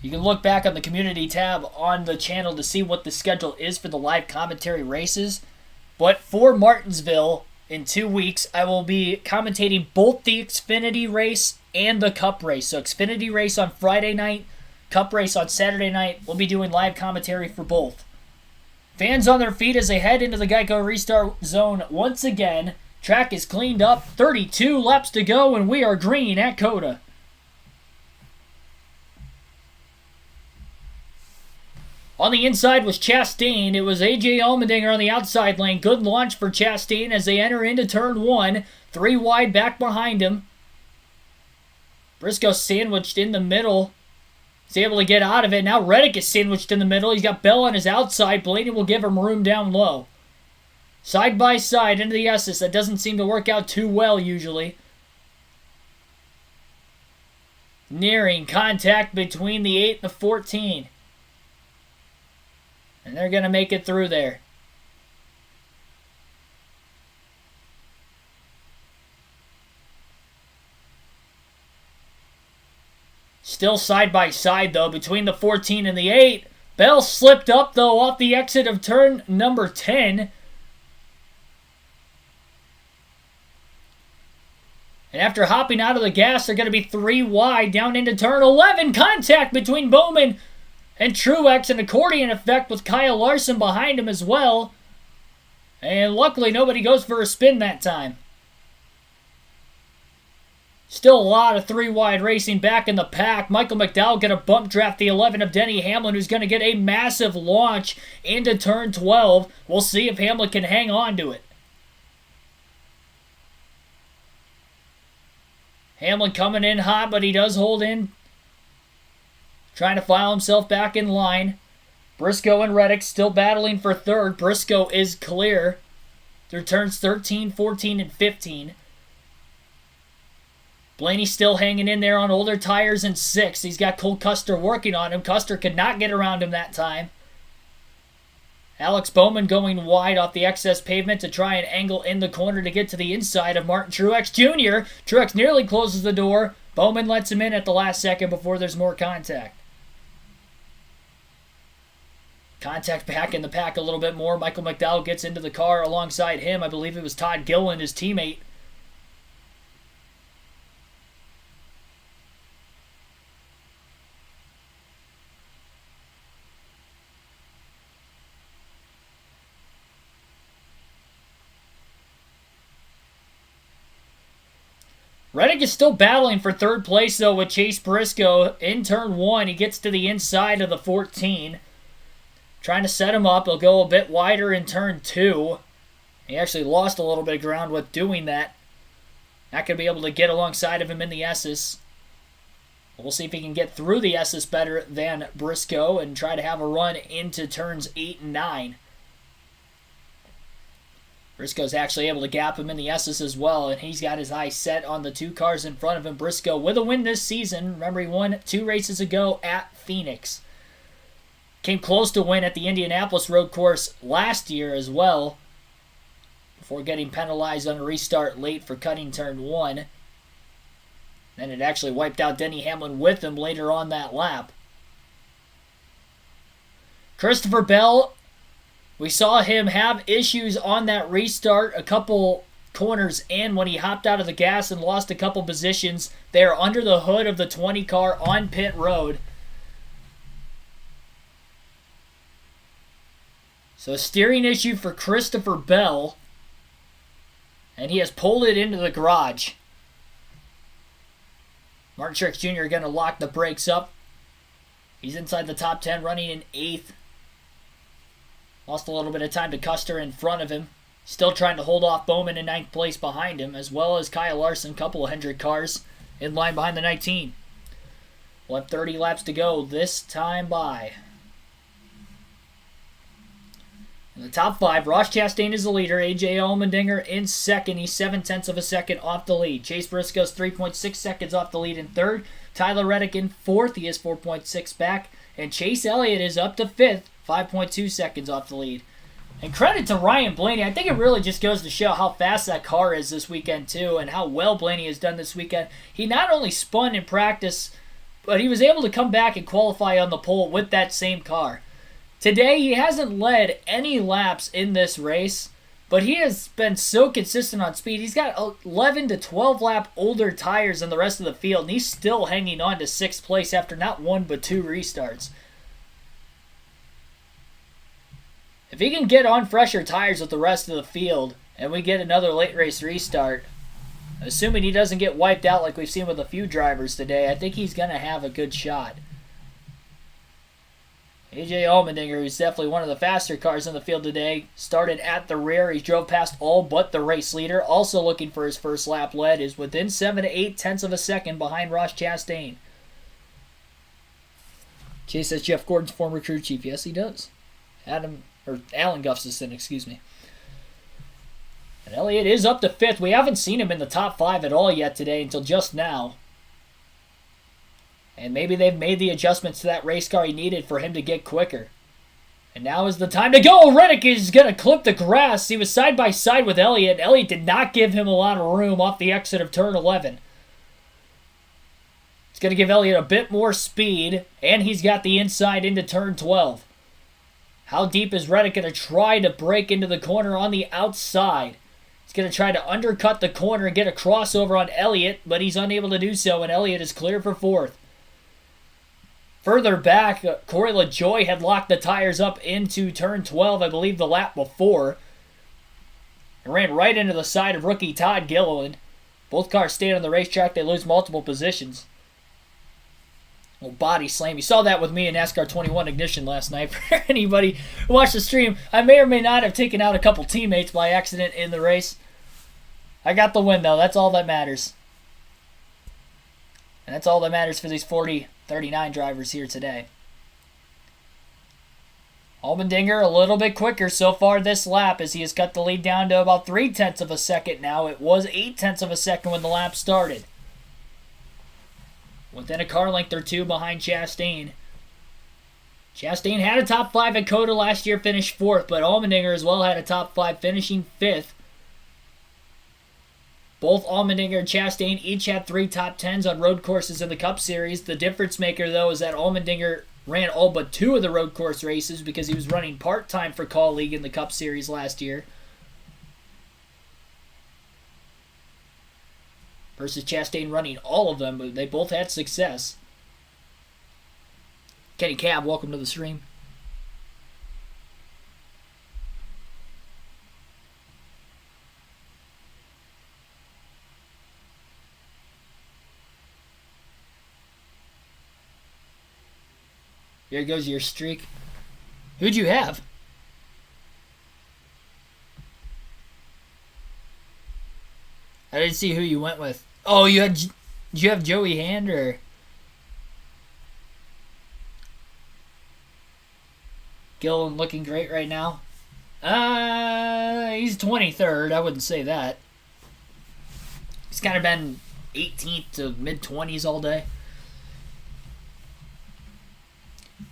You can look back on the community tab on the channel to see what the schedule is for the live commentary races. But for Martinsville, in 2 weeks, I will be commentating both the Xfinity race and the Cup race. So Xfinity race on Friday night, Cup race on Saturday night. We'll be doing live commentary for both. Fans on their feet as they head into the Geico Restart Zone once again. Track is cleaned up, 32 laps to go, and we are green at COTA. On the inside was Chastain. It was A.J. Allmendinger on the outside lane. Good launch for Chastain as they enter into turn 1. 3 wide back behind him. Briscoe sandwiched in the middle. He's able to get out of it. Now Reddick is sandwiched in the middle. He's got Bell on his outside. Blaney will give him room down low. Side by side into the S's. That doesn't seem to work out too well usually. Nearing contact between the 8 and the 14. And they're going to make it through there. Still side by side though between the 14 and the 8. Bell slipped up though off the exit of turn number 10. And after hopping out of the gas, they're going to be 3 wide down into turn 11. Contact between Bowman and Truex, an accordion effect with Kyle Larson behind him as well. And luckily, nobody goes for a spin that time. Still a lot of 3 wide racing back in the pack. Michael McDowell going to bump draft the 11 of Denny Hamlin, who's going to get a massive launch into turn 12. We'll see if Hamlin can hang on to it. Hamlin coming in hot, but he does hold in. Trying to file himself back in line. Briscoe and Reddick still battling for third. Briscoe is clear through turns 13, 14, and 15. Blaney still hanging in there on older tires in 6th. He's got Cole Custer working on him. Custer could not get around him that time. Alex Bowman going wide off the excess pavement to try and angle in the corner to get to the inside of Martin Truex Jr. Truex nearly closes the door. Bowman lets him in at the last second before there's more contact. Contact back in the pack a little bit more. Michael McDowell gets into the car alongside him. I believe it was Todd Gilliland, his teammate. Reddick is still battling for third place, though, with Chase Briscoe. In turn 1, he gets to the inside of the 14. Trying to set him up. He'll go a bit wider in turn 2. He actually lost a little bit of ground with doing that. Not going to be able to get alongside of him in the S's. We'll see if he can get through the S's better than Briscoe and try to have a run into turns 8 and 9. Briscoe's actually able to gap him in the S's as well, and he's got his eyes set on the 2 cars in front of him. Briscoe with a win this season. Remember, he won 2 races ago at Phoenix. Came close to win at the Indianapolis road course last year as well, before getting penalized on a restart late for cutting turn 1. Then it actually wiped out Denny Hamlin with him later on that lap. Christopher Bell, we saw him have issues on that restart a couple corners in when he hopped out of the gas and lost a couple positions there under the hood of the 20 car on pit road. So a steering issue for Christopher Bell, and he has pulled it into the garage. Martin Truex Jr. going to lock the brakes up. He's inside the top 10, running in 8th. Lost a little bit of time to Custer in front of him. Still trying to hold off Bowman in 9th place behind him, as well as Kyle Larson, couple of Hendrick cars in line behind the 19. We'll have 30 laps to go this time by. In the top 5, Ross Chastain is the leader. A.J. Allmendinger in second. He's 0.7 of a second off the lead. Chase Briscoe's 3.6 seconds off the lead in third. Tyler Reddick in fourth. He is 4.6 back. And Chase Elliott is up to fifth, 5.2 seconds off the lead. And credit to Ryan Blaney. I think it really just goes to show how fast that car is this weekend, too, and how well Blaney has done this weekend. He not only spun in practice, but he was able to come back and qualify on the pole with that same car. Today, he hasn't led any laps in this race, but he has been so consistent on speed. He's got 11 to 12 lap older tires than the rest of the field, and he's still hanging on to 6th place after not 1 but 2 restarts. If he can get on fresher tires with the rest of the field, and we get another late race restart, assuming he doesn't get wiped out like we've seen with a few drivers today, I think he's going to have a good shot. A.J. Allmendinger, who's definitely one of the faster cars in the field today, started at the rear. He drove past all but the race leader. Also looking for his first lap led, is within 7 to 8 of a second behind Ross Chastain. Chase says Jeff Gordon's former crew chief. Yes, he does. Alan Gustafson, excuse me. And Elliott is up to 5th. We haven't seen him in the top 5 at all yet today until just now. And maybe they've made the adjustments to that race car he needed for him to get quicker. And now is the time to go. Reddick is going to clip the grass. He was side by side with Elliott. Elliott did not give him a lot of room off the exit of turn 11. It's going to give Elliott a bit more speed, and he's got the inside into turn 12. How deep is Reddick going to try to break into the corner on the outside? He's going to try to undercut the corner and get a crossover on Elliott, but he's unable to do so, and Elliott is clear for 4th. Further back, Corey LaJoie had locked the tires up into turn 12, I believe the lap before. It ran right into the side of rookie Todd Gilliland. Both cars stayed on the racetrack. They lose multiple positions. Body slam. You saw that with me in NASCAR 21 Ignition last night. For anybody who watched the stream, I may or may not have taken out a couple teammates by accident in the race. I got the win, though. That's all that matters. And that's all that matters for these 39 drivers here today. Allmendinger a little bit quicker so far this lap as he has cut the lead down to about 0.3 of a second now. It was 0.8 of a second when the lap started. Within a car length or 2 behind Chastain. Chastain had a top 5 at COTA last year, finished 4th, but Allmendinger as well had a top 5, finishing 5th. Both Allmendinger and Chastain each had 3 top 10s on road courses in the Cup Series. The difference maker, though, is that Allmendinger ran all but 2 of the road course races because he was running part-time for Call League in the Cup Series last year. Versus Chastain running all of them, but they both had success. Kenny Cab, welcome to the stream. Here goes your streak. Who'd you have? I didn't see who you went with. Oh, did you have Joey Hand or Gilliland looking great right now. He's 23rd. I wouldn't say that. He's kind of been 18th to mid-20s all day.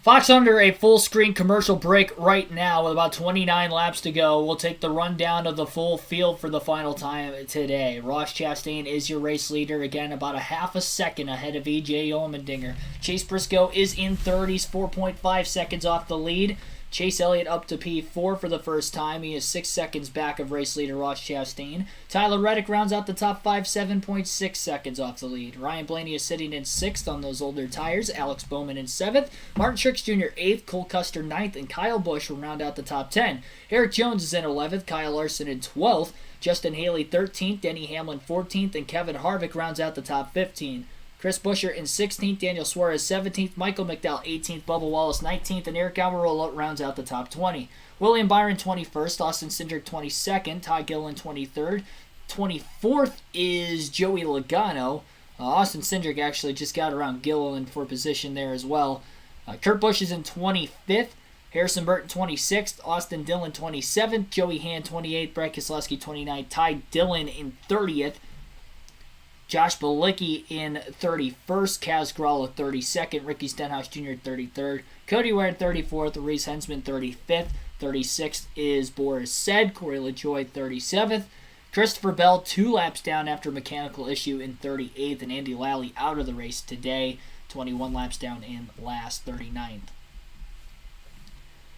Fox under a full screen commercial break right now with about 29 laps to go. We'll take the rundown of the full field for the final time today. Ross Chastain is your race leader. Again, about a half a second ahead of E.J. Allmendinger. Chase Briscoe is in 30s, 4.5 seconds off the lead. Chase Elliott up to P4 for the first time. He is 6 seconds back of race leader Ross Chastain. Tyler Reddick rounds out the top 5, 7.6 seconds off the lead. Ryan Blaney is sitting in 6th on those older tires. Alex Bowman in 7th. Martin Truex Jr. 8th. Cole Custer 9th. And Kyle Busch will round out the top 10. Eric Jones is in 11th. Kyle Larson in 12th. Justin Haley 13th. Denny Hamlin 14th. And Kevin Harvick rounds out the top 15. Chris Buescher in 16th, Daniel Suarez 17th, Michael McDowell 18th, Bubba Wallace 19th, and Eric Almirola rounds out the top 20. William Byron 21st, Austin Cindric 22nd, Ty Gilliland 23rd. 24th is Joey Logano. Austin Cindric actually just got around Gilliland for position there as well. Kurt Busch is in 25th, Harrison Burton 26th, Austin Dillon 27th, Joey Hand 28th, Brett Keselowski 29th, Ty Dillon in 30th. Josh Bilicki in 31st, Kaz Gralla 32nd, Ricky Stenhouse Jr. 33rd, Cody Ware 34th, Reese Hensman 35th, 36th is Boris Said, Corey LaJoie 37th, Christopher Bell 2 laps down after mechanical issue in 38th, and Andy Lally out of the race today, 21 laps down in last, 39th.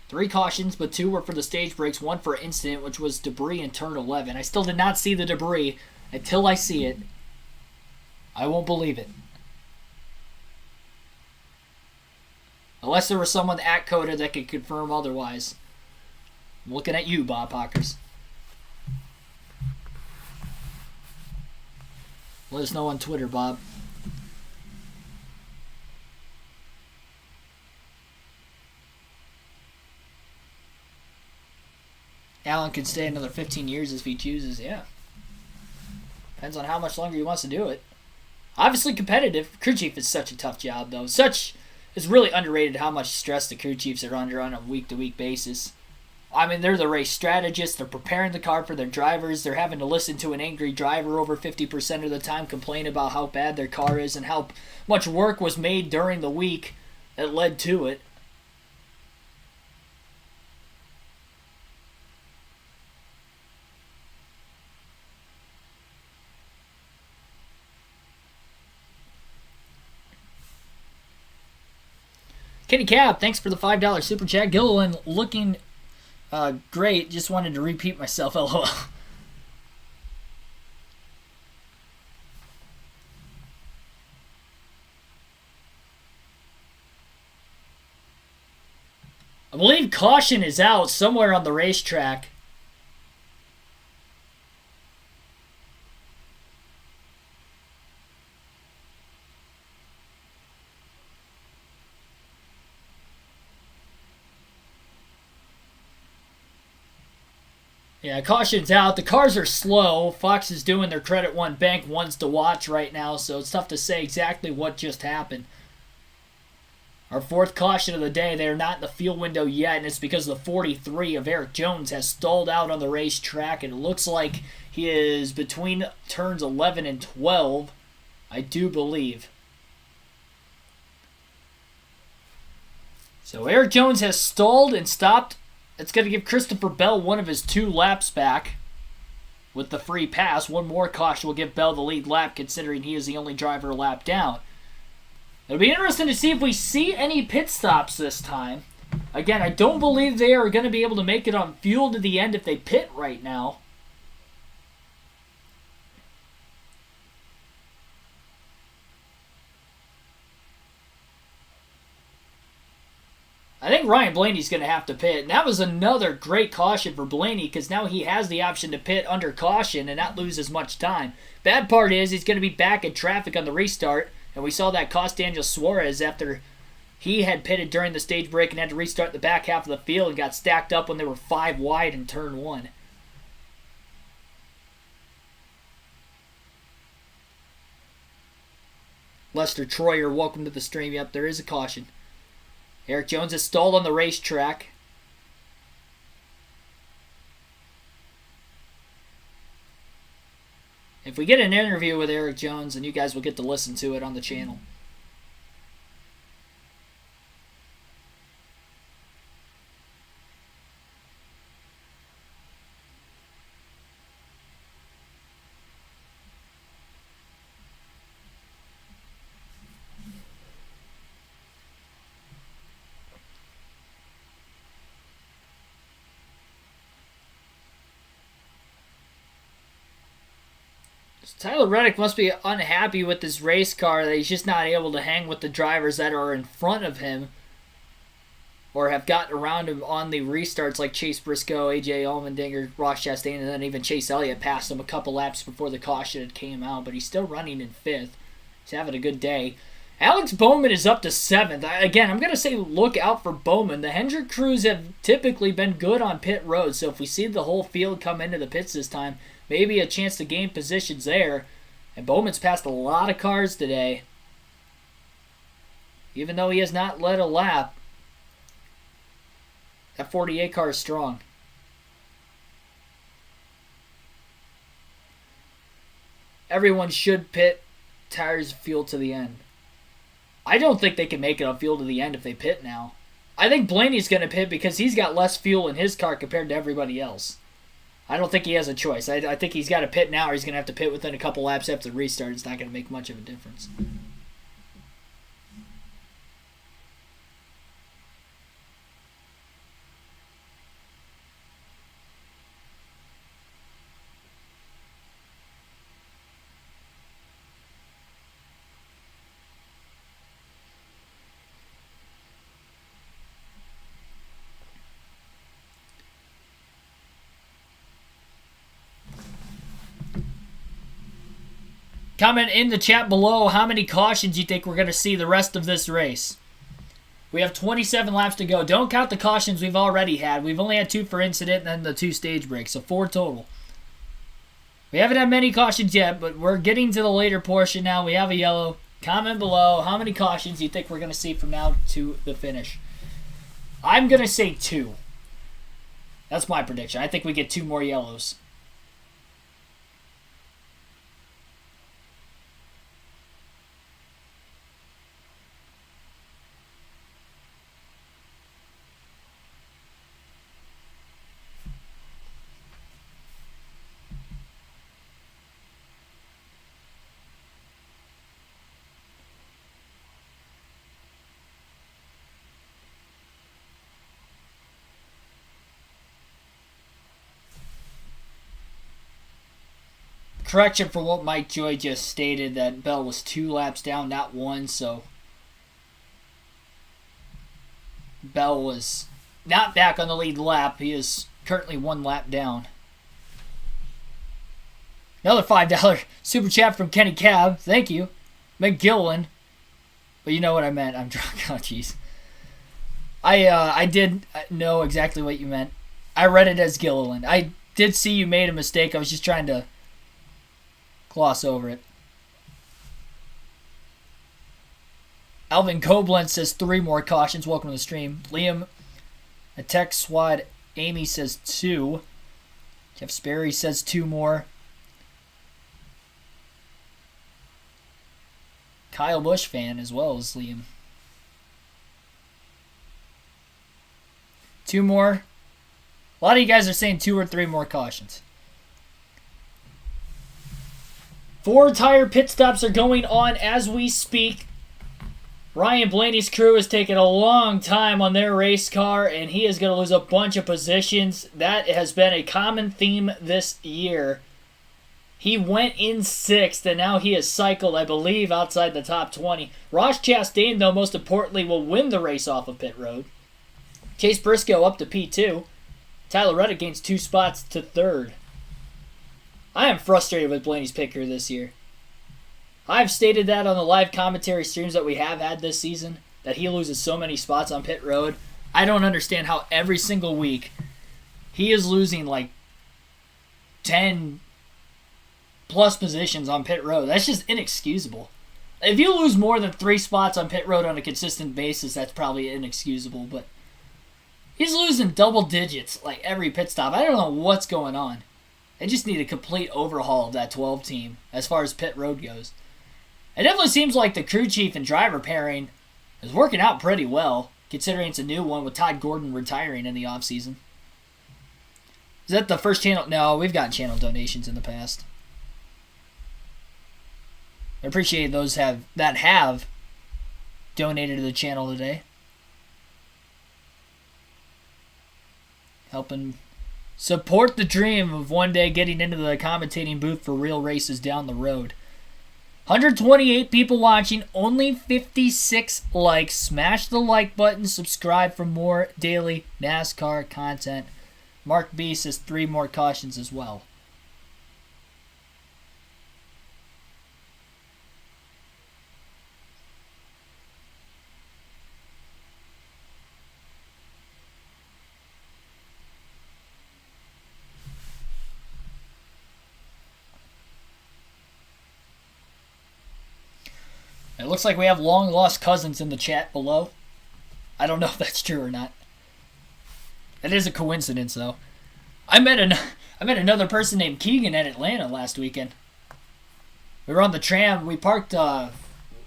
3 cautions, but 2 were for the stage breaks, 1 for incident, which was debris in turn 11. I still did not see the debris. Until I see it, I won't believe it. Unless there was someone at COTA that could confirm otherwise. I'm looking at you, Bob Hockers. Let us know on Twitter, Bob. Allen could stay another 15 years if he chooses, yeah. Depends on how much longer he wants to do it. Obviously competitive. Crew chief is such a tough job, though. It's really underrated how much stress the crew chiefs are under on a week-to-week basis. I mean, they're the race strategists. They're preparing the car for their drivers. They're having to listen to an angry driver over 50% of the time complain about how bad their car is and how much work was made during the week that led to it. Kenny Cab, thanks for the $5 super chat. Gilliland looking great. Just wanted to repeat myself, lol. I believe caution is out somewhere on the racetrack. Yeah, caution's out. The cars are slow. Fox is doing their Credit One Bank ones to watch right now, so it's tough to say exactly what just happened. Our 4th caution of the day, they are not in the field window yet, and it's because the 43 of Eric Jones has stalled out on the racetrack, and it looks like he is between turns 11 and 12, I do believe. So Eric Jones has stalled and stopped. It's going to give Christopher Bell one of his 2 laps back with the free pass. One more caution will give Bell the lead lap, considering he is the only driver a lap down. It'll be interesting to see if we see any pit stops this time. Again, I don't believe they are going to be able to make it on fuel to the end if they pit right now. I think Ryan Blaney's going to have to pit. And that was another great caution for Blaney because now he has the option to pit under caution and not lose as much time. Bad part is he's going to be back in traffic on the restart. And we saw that cost Daniel Suarez after he had pitted during the stage break and had to restart the back half of the field and got stacked up when they were 5 wide in turn 1. Lester Troyer, welcome to the stream. Yep, there is a caution. Eric Jones is stalled on the racetrack. if we get an interview with Eric Jones, and you guys will get to listen to it on the channel. Tyler Reddick must be unhappy with this race car that he's just not able to hang with the drivers that are in front of him or have gotten around him on the restarts like Chase Briscoe, AJ Allmendinger, Ross Chastain, and then even Chase Elliott passed him a couple laps before the caution had came out, but he's still running in 5th. He's having a good day. Alex Bowman is up to 7th. Again, I'm going to say look out for Bowman. The Hendrick crews have typically been good on pit road, so if we see the whole field come into the pits this time, maybe a chance to gain positions there. And Bowman's passed a lot of cars today. Even though he has not led a lap, that 48 car is strong. Everyone should pit tires fuel to the end. I don't think they can make it on fuel to the end if they pit now. I think Blaney's going to pit because he's got less fuel in his car compared to everybody else. I don't think he has a choice. I think he's got to pit now or he's going to have to pit within a couple laps after the restart. It's not going to make much of a difference. Comment in the chat below how many cautions you think we're going to see the rest of this race. We have 27 laps to go. Don't count the cautions we've already had. We've only had 2 for incident and then the 2 stage breaks, so 4 total. We haven't had many cautions yet, but we're getting to the later portion now. We have a yellow. Comment below how many cautions you think we're going to see from now to the finish. I'm going to say 2. That's my prediction. I think we get 2 more yellows. Correction for what Mike Joy just stated, that Bell was 2 laps down, not 1, so Bell was not back on the lead lap. He is currently 1 lap down. Another $5 super chat from Kenny Cab. Thank you. McGillen. But you know what I meant. I'm drunk. Oh, jeez. I did know exactly what you meant. I read it as Gilliland. I did see you made a mistake. I was just trying to gloss over it. Alvin Koblenz says 3 more cautions. Welcome to the stream. Liam Attack Swad Amy says 2. Jeff Sperry says 2 more. Kyle Busch fan as well as Liam. 2 more. A lot of you guys are saying 2 or 3 more cautions. 4 tire pit stops are going on as we speak. Ryan Blaney's crew has taken a long time on their race car, and he is going to lose a bunch of positions. That has been a common theme this year. He went in 6th, and now he has cycled, I believe, outside the top 20. Ross Chastain, though, most importantly, will win the race off of pit road. Chase Briscoe up to P2. Tyler Reddick gains 2 spots to 3rd. I am frustrated with Blaney's pit crew this year. I've stated that on the live commentary streams that we have had this season, that he loses so many spots on pit road. I don't understand how every single week he is losing like 10 plus positions on pit road. That's just inexcusable. If you lose more than 3 spots on pit road on a consistent basis, that's probably inexcusable, but he's losing double digits like every pit stop. I don't know what's going on. They just need a complete overhaul of that 12 team as far as pit road goes. It definitely seems like the crew chief and driver pairing is working out pretty well, considering it's a new one with Todd Gordon retiring in the offseason. Is that the first channel? No, we've gotten channel donations in the past. I appreciate those that have donated to the channel today. Helping support the dream of one day getting into the commentating booth for real races down the road. 128 people watching, only 56 likes. Smash the like button, subscribe for more daily NASCAR content. Mark B says 3 more cautions as well. It looks like we have long lost cousins in the chat below. I don't know if that's true or not. It is a coincidence, though. I met another person named Keegan at Atlanta last weekend. We were on the tram. We parked. Where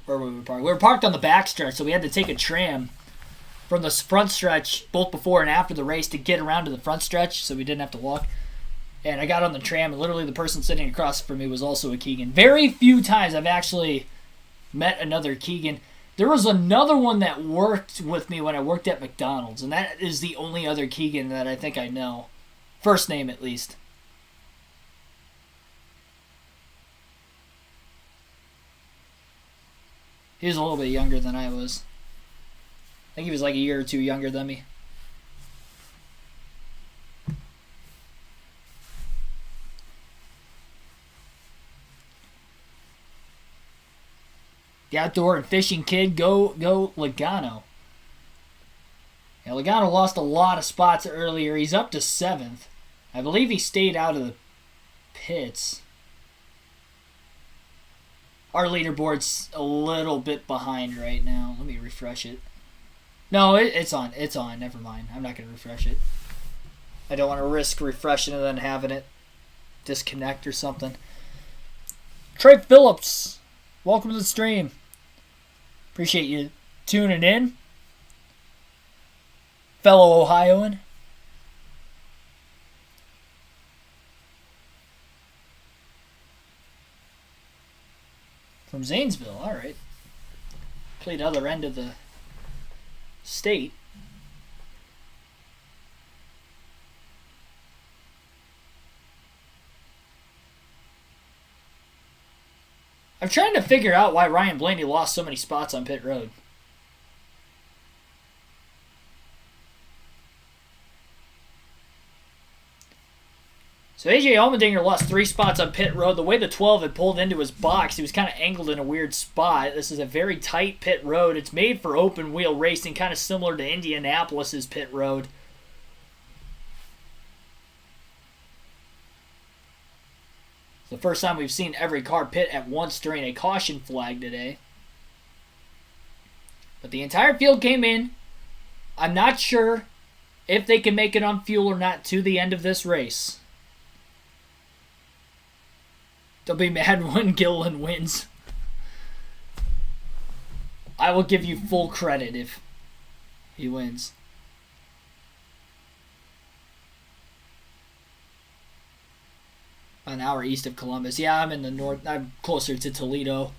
were we parked? We were parked on the back stretch, so we had to take a tram from the front stretch, both before and after the race, to get around to the front stretch, so we didn't have to walk. And I got on the tram, and literally the person sitting across from me was also a Keegan. Very few times I've actually met another Keegan. There was another one that worked with me when I worked at McDonald's, and that is the only other Keegan that I think I know. First name, at least. He was a little bit younger than I was. I think he was like a year or two younger than me. The outdoor and fishing kid, go Logano. Yeah, Logano lost a lot of spots earlier. He's up to 7th. I believe he stayed out of the pits. Our leaderboard's a little bit behind right now. Let me refresh it. No, it's on. It's on. Never mind. I'm not going to refresh it. I don't want to risk refreshing and then having it disconnect or something. Trey Phillips, welcome to the stream. Appreciate you tuning in. Fellow Ohioan. From Zanesville, alright. Played other end of the state. I'm trying to figure out why Ryan Blaney lost so many spots on pit road. So AJ Allmendinger lost 3 spots on pit road. The way the 12 had pulled into his box, he was kind of angled in a weird spot. This is a very tight pit road. It's made for open wheel racing, kind of similar to Indianapolis's pit road. It's the first time we've seen every car pit at once during a caution flag today. But the entire field came in. I'm not sure if they can make it on fuel or not to the end of this race. They'll be mad when Gilliland wins. I will give you full credit if he wins. An hour east of Columbus. Yeah, I'm in the north. I'm closer to Toledo.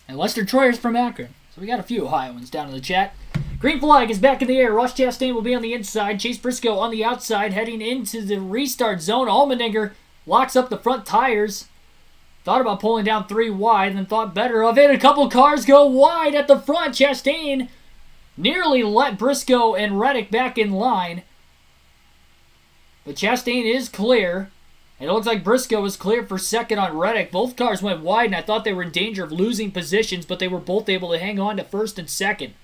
And Lester Troyer's from Akron. So we got a few Ohioans down in the chat. Green flag is back in the air. Ross Chastain will be on the inside. Chase Briscoe on the outside, heading into the restart zone. Allmendinger locks up the front tires. Thought about pulling down 3 wide, then thought better of it. A couple cars go wide at the front. Chastain nearly let Briscoe and Reddick back in line. But Chastain is clear. It looks like Briscoe was clear for second on Reddick. Both cars went wide, and I thought they were in danger of losing positions, but they were both able to hang on to first and second.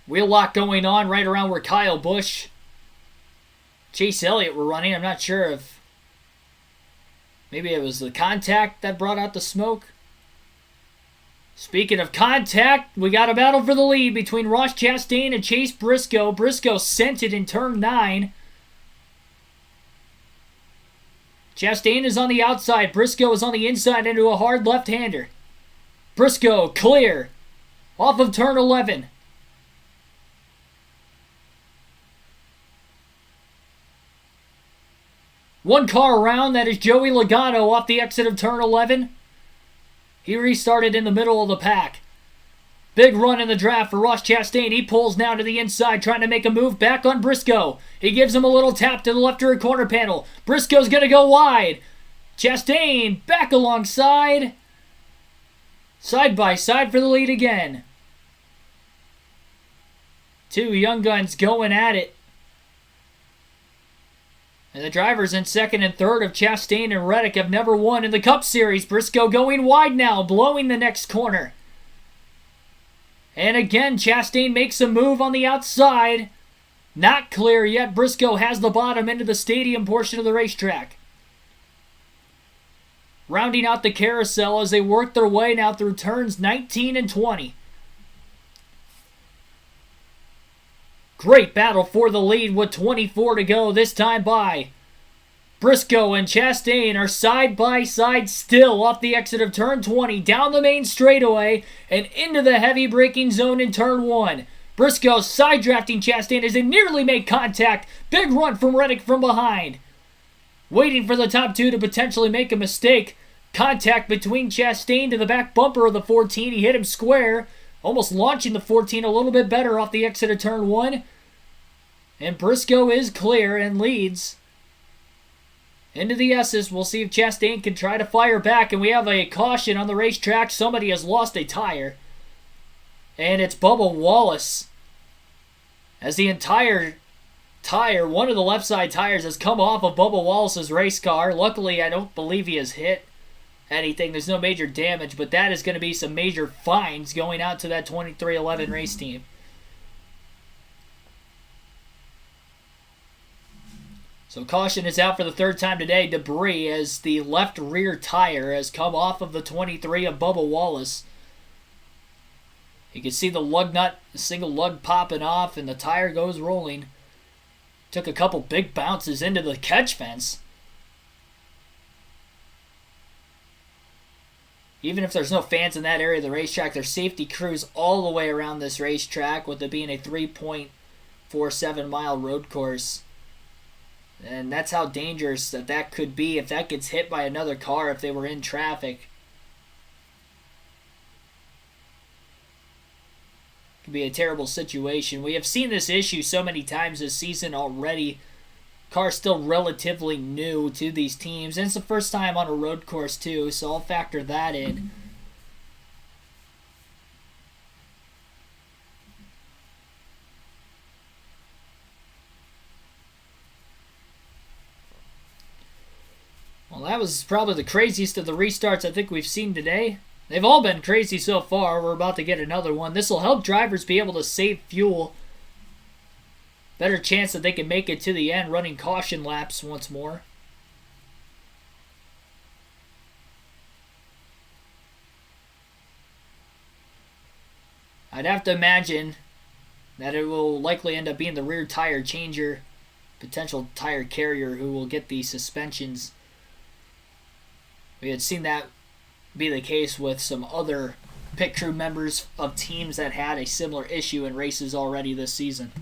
Wheel lock going on right around where Kyle Busch, Chase Elliott were running. I'm not sure if maybe it was the contact that brought out the smoke. Speaking of contact, we got a battle for the lead between Ross Chastain and Chase Briscoe. Briscoe sent it in turn 9. Chastain is on the outside. Briscoe is on the inside into a hard left-hander. Briscoe clear off of turn 11. One car around, that is Joey Logano off the exit of turn 11. He restarted in the middle of the pack. Big run in the draft for Ross Chastain. He pulls now to the inside, trying to make a move back on Briscoe. He gives him a little tap to the left rear corner panel. Briscoe's going to go wide. Chastain back alongside. Side by side for the lead again. Two young guns going at it. And the drivers in second and third of Chastain and Reddick have never won in the Cup Series. Briscoe going wide now, blowing the next corner. And again, Chastain makes a move on the outside. Not clear yet. Briscoe has the bottom into the stadium portion of the racetrack. Rounding out the carousel as they work their way now through turns 19 and 20. Great battle for the lead with 24 to go, this time by Briscoe and Chastain are side by side still off the exit of turn 20, down the main straightaway and into the heavy braking zone in turn 1. Briscoe side drafting Chastain as they nearly make contact. Big run from Reddick from behind. Waiting for the top two to potentially make a mistake. Contact between Chastain to the back bumper of the 14. He hit him square, almost launching the 14 a little bit better off the exit of turn 1. And Briscoe is clear and leads into the S's. We'll see if Chastain can try to fire back. And we have a caution on the racetrack. Somebody has lost a tire. And it's Bubba Wallace. As the entire tire, one of the left side tires, has come off of Bubba Wallace's race car. Luckily, I don't believe he has hit anything. There's no major damage. But that is going to be some major fines going out to that 2311 race team. So caution is out for the third time today. Debris as the left rear tire has come off of the 23 of Bubba Wallace. You can see the lug nut, the single lug popping off, and the tire goes rolling. Took a couple big bounces into the catch fence. Even if there's no fans in that area of the racetrack, there's safety crews all the way around this racetrack, with it being a 3.47 mile road course. And that's how dangerous that could be if that gets hit by another car if they were in traffic. It could be a terrible situation. We have seen this issue so many times this season already. Car's still relatively new to these teams. And it's the first time on a road course too, so I'll factor that in. Well, that was probably the craziest of the restarts I think we've seen today. They've all been crazy so far. We're about to get another one. This will help drivers be able to save fuel. Better chance that they can make it to the end running caution laps once more. I'd have to imagine that it will likely end up being the rear tire changer, potential tire carrier, who will get the suspensions. We had seen that be the case with some other pit crew members of teams that had a similar issue in races already this season.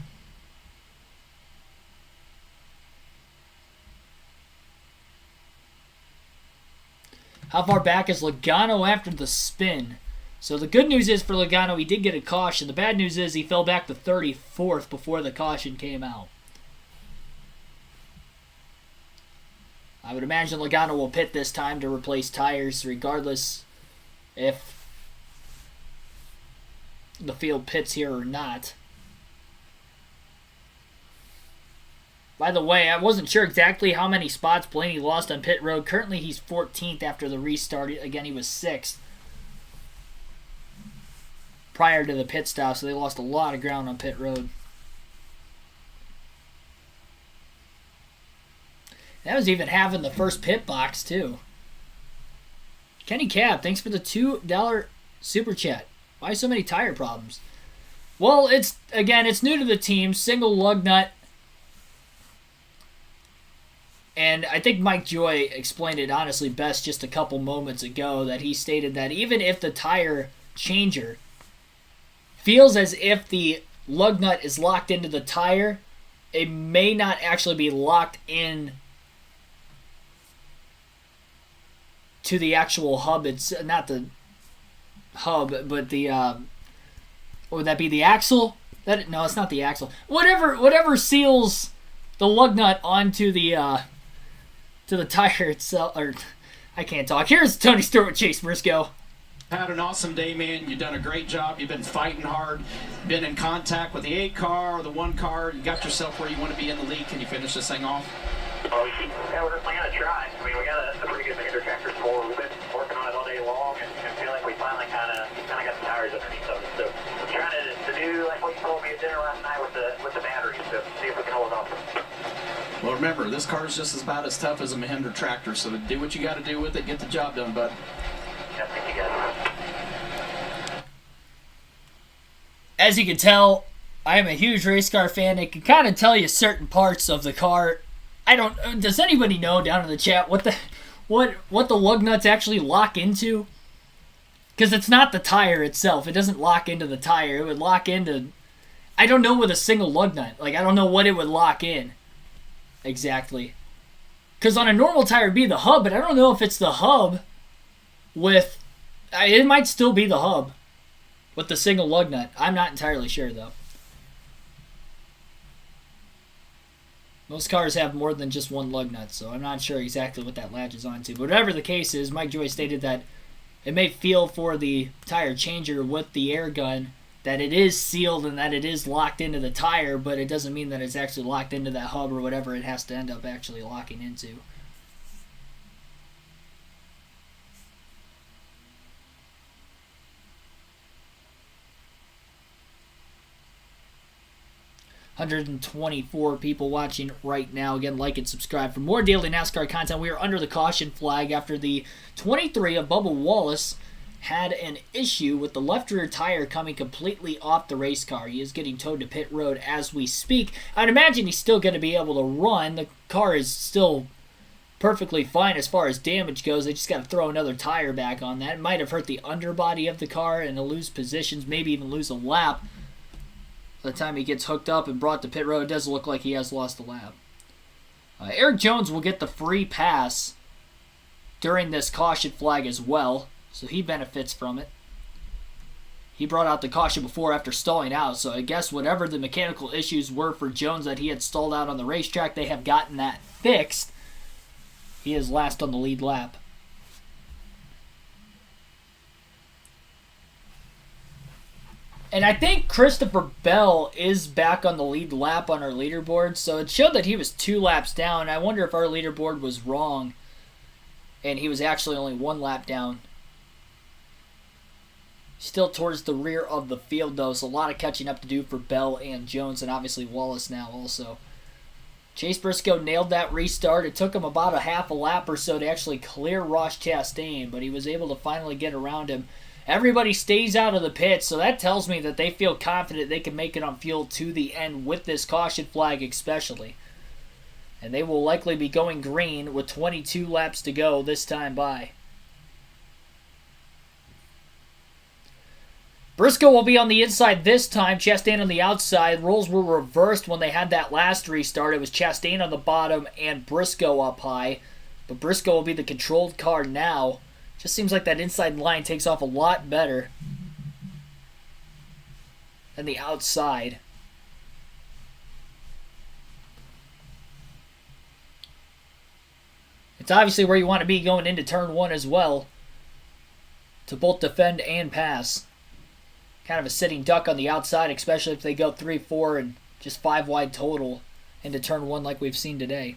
How far back is Logano after the spin? So the good news is for Logano, he did get a caution. The bad news is he fell back to 34th before the caution came out. I would imagine Logano will pit this time to replace tires, regardless if the field pits here or not. By the way, I wasn't sure exactly how many spots Blaney lost on pit road. Currently, he's 14th after the restart. Again, he was 6th prior to the pit stop, so they lost a lot of ground on pit road. That was even half in the first pit box, too. Kenny Cab, thanks for the $2 Super chat. Why so many tire problems? Well, it's new to the team. Single lug nut. And I think Mike Joy explained it honestly best just a couple moments ago, that he stated that even if the tire changer feels as if the lug nut is locked into the tire, it may not actually be locked in to the actual hub. It's not the hub, but the would that be the axle? No, it's not the axle. Whatever seals the lug nut onto the to the tire itself. Or I can't talk. Here's Tony Stewart with Chase Briscoe. Had an awesome day, man. You've done a great job. You've been fighting hard, been in contact with the 8 car or the 1 car. You got yourself where you want to be in the league. Can you finish this thing off? Well, yeah, we're definitely going to try. I mean, we got a pretty good mixer tractor for. We've been working on it all day long and feel like we finally kind of got the tires underneath us. So we're trying to do like what you told me at dinner last night with the batteries, so see if we can hold off. Well, remember, this car is just about as tough as a Mahindra tractor, so do what you got to do with it. Get the job done, bud. Yeah, thank you guys. As you can tell, I am a huge race car fan. It can kind of tell you certain parts of the car. Does anybody know down in the chat what the lug nuts actually lock into? Because it's not the tire itself. It doesn't lock into the tire. It would lock into, I don't know, with a single lug nut. Like, I don't know what it would lock in exactly. Because on a normal tire it'd be the hub, but I don't know if it's the hub with, it might still be the hub with the single lug nut. I'm not entirely sure though. Most cars have more than just one lug nut, so I'm not sure exactly what that latches onto. But whatever the case is, Mike Joy stated that it may feel for the tire changer with the air gun that it is sealed and that it is locked into the tire, but it doesn't mean that it's actually locked into that hub or whatever it has to end up actually locking into. $124 people watching right now. Again, like and subscribe for more daily NASCAR content. We are under the caution flag after the 23 of Bubba Wallace had an issue with the left rear tire coming completely off the race car. He is getting towed to pit road as we speak. I'd imagine he's still going to be able to run. The car is still perfectly fine as far as damage goes. They just got to throw another tire back on that. It might have hurt the underbody of the car and to lose positions, maybe even lose a lap. By the time he gets hooked up and brought to pit road, it does look like he has lost a lap. Eric Jones will get the free pass during this caution flag as well, so he benefits from it. He brought out the caution before after stalling out, so I guess whatever the mechanical issues were for Jones that he had stalled out on the racetrack, they have gotten that fixed. He is last on the lead lap. And I think Christopher Bell is back on the lead lap on our leaderboard, so it showed that he was 2 laps down. I wonder if our leaderboard was wrong and he was actually only 1 lap down. Still towards the rear of the field, though, so a lot of catching up to do for Bell and Jones, and obviously Wallace now also. Chase Briscoe nailed that restart. It took him about a half a lap or so to actually clear Ross Chastain, but he was able to finally get around him. Everybody stays out of the pits, so that tells me that they feel confident they can make it on fuel to the end with this caution flag especially. And they will likely be going green with 22 laps to go this time by. Briscoe will be on the inside this time, Chastain on the outside. Roles were reversed when they had that last restart. It was Chastain on the bottom and Briscoe up high. But Briscoe will be the controlled car now. Just seems like that inside line takes off a lot better than the outside. It's obviously where you want to be going into turn 1 as well, to both defend and pass. Kind of a sitting duck on the outside, especially if they go 3-4 and just 5 wide total into turn 1 like we've seen today.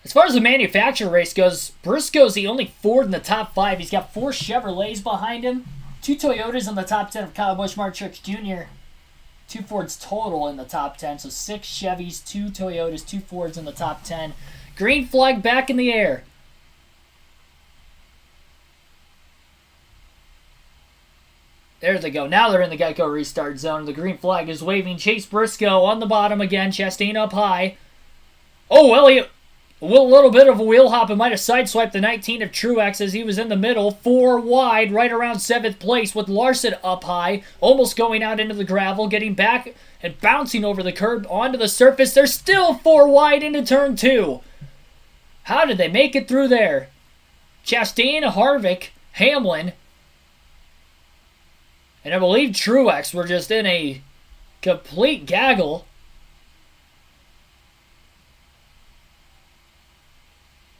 As far as the manufacturer race goes, Briscoe's the only Ford in the top 5. He's got 4 Chevrolets behind him, 2 Toyotas in the top 10 of Kyle Busch, Mark Truex Jr., 2 Fords total in the top 10. So 6 Chevys, 2 Toyotas, 2 Fords in the top 10. Green flag back in the air. There they go. Now they're in the Geico restart zone. The green flag is waving. Chase Briscoe on the bottom again. Chastain up high. Oh, Elliott, a little bit of a wheel hop and might have sideswiped the 19 of Truex as he was in the middle. 4 wide, right around 7th place with Larson up high. Almost going out into the gravel. Getting back and bouncing over the curb onto the surface. They're still 4 wide into turn 2. How did they make it through there? Chastain, Harvick, Hamlin, and I believe Truex were just in a complete gaggle.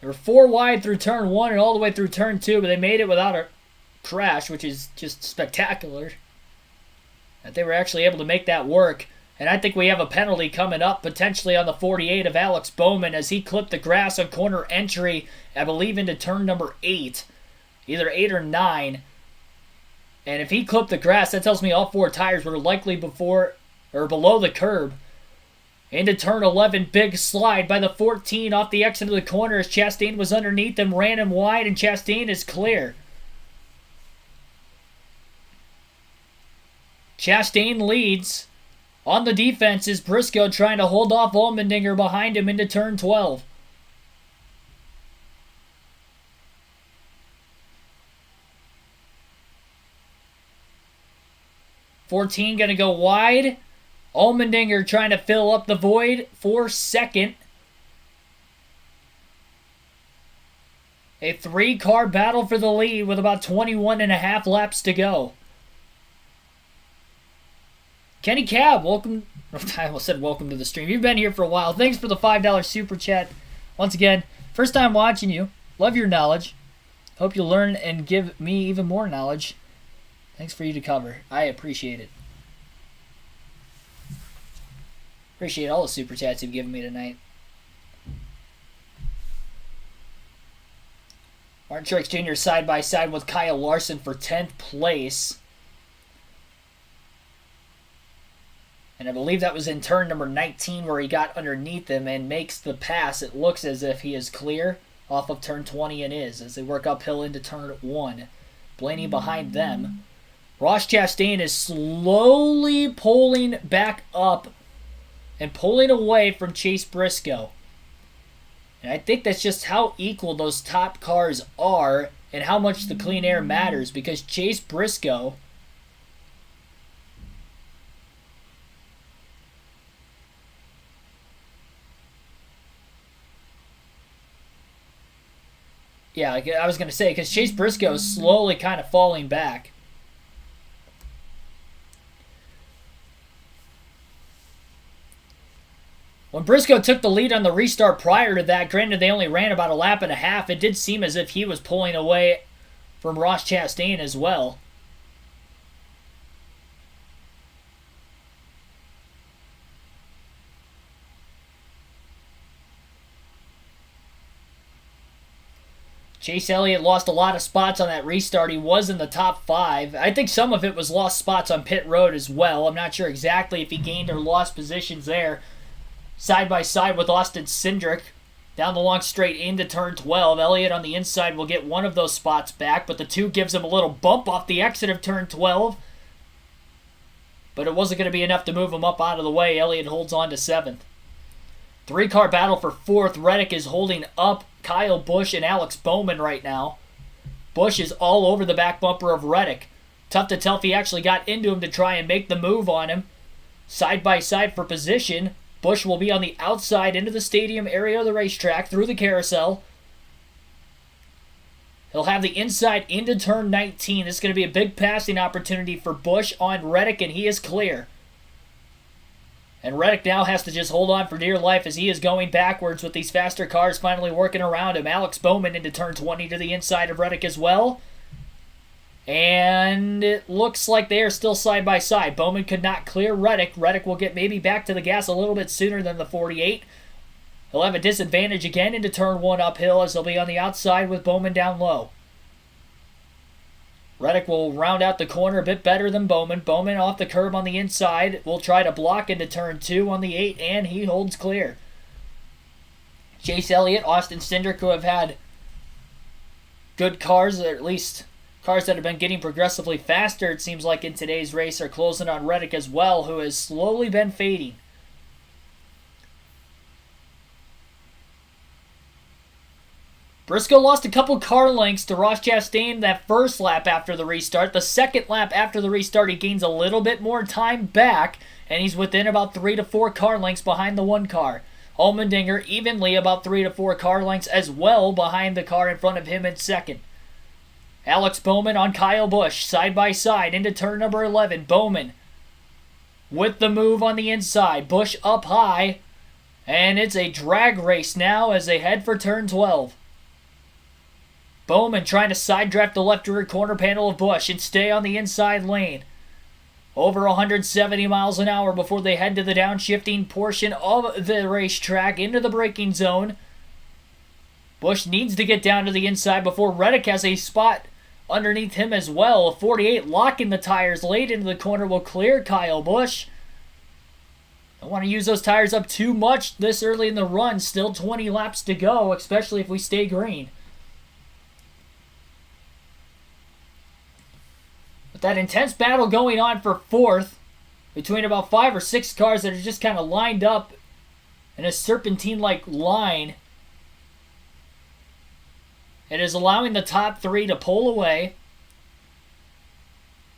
They were 4 wide through turn 1 and all the way through turn 2, but they made it without a crash, which is just spectacular. That they were actually able to make that work. And I think we have a penalty coming up, potentially on the 48 of Alex Bowman, as he clipped the grass on corner entry, I believe, into turn number 8. Either 8 or 9. And if he clipped the grass, that tells me all 4 tires were likely before or below the curb. Into turn 11, big slide by the 14 off the exit of the corner as Chastain was underneath him, ran him wide, and Chastain is clear. Chastain leads. On the defense is Briscoe trying to hold off Allmendinger behind him into turn 12. $14 going to go wide. Allmendinger trying to fill up the void for second. A 3-car battle for the lead with about 21.5 laps to go. Kenny Cab, welcome. I almost said welcome to the stream. You've been here for a while. Thanks for the $5 super chat. Once again, first time watching you. Love your knowledge. Hope you learn and give me even more knowledge. Thanks for you to cover. I appreciate it. Appreciate all the super chats you've given me tonight. Martin Truex Jr. side by side with Kyle Larson for 10th place. And I believe that was in turn number 19 where he got underneath him and makes the pass. It looks as if he is clear off of turn 20 and is as they work uphill into turn 1. Blaney behind them. Ross Chastain is slowly pulling back up and pulling away from Chase Briscoe. And I think that's just how equal those top cars are and how much the clean air matters, because Chase Briscoe I was going to say, because Chase Briscoe is slowly kind of falling back. When Briscoe took the lead on the restart prior to that, granted they only ran about a lap and a half, it did seem as if he was pulling away from Ross Chastain as well. Chase Elliott lost a lot of spots on that restart. He was in the top 5. I think some of it was lost spots on pit road as well. I'm not sure exactly if he gained or lost positions there. Side by side with Austin Cindric down the long straight into turn 12. Elliott on the inside will get one of those spots back, but the 2 gives him a little bump off the exit of turn 12. But it wasn't going to be enough to move him up out of the way. Elliott holds on to 7th. 3-car battle for 4th. Reddick is holding up Kyle Busch and Alex Bowman right now. Busch is all over the back bumper of Reddick. Tough to tell if he actually got into him to try and make the move on him. Side by side for position. Busch will be on the outside into the stadium area of the racetrack through the carousel. He'll have the inside into turn 19. This is going to be a big passing opportunity for Busch on Reddick, and he is clear. And Reddick now has to just hold on for dear life as he is going backwards with these faster cars finally working around him. Alex Bowman into turn 20 to the inside of Reddick as well. And it looks like they are still side by side. Bowman could not clear Reddick. Reddick will get maybe back to the gas a little bit sooner than the 48. He'll have a disadvantage again into turn 1 uphill as he'll be on the outside with Bowman down low. Reddick will round out the corner a bit better than Bowman. Bowman off the curb on the inside will try to block into turn 2 on the 8, and he holds clear. Chase Elliott, Austin Cindric, who have had good cars, or at least cars that have been getting progressively faster, it seems like in today's race, are closing on Reddick as well, who has slowly been fading. Briscoe lost a couple car lengths to Ross Chastain that first lap after the restart. The second lap after the restart, he gains a little bit more time back, and he's within about 3 to 4 car lengths behind the one car. Allmendinger evenly about 3 to 4 car lengths as well behind the car in front of him in second. Alex Bowman on Kyle Busch, side by side into turn number 11. Bowman with the move on the inside. Busch up high, and it's a drag race now as they head for turn 12. Bowman trying to side draft the left rear corner panel of Busch and stay on the inside lane. Over 170 miles an hour before they head to the downshifting portion of the racetrack into the braking zone. Busch needs to get down to the inside before Reddick has a spot underneath him as well. 48 locking the tires late into the corner will clear Kyle Busch. Don't want to use those tires up too much this early in the run. Still 20 laps to go, especially if we stay green. With that intense battle going on for fourth between about 5 or 6 cars that are just kind of lined up in a serpentine-like line, it is allowing the top 3 to pull away.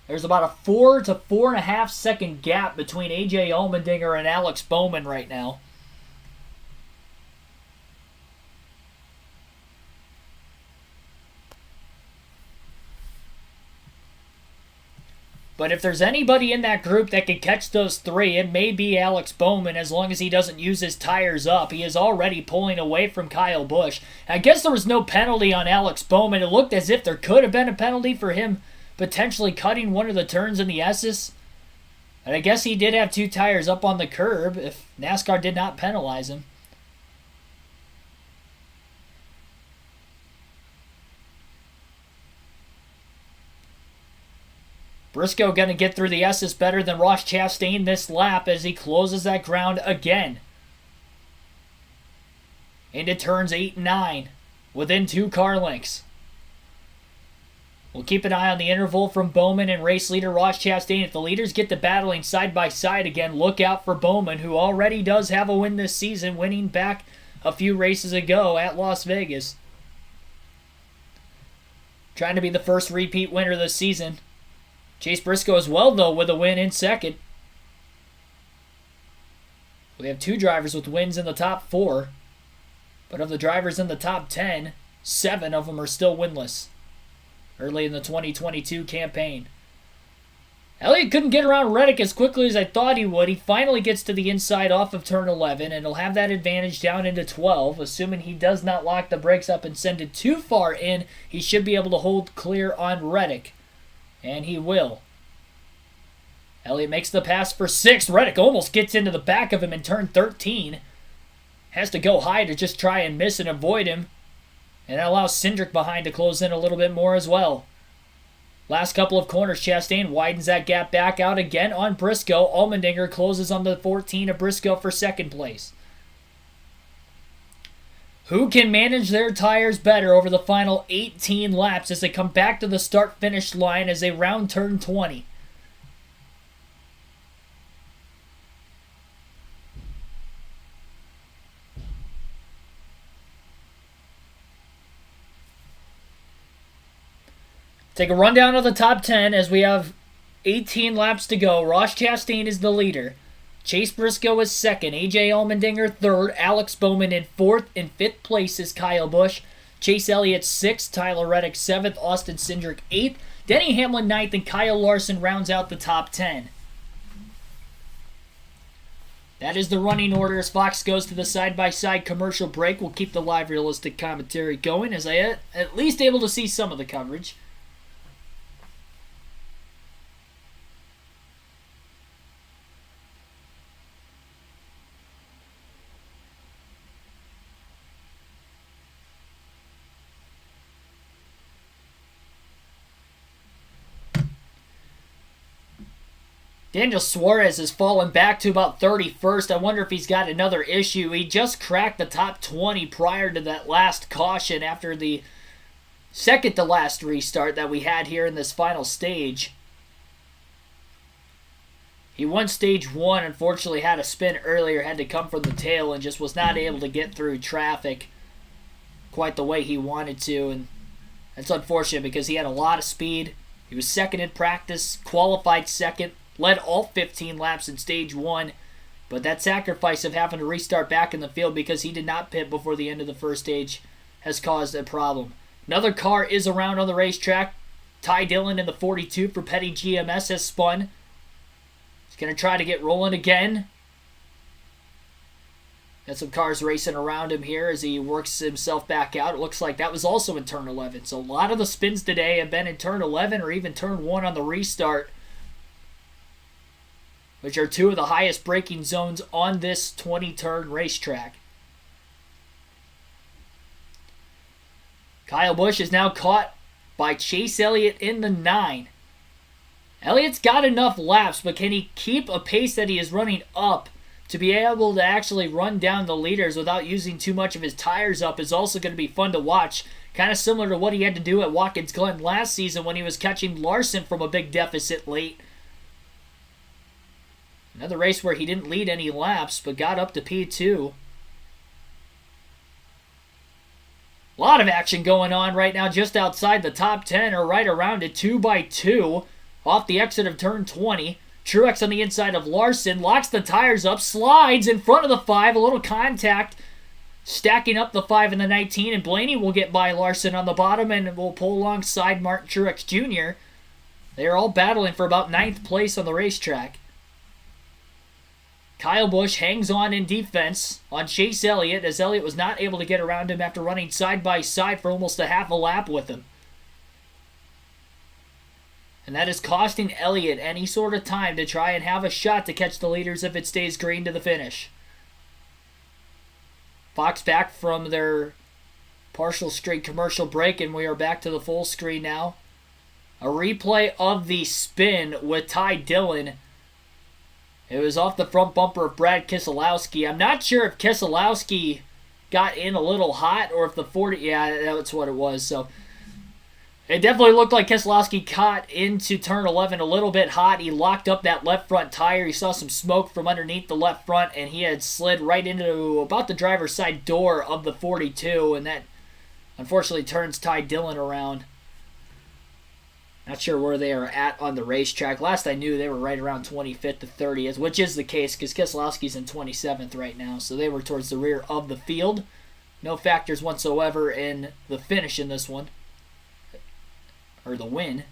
There's about a 4 to 4.5 second gap between AJ Allmendinger and Alex Bowman right now. But if there's anybody in that group that can catch those 3, it may be Alex Bowman as long as he doesn't use his tires up. He is already pulling away from Kyle Busch. I guess there was no penalty on Alex Bowman. It looked as if there could have been a penalty for him potentially cutting one of the turns in the S's. And I guess he did have 2 tires up on the curb if NASCAR did not penalize him. Briscoe going to get through the S's better than Ross Chastain this lap as he closes that ground again. Into turns 8 and 9, within 2 car lengths. We'll keep an eye on the interval from Bowman and race leader Ross Chastain. If the leaders get to battling side by side again, look out for Bowman, who already does have a win this season, winning back a few races ago at Las Vegas. Trying to be the first repeat winner this season. Chase Briscoe as well, though, with a win in second. We have 2 drivers with wins in the top 4. But of the drivers in the top 10, 7 of them are still winless early in the 2022 campaign. Elliott couldn't get around Reddick as quickly as I thought he would. He finally gets to the inside off of turn 11, and he'll have that advantage down into 12. Assuming he does not lock the brakes up and send it too far in, he should be able to hold clear on Reddick. And he will. Elliott makes the pass for 6. Reddick almost gets into the back of him in turn 13. Has to go high to just try and miss and avoid him. And that allows Cindric behind to close in a little bit more as well. Last couple of corners, Chastain widens that gap back out again on Briscoe. Allmendinger closes on the 14 of Briscoe for second place. Who can manage their tires better over the final 18 laps as they come back to the start-finish line as they round turn 20? Take a rundown of the top 10 as we have 18 laps to go. Ross Chastain is the leader. Chase Briscoe is second. AJ Allmendinger third. Alex Bowman in fourth. In fifth place is Kyle Busch. Chase Elliott sixth. Tyler Reddick seventh. Austin Cindric eighth. Denny Hamlin ninth. And Kyle Larson rounds out the top 10. That is the running order as Fox goes to the side-by-side commercial break. We'll keep the live realistic commentary going as I at least able to see some of the coverage. Daniel Suarez has fallen back to about 31st. I wonder if he's got another issue. He just cracked the top 20 prior to that last caution after the second to last restart that we had here in this final stage. He won stage 1, unfortunately had a spin earlier, had to come from the tail and just was not able to get through traffic quite the way he wanted to. And that's unfortunate because he had a lot of speed. He was second in practice, qualified second, led all 15 laps in stage 1, but that sacrifice of having to restart back in the field because he did not pit before the end of the first stage has caused a problem. Another car is around on the racetrack. Ty Dillon in the 42 for Petty GMS has spun. He's going to try to get rolling again. Got some cars racing around him here as he works himself back out. It looks like that was also in turn 11. So a lot of the spins today have been in turn 11 or even turn 1 on the restart, which are two of the highest braking zones on this 20-turn racetrack. Kyle Busch is now caught by Chase Elliott in the 9. Elliott's got enough laps, but can he keep a pace that he is running up to be able to actually run down the leaders without using too much of his tires up is also going to be fun to watch. Kind of similar to what he had to do at Watkins Glen last season when he was catching Larson from a big deficit late. Another race where he didn't lead any laps, but got up to P2. A lot of action going on right now just outside the top 10, or right around it, 2x2. Off the exit of turn 20. Truex on the inside of Larson, locks the tires up, slides in front of the 5, a little contact, stacking up the 5 and the 19, and Blaney will get by Larson on the bottom and will pull alongside Martin Truex Jr. They are all battling for about 9th place on the racetrack. Kyle Busch hangs on in defense on Chase Elliott as Elliott was not able to get around him after running side by side for almost a half a lap with him. And that is costing Elliott any sort of time to try and have a shot to catch the leaders if it stays green to the finish. Fox back from their partial straight commercial break, and we are back to the full screen now. A replay of the spin with Ty Dillon. It was off the front bumper of Brad Keselowski. I'm not sure if Keselowski got in a little hot or if the 40... Yeah, that's what it was. So it definitely looked like Keselowski caught into turn 11 a little bit hot. He locked up that left front tire. He saw some smoke from underneath the left front, and he had slid right into about the driver's side door of the 42, and that unfortunately turns Ty Dillon around. Not sure where they are at on the racetrack. Last I knew, they were right around 25th to 30th, which is the case because Keselowski's in 27th right now, so they were towards the rear of the field. No factors whatsoever in the finish in this one, or the win.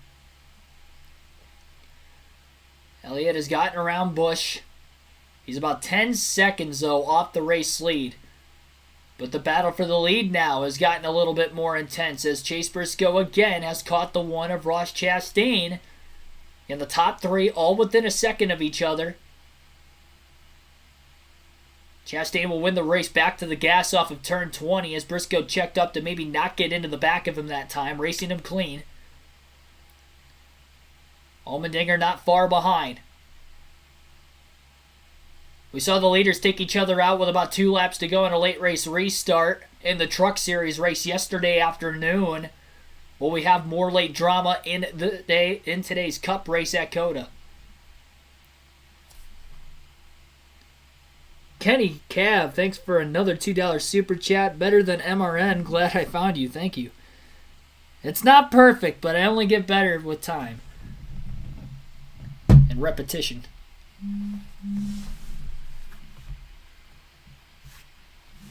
Elliott has gotten around Busch. He's about 10 seconds, though, off the race lead. But the battle for the lead now has gotten a little bit more intense as Chase Briscoe again has caught the one of Ross Chastain in the top 3, all within a second of each other. Chastain will win the race back to the gas off of turn 20 as Briscoe checked up to maybe not get into the back of him that time, racing him clean. Allmendinger not far behind. We saw the leaders take each other out with about 2 laps to go in a late race restart in the Truck Series race yesterday afternoon. Will we have more late drama in today's Cup race at COTA? Kenny Cav, thanks for another $2 super chat. Better than MRN. Glad I found you. Thank you. It's not perfect, but I only get better with time and repetition.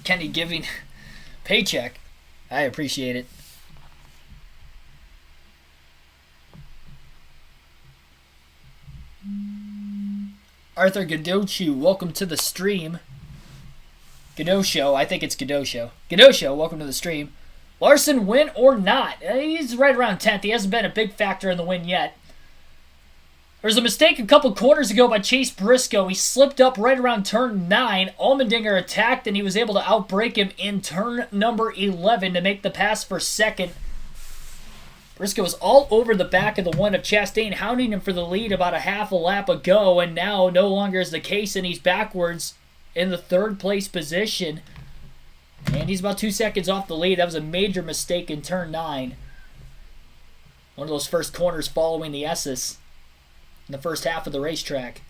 Kenny giving paycheck. I appreciate it. Arthur Godosho, welcome to the stream. Godosho, I think it's Godosho. Godosho, welcome to the stream. Larson, win or not? He's right around 10th. He hasn't been a big factor in the win yet. There was a mistake a couple quarters ago by Chase Briscoe. He slipped up right around turn 9. Allmendinger attacked, and he was able to outbrake him in turn number 11 to make the pass for second. Briscoe was all over the back of the one of Chastain, hounding him for the lead about a half a lap ago, and now no longer is the case, and he's backwards in the third place position. And he's about 2 seconds off the lead. That was a major mistake in turn 9. One of those first corners following the S's in the first half of the racetrack.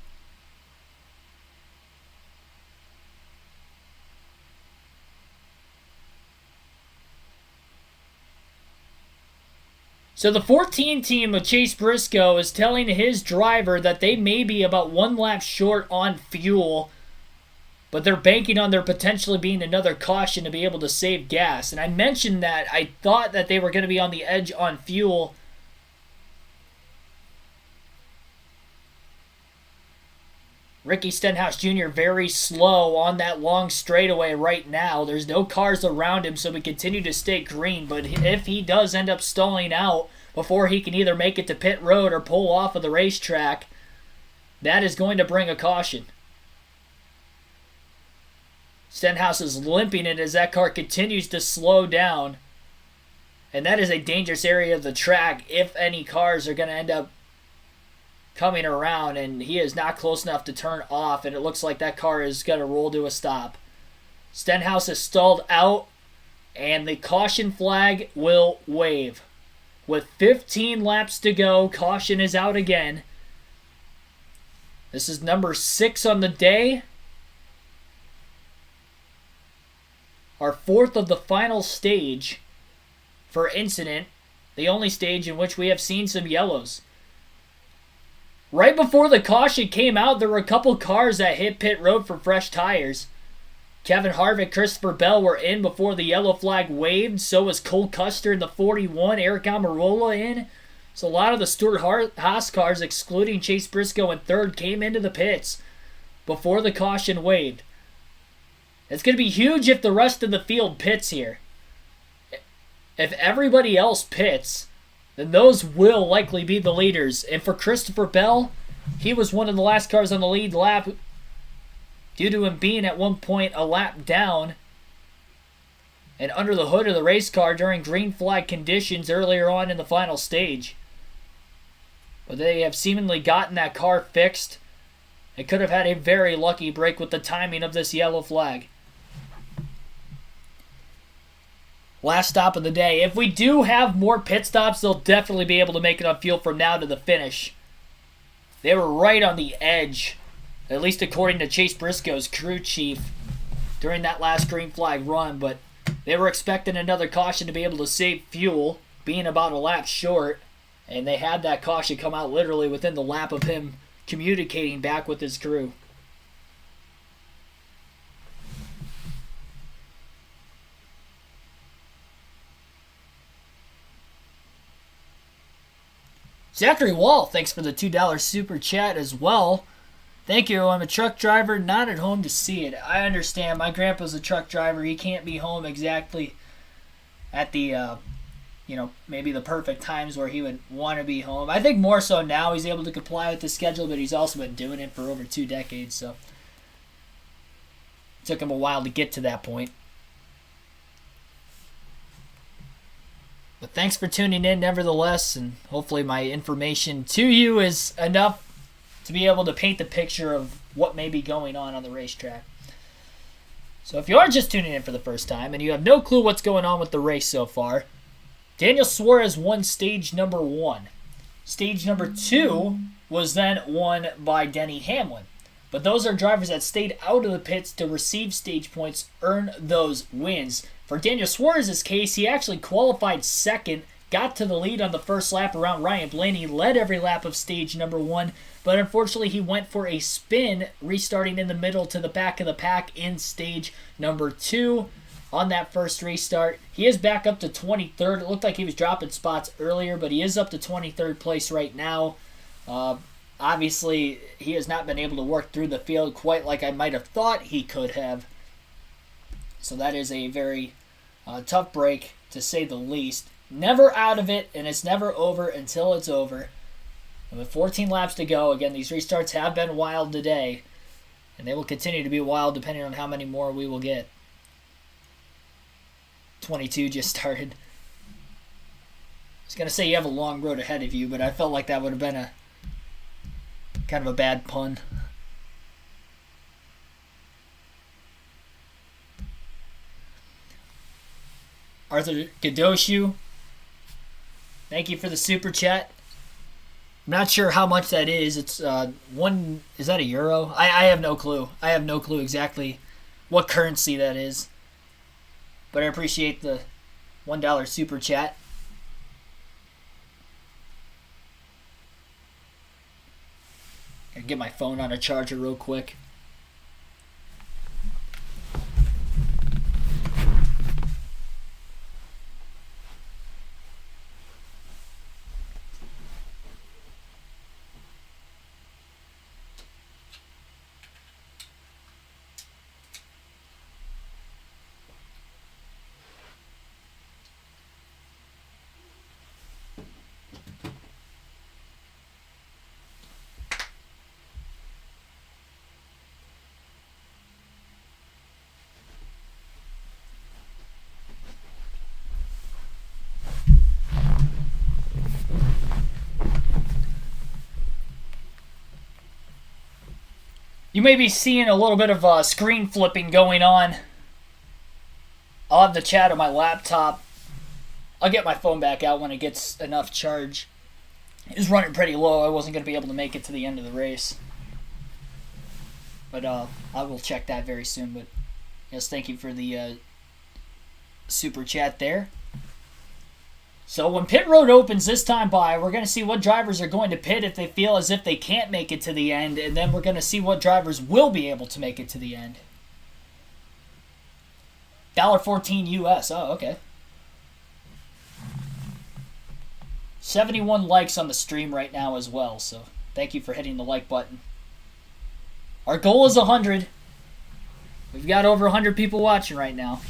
So the 14 team of Chase Briscoe is telling his driver that they may be about 1 lap short on fuel, but they're banking on there potentially being another caution to be able to save gas. And I mentioned that I thought that they were going to be on the edge on fuel. Ricky Stenhouse Jr. very slow on that long straightaway right now. There's no cars around him, so we continue to stay green. But if he does end up stalling out before he can either make it to pit road or pull off of the racetrack, that is going to bring a caution. Stenhouse is limping it as that car continues to slow down. And that is a dangerous area of the track if any cars are going to end up coming around, and he is not close enough to turn off, and it looks like that car is going to roll to a stop. Stenhouse is stalled out, and the caution flag will wave. With 15 laps to go, caution is out again. This is number 6 on the day. Our 4th of the final stage for incident, the only stage in which we have seen some yellows. Right before the caution came out, there were a couple cars that hit pit road for fresh tires. Kevin Harvick, Christopher Bell were in before the yellow flag waved. So was Cole Custer in the 41, Eric Almirola in. So a lot of the Stuart Haas cars, excluding Chase Briscoe in 3rd, came into the pits before the caution waved. It's going to be huge if the rest of the field pits here. If everybody else pits, then those will likely be the leaders. And for Christopher Bell, he was one of the last cars on the lead lap due to him being at one point a lap down and under the hood of the race car during green flag conditions earlier on in the final stage. But they have seemingly gotten that car fixed and could have had a very lucky break with the timing of this yellow flag. Last stop of the day. If we do have more pit stops, they'll definitely be able to make it on fuel from now to the finish. They were right on the edge, at least according to Chase Briscoe's crew chief, during that last green flag run, but they were expecting another caution to be able to save fuel, being about a lap short, and they had that caution come out literally within the lap of him communicating back with his crew. Zachary Wall, thanks for the $2 super chat as well. Thank you. I'm a truck driver, not at home to see it. I understand. My grandpa's a truck driver. He can't be home exactly at the, maybe the perfect times where he would want to be home. I think more so now he's able to comply with the schedule, but he's also been doing it for over 2 decades, so it took him a while to get to that point. But thanks for tuning in nevertheless, and hopefully my information to you is enough to be able to paint the picture of what may be going on the racetrack. So if you are just tuning in for the first time and you have no clue what's going on with the race so far, Daniel Suarez won stage number 1. Stage number 2 was then won by Denny Hamlin. But those are drivers that stayed out of the pits to receive stage points, earn those wins. For Daniel Suarez's case, he actually qualified 2nd, got to the lead on the first lap around Ryan Blaney, led every lap of stage number 1, but unfortunately he went for a spin, restarting in the middle to the back of the pack in stage number 2 on that first restart. He is back up to 23rd. It looked like he was dropping spots earlier, but he is up to 23rd place right now. Obviously, he has not been able to work through the field quite like I might have thought he could have. So that is a very tough break, to say the least. Never out of it, and it's never over until it's over. And with 14 laps to go, again, these restarts have been wild today, and they will continue to be wild depending on how many more we will get. 22 just started. was going to say you have a long road ahead of you, but I felt like that would have been a kind of a bad pun. Arthur Gadoshu, thank you for the super chat. I'm not sure how much that is. It's one. Is that a euro? I have no clue. I have no clue exactly what currency that is. But I appreciate the $1 super chat. I'll get my phone on a charger real quick. You may be seeing a little bit of screen flipping going on. I'll have the chat on my laptop. I'll get my phone back out when it gets enough charge. It's running pretty low. I wasn't going to be able to make it to the end of the race. But I will check that very soon. But yes, thank you for the super chat there. So when pit road opens this time by, we're going to see what drivers are going to pit if they feel as if they can't make it to the end, and then we're going to see what drivers will be able to make it to the end. $1.14 US. Oh, okay. 71 likes on the stream right now as well, so thank you for hitting the like button. Our goal is 100. We've got over 100 people watching right now.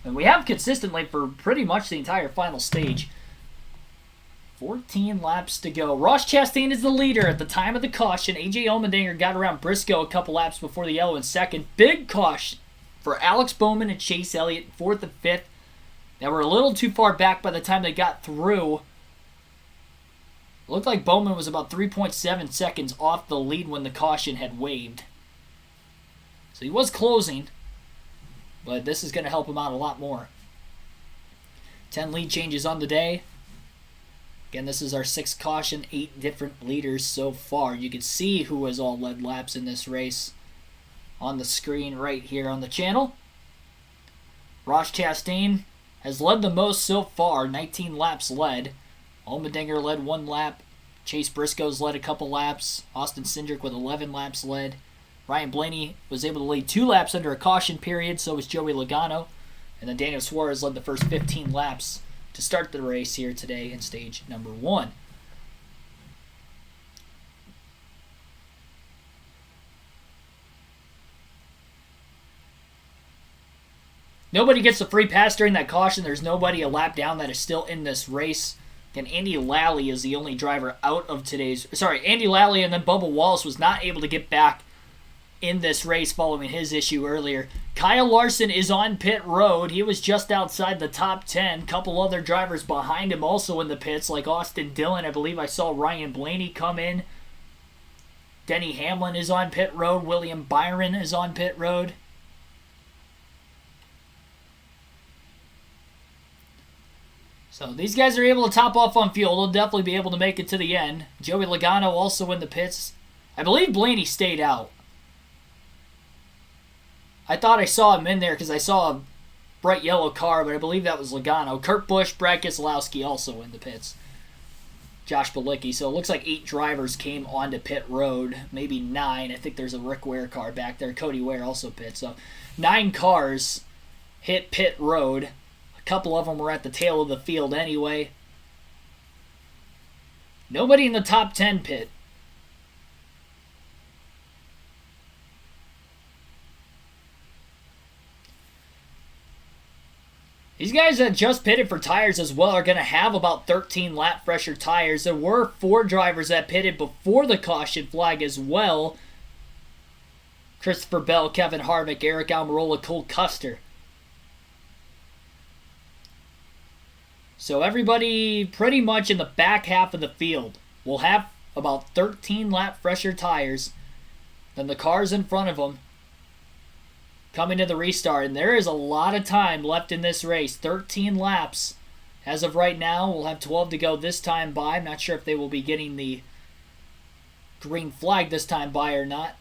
And we have consistently for pretty much the entire final stage. 14 laps to go. Ross Chastain is the leader at the time of the caution. AJ Allmendinger got around Briscoe a couple laps before the yellow in second. Big caution for Alex Bowman and Chase Elliott, fourth and fifth. They were a little too far back by the time they got through. It looked like Bowman was about 3.7 seconds off the lead when the caution had waved. So he was closing. But this is going to help him out a lot more. 10 lead changes on the day. Again, this is our 6th caution, 8 different leaders so far. You can see who has all led laps in this race on the screen right here on the channel. Ross Chastain has led the most so far, 19 laps led. Allmendinger led 1 lap. Chase Briscoe's led a couple laps. Austin Cindric with 11 laps led. Ryan Blaney was able to lead 2 laps under a caution period, so was Joey Logano. And then Daniel Suarez led the first 15 laps to start the race here today in stage number 1. Nobody gets a free pass during that caution. There's nobody a lap down that is still in this race. And Andy Lally is the only driver out of today's... Sorry, Andy Lally and then Bubba Wallace was not able to get back in this race following his issue earlier. Kyle Larson is on pit road. He was just outside the top 10. Couple other drivers behind him also in the pits, like Austin Dillon. I believe I saw Ryan Blaney come in. Denny Hamlin is on pit road. William Byron is on pit road. So these guys are able to top off on fuel. They'll definitely be able to make it to the end. Joey Logano also in the pits. I believe Blaney stayed out. I thought I saw him in there because I saw a bright yellow car, but I believe that was Logano. Kurt Busch, Brad Keselowski also in the pits. Josh Bilicki. So it looks like 8 drivers came onto pit road. Maybe 9. I think there's a Rick Ware car back there. Cody Ware also pit. So 9 cars hit pit road. A couple of them were at the tail of the field anyway. Nobody in the top 10 pit. These guys that just pitted for tires as well are going to have about 13 lap fresher tires. There were 4 drivers that pitted before the caution flag as well. Christopher Bell, Kevin Harvick, Eric Almirola, Cole Custer. So everybody pretty much in the back half of the field will have about 13 lap fresher tires than the cars in front of them coming to the restart. And there is a lot of time left in this race. 13 laps as of right now. We'll have 12 to go this time by. I'm not sure if they will be getting the green flag this time by or not.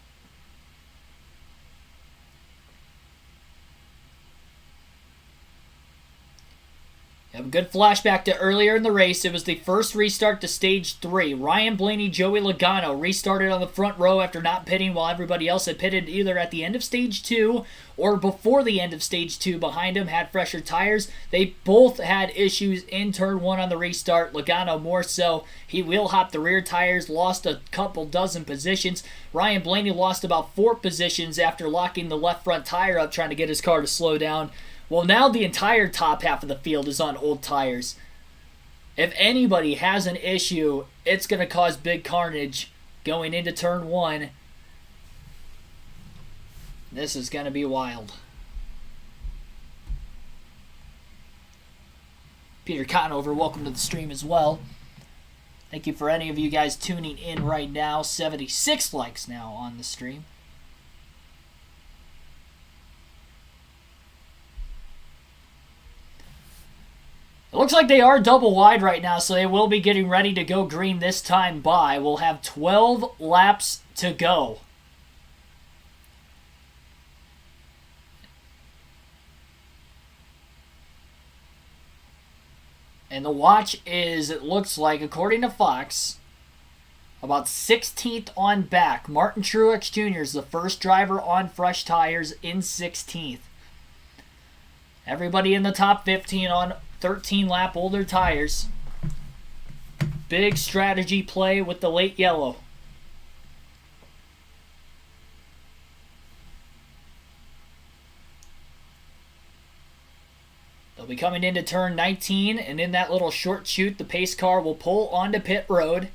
Have a good flashback to earlier in the race. It was the first restart to stage 3. Ryan Blaney, Joey Logano restarted on the front row after not pitting while everybody else had pitted either at the end of stage 2 or before the end of stage 2 behind him, had fresher tires. They both had issues in turn 1 on the restart. Logano more so. He wheel hopped the rear tires, lost a couple dozen positions. Ryan Blaney lost about 4 positions after locking the left front tire up trying to get his car to slow down. Well, now the entire top half of the field is on old tires. If anybody has an issue, it's going to cause big carnage going into turn 1. This is going to be wild. Peter Conover, welcome to the stream as well. Thank you for any of you guys tuning in right now. 76 likes now on the stream. It looks like they are double wide right now, so they will be getting ready to go green this time by. We'll have 12 laps to go. And the watch is, it looks like, according to Fox, about 16th on back. Martin Truex Jr. is the first driver on fresh tires in 16th. Everybody in the top 15 on 13 lap older tires. Big strategy play with the late yellow. They'll be coming into turn 19, and in that little short chute, the pace car will pull onto pit road.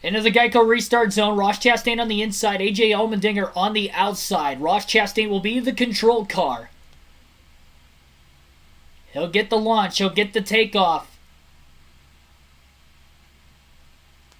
Into the Geico restart zone. Ross Chastain on the inside. AJ Allmendinger on the outside. Ross Chastain will be the control car. He'll get the launch. He'll get the takeoff.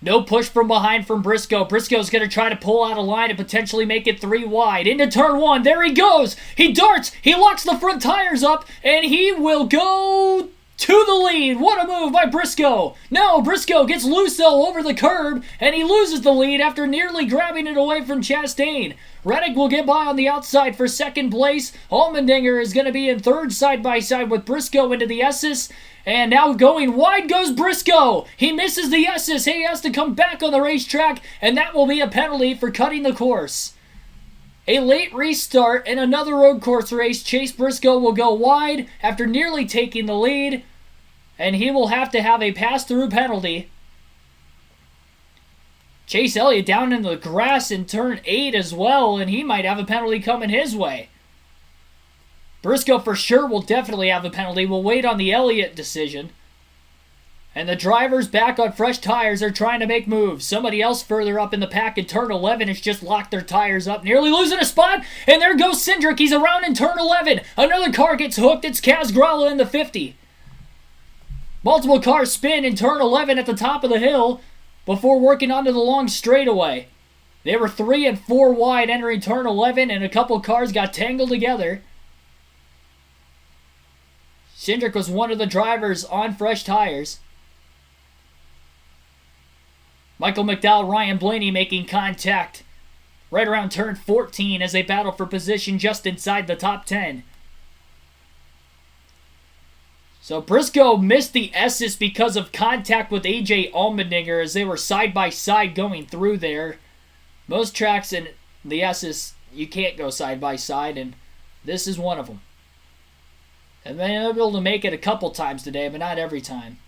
No push from behind from Briscoe. Briscoe's going to try to pull out a line and potentially make it 3 wide. Into turn 1. There he goes. He darts. He locks the front tires up. And he will go to the lead. What a move by Briscoe. No, Briscoe gets loose though over the curb, and he loses the lead after nearly grabbing it away from Chastain. Reddick will get by on the outside for second place. Allmendinger is going to be in third side by side with Briscoe into the S's. And now going wide goes Briscoe. He misses the S's. He has to come back on the racetrack, and that will be a penalty for cutting the course. A late restart in another road course race. Chase Briscoe will go wide after nearly taking the lead, and he will have to have a pass-through penalty. Chase Elliott down in the grass in turn 8 as well, and he might have a penalty coming his way. Briscoe for sure will definitely have a penalty. We'll wait on the Elliott decision. And the drivers back on fresh tires are trying to make moves. Somebody else further up in the pack in turn 11 has just locked their tires up, nearly losing a spot. And there goes Cindric. He's around in turn 11. Another car gets hooked. It's Kaz Grala in the 50. Multiple cars spin in turn 11 at the top of the hill before working onto the long straightaway. They were 3 and 4 wide entering turn 11, and a couple cars got tangled together. Cindric was one of the drivers on fresh tires. Michael McDowell, Ryan Blaney making contact right around turn 14 as they battle for position just inside the top 10. So Briscoe missed the S's because of contact with AJ Allmendinger as they were side by side going through there. Most tracks in the S's, you can't go side by side, and this is one of them. And they're able to make it a couple times today, but not every time.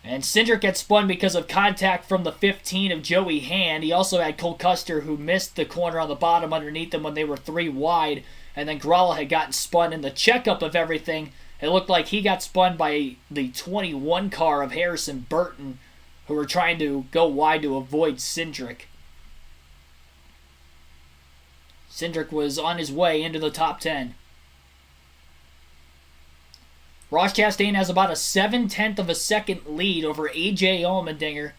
And Cindric had spun because of contact from the 15 of Joey Hand. He also had Cole Custer, who missed the corner on the bottom underneath them when they were 3 wide. And then Gralla had gotten spun in the checkup of everything. It looked like he got spun by the 21 car of Harrison Burton, who were trying to go wide to avoid Cindric. Cindric was on his way into the top 10. Ross Chastain has about a 7/10 of a second lead over AJ Allmendinger.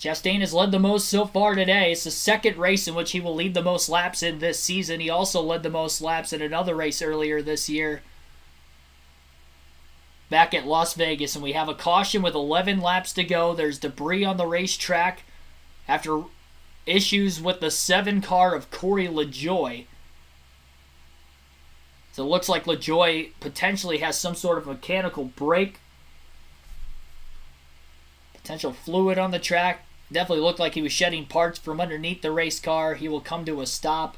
Chastain has led the most so far today. It's the second race in which he will lead the most laps in this season. He also led the most laps in another race earlier this year, back at Las Vegas. And we have a caution with 11 laps to go. There's debris on the racetrack after issues with the 7 car of Corey LaJoie. So it looks like LaJoie potentially has some sort of mechanical break. Potential fluid on the track. Definitely looked like he was shedding parts from underneath the race car. He will come to a stop.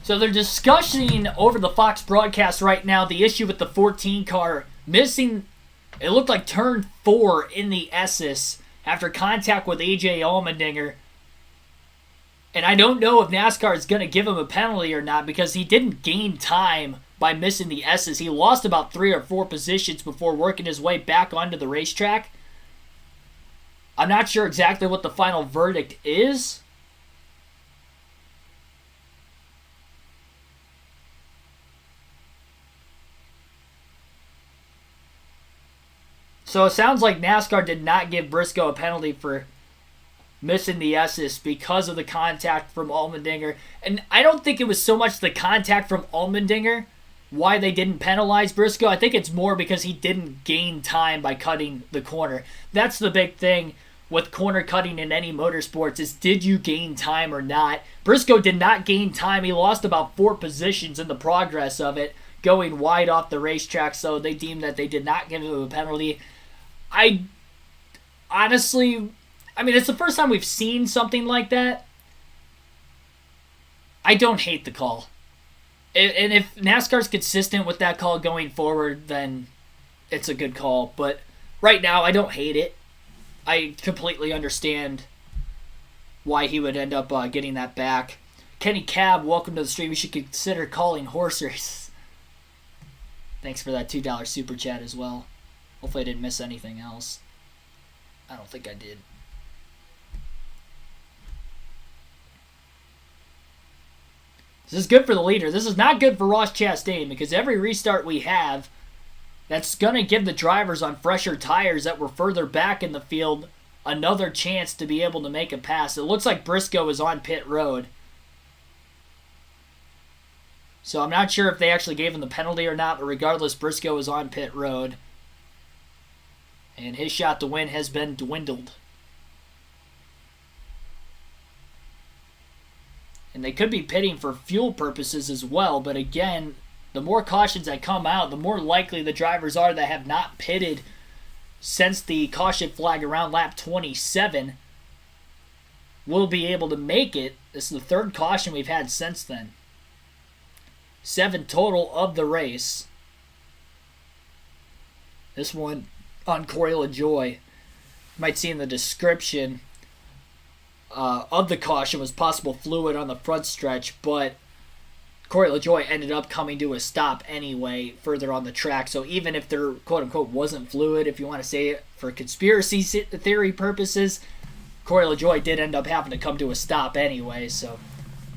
So they're discussing over the Fox broadcast right now the issue with the 14 car missing, it looked like turn 4 in the Esses after contact with AJ Allmendinger. And I don't know if NASCAR is going to give him a penalty or not because he didn't gain time by missing the Esses. He lost about 3 or 4 positions before working his way back onto the racetrack. I'm not sure exactly what the final verdict is. So it sounds like NASCAR did not give Briscoe a penalty for missing the Esses because of the contact from Allmendinger. And I don't think it was so much the contact from Allmendinger why they didn't penalize Briscoe. I think it's more because he didn't gain time by cutting the corner. That's the big thing with corner cutting in any motorsports is did you gain time or not? Briscoe did not gain time. He lost about 4 positions in the progress of it, going wide off the racetrack, so they deemed that they did not give him a penalty. I honestly, it's the first time we've seen something like that. I don't hate the call. And if NASCAR's consistent with that call going forward, then it's a good call. But right now, I don't hate it. I completely understand why he would end up getting that back. Kenny Cab, welcome to the stream. You should consider calling horse races. Thanks for that $2 super chat as well. Hopefully I didn't miss anything else. I don't think I did. This is good for the leader. This is not good for Ross Chastain because every restart we have, that's going to give the drivers on fresher tires that were further back in the field another chance to be able to make a pass. It looks like Briscoe is on pit road. So I'm not sure if they actually gave him the penalty or not, but regardless, Briscoe is on pit road. And his shot to win has been dwindled. And they could be pitting for fuel purposes as well. But again, the more cautions that come out, the more likely the drivers are that have not pitted since the caution flag around lap 27 will be able to make it. This is the 3rd caution we've had since then. 7 total of the race. This one on Corey LaJoie. You might see in the description of the caution was possible fluid on the front stretch, but Corey LaJoie ended up coming to a stop anyway further on the track. So even if there quote-unquote wasn't fluid, if you want to say it for conspiracy theory purposes, Corey LaJoie did end up having to come to a stop anyway, so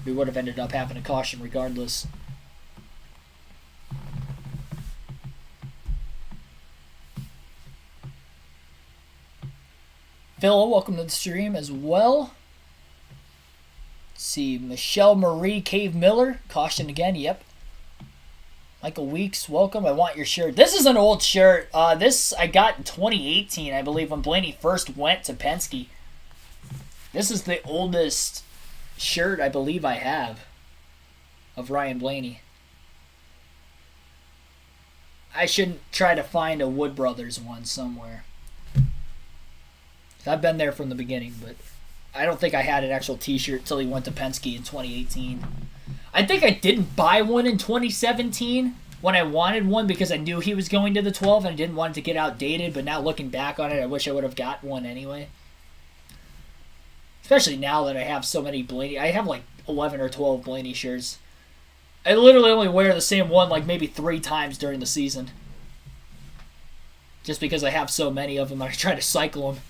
we would have ended up having a caution regardless. Phil, welcome to the stream as well. Let's see. Michelle Marie Cave Miller. Caution again. Yep. Michael Weeks, welcome. I want your shirt. This is an old shirt. This I got in 2018, I believe, when Blaney first went to Penske. This is the oldest shirt I believe I have of Ryan Blaney. I should try to find a Wood Brothers one somewhere. I've been there from the beginning, but I don't think I had an actual t-shirt until he went to Penske in 2018. I think I didn't buy one in 2017 when I wanted one because I knew he was going to the 12 and I didn't want it to get outdated, but now looking back on it, I wish I would have got one anyway. Especially now that I have so many Blaney. I have like 11 or 12 Blaney shirts. I literally only wear the same one like maybe 3 times during the season. Just because I have so many of them, I try to cycle them.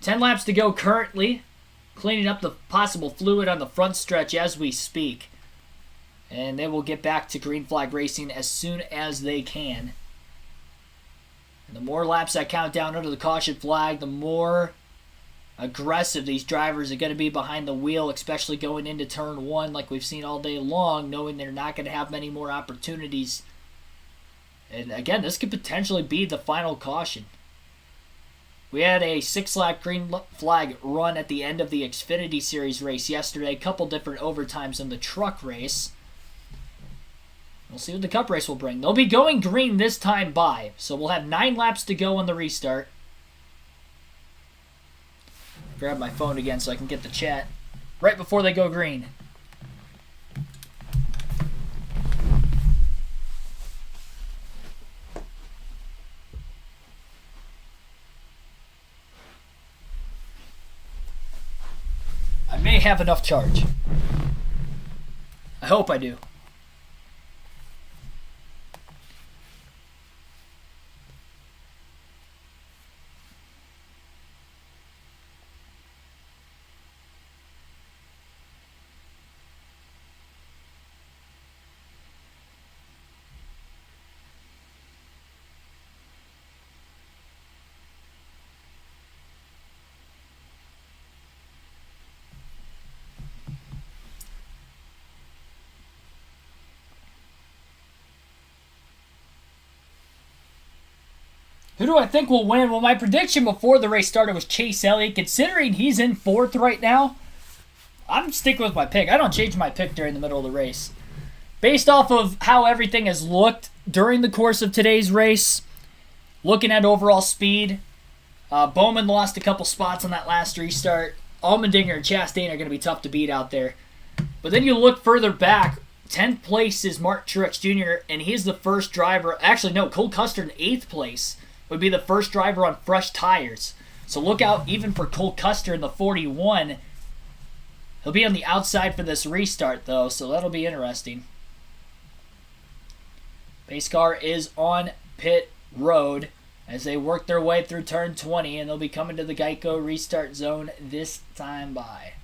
Ten laps to go currently. Cleaning up the possible fluid on the front stretch as we speak. And they will get back to green flag racing as soon as they can. And the more laps I count down under the caution flag, the more aggressive these drivers are going to be behind the wheel, especially going into turn 1 like we've seen all day long, knowing they're not going to have many more opportunities. And again, this could potentially be the final caution. We had a 6-lap green flag run at the end of the Xfinity Series race yesterday. A couple different overtimes in the truck race. We'll see what the Cup race will bring. They'll be going green this time by, so we'll have 9 laps to go on the restart. Grab my phone again so I can get the chat right before they go green. I may have enough charge. I hope I do. Who do I think will win? Well, my prediction before the race started was Chase Elliott. Considering he's in 4th right now, I'm sticking with my pick. I don't change my pick during the middle of the race. Based off of how everything has looked during the course of today's race, looking at overall speed, Bowman lost a couple spots on that last restart. Allmendinger and Chastain are going to be tough to beat out there. But then you look further back, 10th place is Mark Truex Jr., and he's the first driver. Actually, no, Cole Custer in 8th place would be the first driver on fresh tires. So look out even for Cole Custer in the 41. He'll be on the outside for this restart, though, so that'll be interesting. Pace car is on pit road as they work their way through turn 20, and they'll be coming to the Geico restart zone this time by.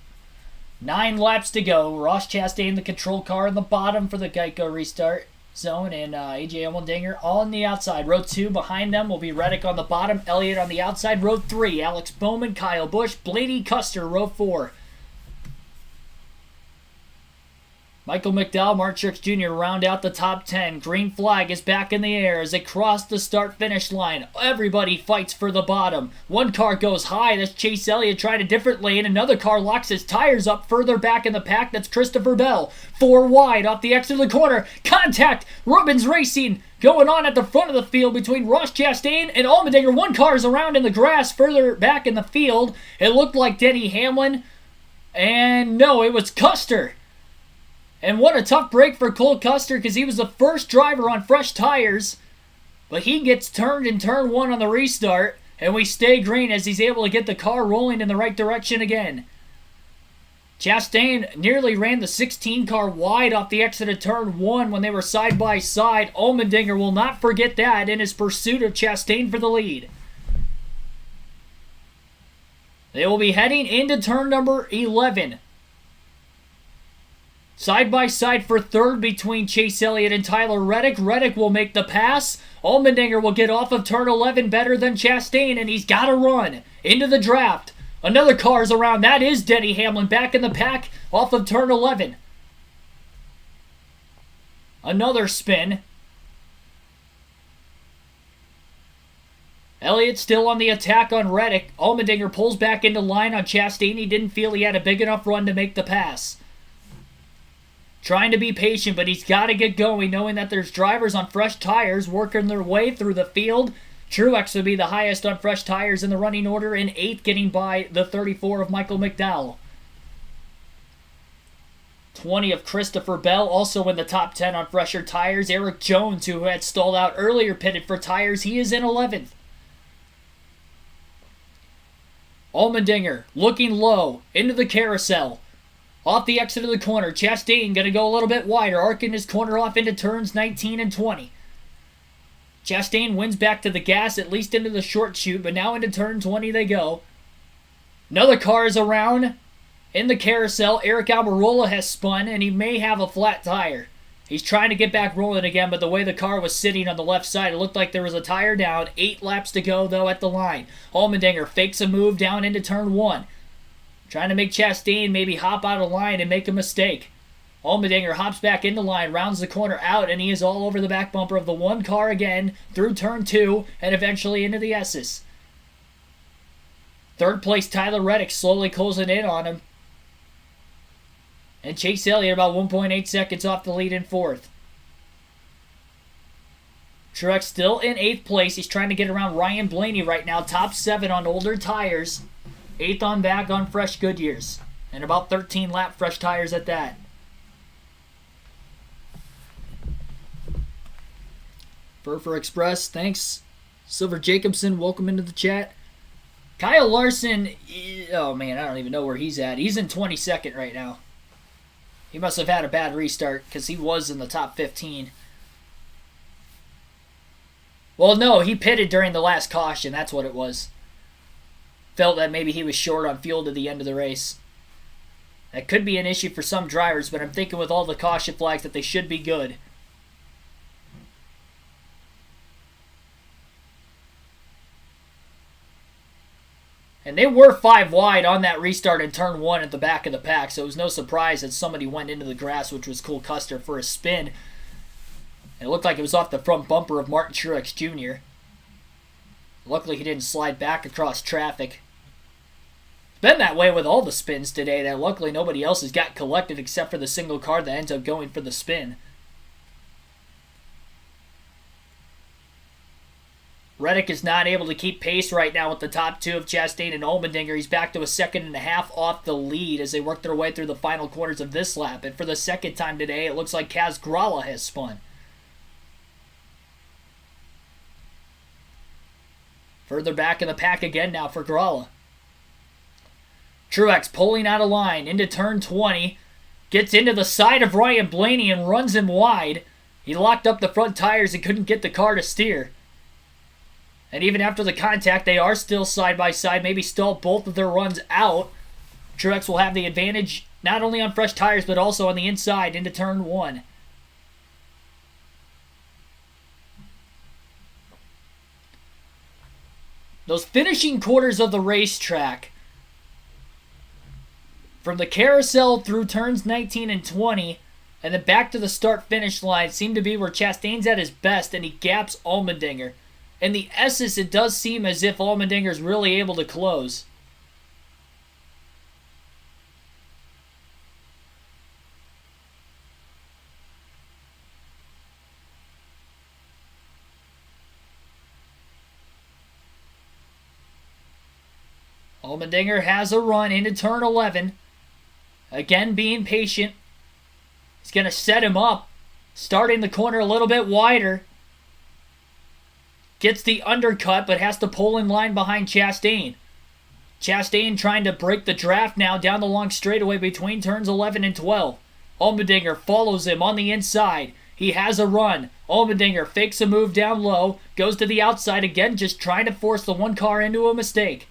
9 laps to go. Ross Chastain, the control car in the bottom for the Geico restart zone, and AJ Allmendinger on the outside. Row 2 behind them will be Reddick on the bottom, Elliott on the outside. Row 3, Alex Bowman, Kyle Busch, Blaney Custer. Row 4, Michael McDowell, Mark Truex Jr. round out the top 10. Green flag is back in the air as they cross the start-finish line. Everybody fights for the bottom. One car goes high. That's Chase Elliott trying a different lane. Another car locks his tires up further back in the pack. That's Christopher Bell. 4 wide off the exit of the corner. Contact. Rubens Racing going on at the front of the field between Ross Chastain and Allmendinger. One car is around in the grass further back in the field. It looked like Denny Hamlin. And no, it was Custer. And what a tough break for Cole Custer because he was the first driver on fresh tires. But he gets turned in turn 1 on the restart. And we stay green as he's able to get the car rolling in the right direction again. Chastain nearly ran the 16 car wide off the exit of turn 1 when they were side by side. Allmendinger will not forget that in his pursuit of Chastain for the lead. They will be heading into turn number 11. Side by side for third between Chase Elliott and Tyler Reddick. Reddick will make the pass. Allmendinger will get off of turn 11 better than Chastain, and he's got to run into the draft. Another car is around. That is Denny Hamlin back in the pack off of turn 11. Another spin. Elliott still on the attack on Reddick. Allmendinger pulls back into line on Chastain. He didn't feel he had a big enough run to make the pass. Trying to be patient, but he's got to get going, knowing that there's drivers on fresh tires working their way through the field. Truex would be the highest on fresh tires in the running order, in 8th, getting by the 34 of Michael McDowell. 20 of Christopher Bell, also in the top 10 on fresher tires. Eric Jones, who had stalled out earlier, pitted for tires. He is in 11th. Allmendinger looking low into the carousel. Off the exit of the corner, Chastain going to go a little bit wider, arcing his corner off into turns 19 and 20. Chastain wins back to the gas, at least into the short chute, but now into turn 20 they go. Another car is around in the carousel. Eric Almirola has spun, and he may have a flat tire. He's trying to get back rolling again, but the way the car was sitting on the left side, it looked like there was a tire down. 8 laps to go, though, at the line. Allmendinger fakes a move down into turn 1. Trying to make Chastain maybe hop out of line and make a mistake. Allmendinger hops back into line, rounds the corner out, and he is all over the back bumper of the one car again, through turn 2, and eventually into the S's. Third place, Tyler Reddick slowly closing in on him. And Chase Elliott about 1.8 seconds off the lead in 4th. Truex still in 8th place. He's trying to get around Ryan Blaney right now. Top 7 on older tires. 8th on back on fresh Goodyears. And about 13 lap fresh tires at that. Furfer Express, thanks. Silver Jacobson, welcome into the chat. Kyle Larson, oh man, I don't even know where he's at. He's in 22nd right now. He must have had a bad restart because he was in the top 15. Well, no, he pitted during the last caution. That's what it was. Felt that maybe he was short on fuel to the end of the race. That could be an issue for some drivers, but I'm thinking with all the caution flags that they should be good. And they were 5 wide on that restart in turn 1 at the back of the pack, so it was no surprise that somebody went into the grass, which was Cole Custer, for a spin. And it looked like it was off the front bumper of Martin Truex Jr. Luckily, he didn't slide back across traffic. It's been that way with all the spins today, that luckily nobody else has got collected except for the single car that ends up going for the spin. Reddick is not able to keep pace right now with the top 2 of Chastain and Allmendinger. He's back to a 2.5 seconds off the lead as they work their way through the final quarters of this lap. And for the second time today, it looks like Kaz Grala has spun. Further back in the pack again now for Grala. Truex pulling out of line into turn 20. Gets into the side of Ryan Blaney and runs him wide. He locked up the front tires and couldn't get the car to steer. And even after the contact, they are still side by side. Maybe stall both of their runs out. Truex will have the advantage not only on fresh tires, but also on the inside into turn 1. Those finishing quarters of the racetrack, from the carousel through turns 19 and 20, and then back to the start-finish line, seem to be where Chastain's at his best, and he gaps Allmendinger. In the S's, it does seem as if Allmendinger's really able to close. Allmendinger has a run into turn 11. Again, being patient. He's going to set him up. Starting the corner a little bit wider. Gets the undercut, but has to pull in line behind Chastain. Chastain trying to break the draft now down the long straightaway between turns 11 and 12. Allmendinger follows him on the inside. He has a run. Allmendinger fakes a move down low. Goes to the outside again, just trying to force the one car into a mistake.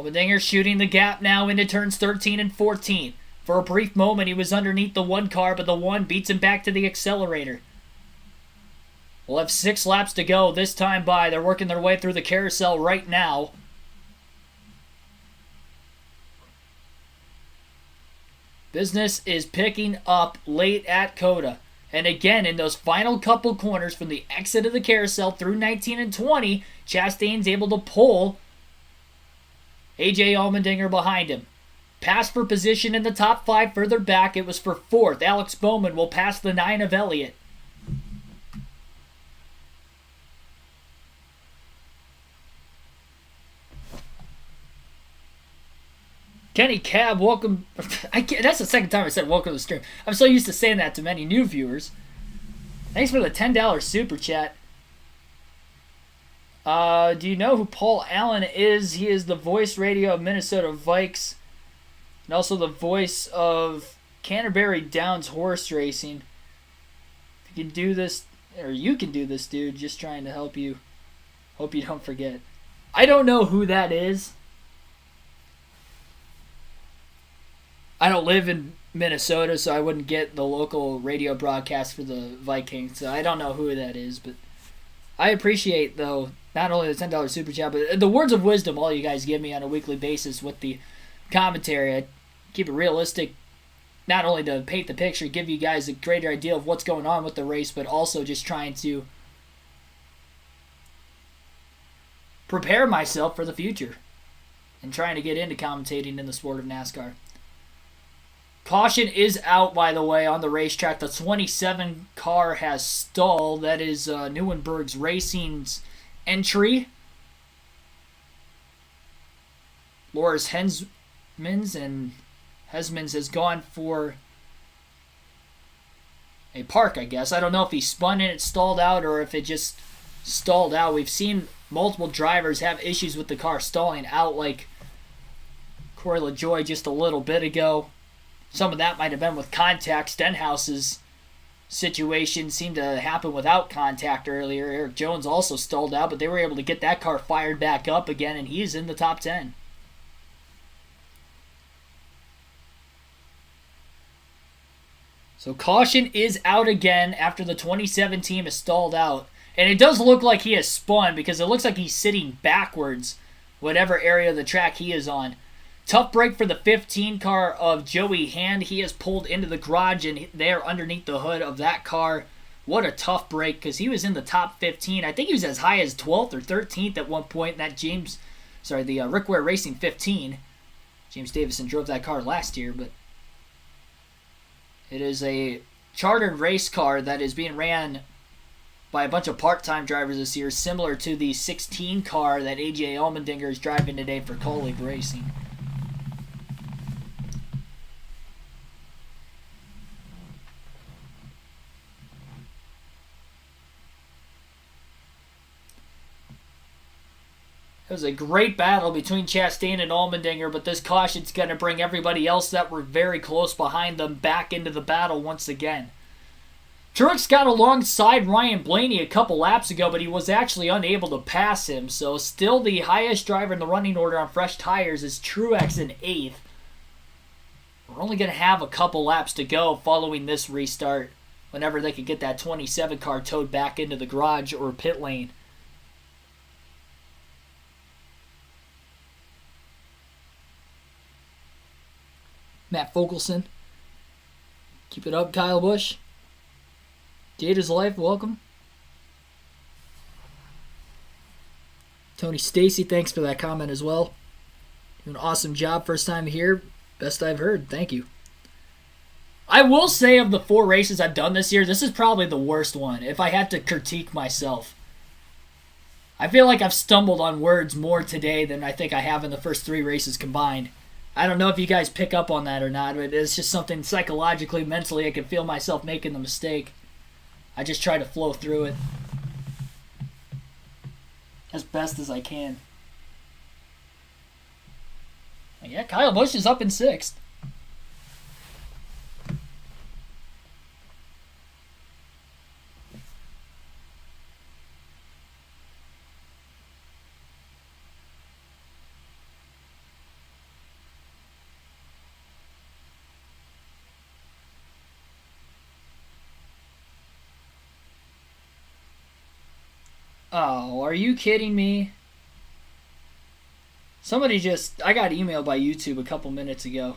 Allmendinger shooting the gap now into turns 13 and 14. For a brief moment, he was underneath the one car, but the one beats him back to the accelerator. We'll have 6 laps to go this time by. They're working their way through the carousel right now. Business is picking up late at COTA. And again, in those final couple corners from the exit of the carousel through 19 and 20, Chastain's able to pull A.J. Allmendinger behind him. Pass for position in the top 5 further back. It was for 4th. Alex Bowman will pass the 9 of Elliott. Kenny Cab, welcome. That's the second time I said welcome to the stream. I'm so used to saying that to many new viewers. Thanks for the $10 super chat. Do you know who Paul Allen is? He is the voice radio of Minnesota Vikes and also the voice of Canterbury Downs horse racing. If you can do this, or you can do this, dude, just trying to help you. Hope you don't forget. I don't know who that is. I don't live in Minnesota, so I wouldn't get the local radio broadcast for the Vikings. So I don't know who that is, but I appreciate, though, not only the $10 super chat, but the words of wisdom all you guys give me on a weekly basis with the commentary. I keep it realistic, not only to paint the picture, give you guys a greater idea of what's going on with the race, but also just trying to prepare myself for the future and trying to get into commentating in the sport of NASCAR. Caution is out, by the way, on the racetrack. The 27 car has stalled. That is Neuenberg's Racing's entry. Loris Hesmans has gone for a park, I guess. I don't know if he spun and it stalled out or if it just stalled out. We've seen multiple drivers have issues with the car stalling out, like Corey LaJoie just a little bit ago. Some of that might have been with contact. Stenhouse's situation seemed to happen without contact earlier. Eric Jones also stalled out, but they were able to get that car fired back up again, and he's in the top 10. So caution is out again after the 27 team is stalled out. And it does look like he has spun because it looks like he's sitting backwards, whatever area of the track he is on. Tough break for the 15 car of Joey Hand. He has pulled into the garage and they're underneath the hood of that car. What a tough break because he was in the top 15. I think he was as high as 12th or 13th at one point in that the Rick Ware Racing 15. James Davison drove that car last year, but it is a chartered race car that is being ran by a bunch of part-time drivers this year, similar to the 16 car that A.J. Allmendinger is driving today for Colleague Racing. It was a great battle between Chastain and Allmendinger, but this caution's going to bring everybody else that were very close behind them back into the battle once again. Truex got alongside Ryan Blaney a couple laps ago, but he was actually unable to pass him, so still the highest driver in the running order on fresh tires is Truex in 8th. We're only going to have a couple laps to go following this restart, whenever they can get that 27 car towed back into the garage or pit lane. Matt Fogelson. Keep it up, Kyle Busch. Jada's Life, welcome. Tony Stacy, thanks for that comment as well. Doing an awesome job, first time here. Best I've heard, thank you. I will say of the 4 races I've done this year, this is probably the worst one, if I had to critique myself. I feel like I've stumbled on words more today than I think I have in the first 3 races combined. I don't know if you guys pick up on that or not, but it's just something psychologically, mentally, I can feel myself making the mistake. I just try to flow through it as best as I can. Yeah, Kyle Busch is up in 6th. Oh, are you kidding me? Somebody just... I got emailed by YouTube a couple minutes ago.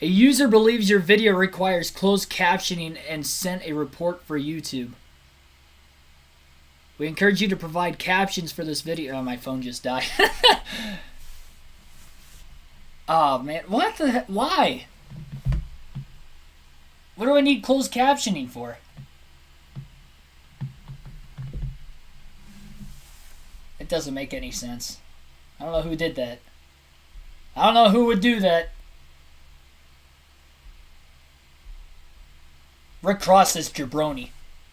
A user believes your video requires closed captioning and sent a report for YouTube. We encourage you to provide captions for this video. Oh, my phone just died. Oh, man. What the heck? Why? What do I need closed captioning for? It doesn't make any sense. I don't know who did that. I don't know who would do that. Rick Cross says jabroni.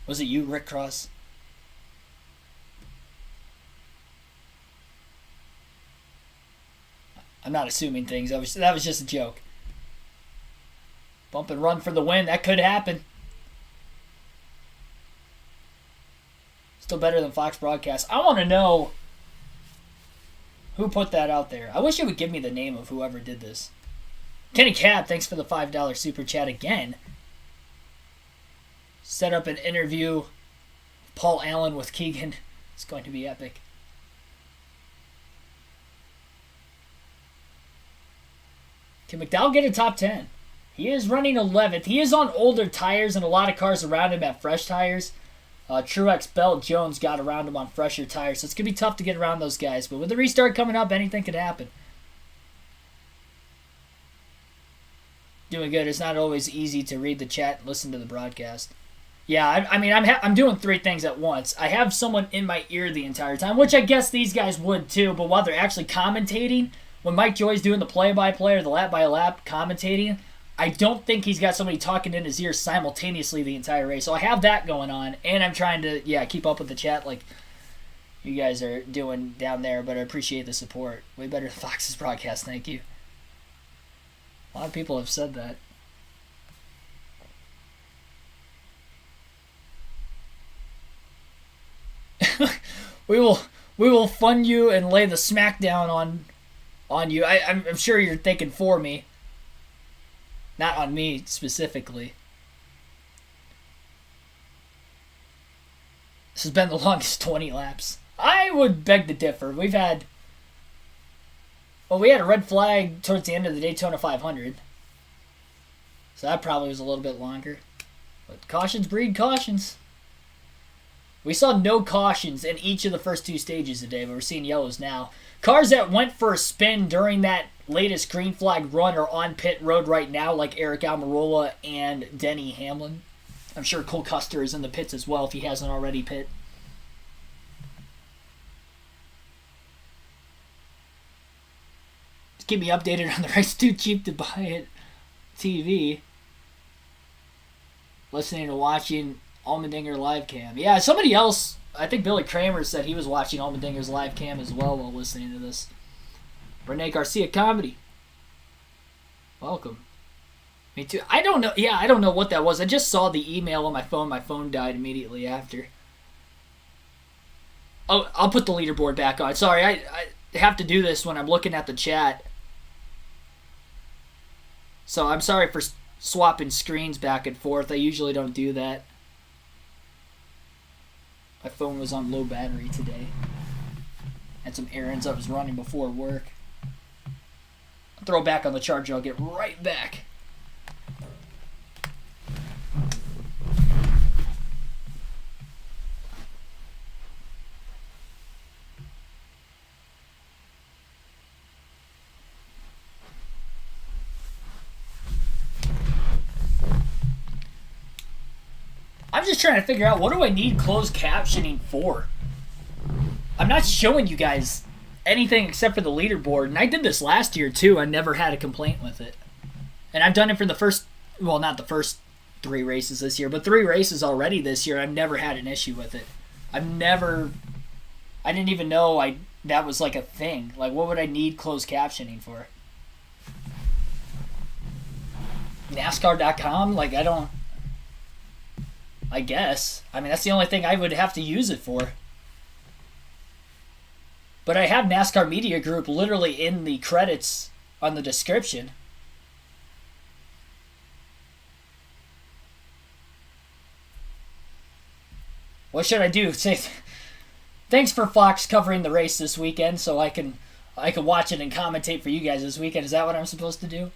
Was it you, Rick Cross? I'm not assuming things. That was just a joke. Bump and run for the win. That could happen. Still better than Fox Broadcast. I want to know who put that out there. I wish it would give me the name of whoever did this. Kenny Cap, thanks for the $5 super chat again. Set up an interview. Paul Allen with Keegan. It's going to be epic. Can McDowell get a top 10? He is running 11th. He is on older tires and a lot of cars around him at fresh tires. Truex, Belt, Jones got around him on fresher tires. So it's going to be tough to get around those guys. But with the restart coming up, anything could happen. Doing good. It's not always easy to read the chat and listen to the broadcast. Yeah, I'm doing three things at once. I have someone in my ear the entire time, which I guess these guys would too. But while they're actually commentating, when Mike Joy's doing the play-by-play or the lap-by-lap commentating, I don't think he's got somebody talking in his ear simultaneously the entire race. So I have that going on, and I'm trying to, keep up with the chat like you guys are doing down there, but I appreciate the support. Way better than Fox's broadcast, thank you. A lot of people have said that. We will fund you and lay the smackdown on you. I'm sure you're thinking for me. Not on me specifically. This has been the longest 20 laps. I would beg to differ. We had a red flag towards the end of the Daytona 500. So that probably was a little bit longer. But cautions breed cautions. We saw no cautions in each of the first two stages today, but we're seeing yellows now. Cars that went for a spin during that latest green flag run are on pit road right now, like Eric Almirola and Denny Hamlin. I'm sure Cole Custer is in the pits as well if he hasn't already pit. Just keep me updated on the race. Too cheap to buy it. TV. Listening to watching Allmendinger live cam. Yeah, somebody else, I think Billy Kramer said he was watching Allmendinger's live cam as well while listening to this. Rene Garcia Comedy. Welcome. Me too. I don't know. Yeah, I don't know what that was. I just saw the email on my phone. My phone died immediately after. Oh, I'll put the leaderboard back on. Sorry, I have to do this when I'm looking at the chat. So I'm sorry for swapping screens back and forth. I usually don't do that. My phone was on low battery today. Had some errands I was running before work. I'll throw it back on the charger. I'll get right back. I'm just trying to figure out, what do I need closed captioning for? I'm not showing you guys anything except for the leaderboard. And I did this last year too. I never had a complaint with it. And I've done it for the first, well, not the first 3 races this year, but 3 races already this year. I've never had an issue with it. I didn't even know that was like a thing. Like, what would I need closed captioning for? NASCAR.com? Like, I guess. I mean, that's the only thing I would have to use it for. But I have NASCAR Media Group literally in the credits on the description. What should I do? Say thanks for Fox covering the race this weekend so I can watch it and commentate for you guys this weekend. Is that what I'm supposed to do?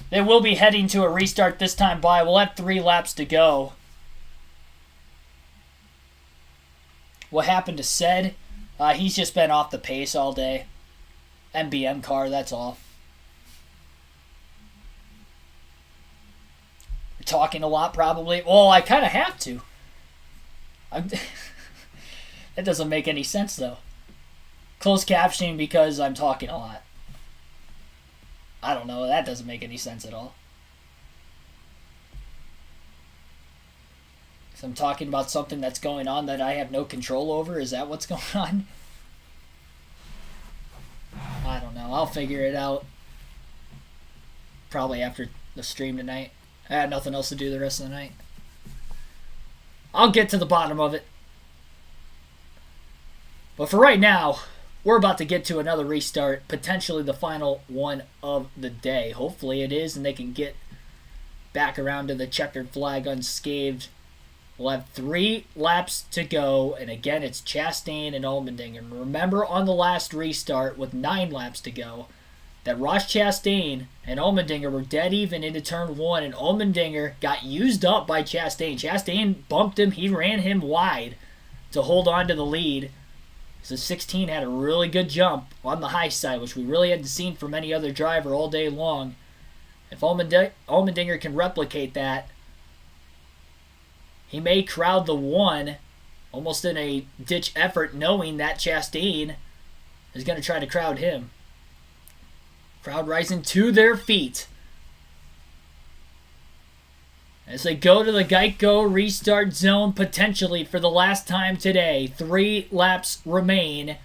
They will be heading to a restart this time by. We'll have 3 laps to go. What happened to Said? He's just been off the pace all day. MBM car, that's all. We're talking a lot, probably. Well, I kind of have to. That doesn't make any sense, though. Closed captioning because I'm talking a lot. I don't know. That doesn't make any sense at all. So I'm talking about something that's going on that I have no control over. Is that what's going on? I don't know. I'll figure it out. Probably after the stream tonight. I had nothing else to do the rest of the night. I'll get to the bottom of it. But for right now, we're about to get to another restart. Potentially the final one of the day. Hopefully it is, and they can get back around to the checkered flag unscathed. We'll have 3 laps to go, and again, it's Chastain and Allmendinger. And remember on the last restart with 9 laps to go, that Ross Chastain and Allmendinger were dead even into turn 1, and Allmendinger got used up by Chastain. Chastain bumped him. He ran him wide to hold on to the lead. So 16 had a really good jump on the high side, which we really hadn't seen from any other driver all day long. If Allmendinger can replicate that, he may crowd the 1 almost in a ditch effort, knowing that Chastain is going to try to crowd him. Crowd rising to their feet as they go to the Geico restart zone potentially for the last time today. 3 laps remain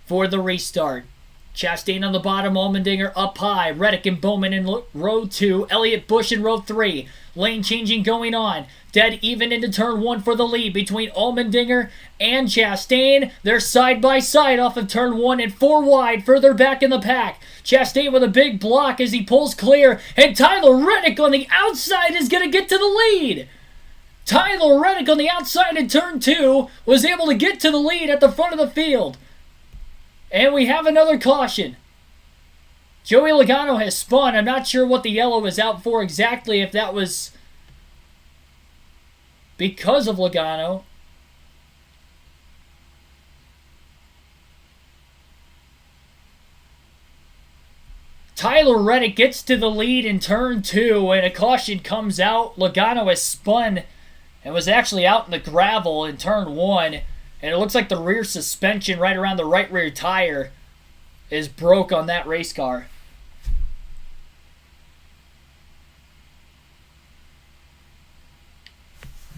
for the restart. Chastain on the bottom, Allmendinger up high, Reddick and Bowman in row 2, Elliott Bush in row 3. Lane changing going on. Dead even into turn 1 for the lead between Allmendinger and Chastain. They're side by side off of turn 1 and 4 wide further back in the pack. Chastain with a big block as he pulls clear, and Tyler Reddick on the outside is going to get to the lead. Tyler Reddick on the outside in turn 2 was able to get to the lead at the front of the field. And we have another caution. Joey Logano has spun. I'm not sure what the yellow is out for exactly, if that was because of Logano. Tyler Reddick gets to the lead in turn 2, and a caution comes out. Logano has spun and was actually out in the gravel in turn 1. And it looks like the rear suspension right around the right rear tire is broke on that race car.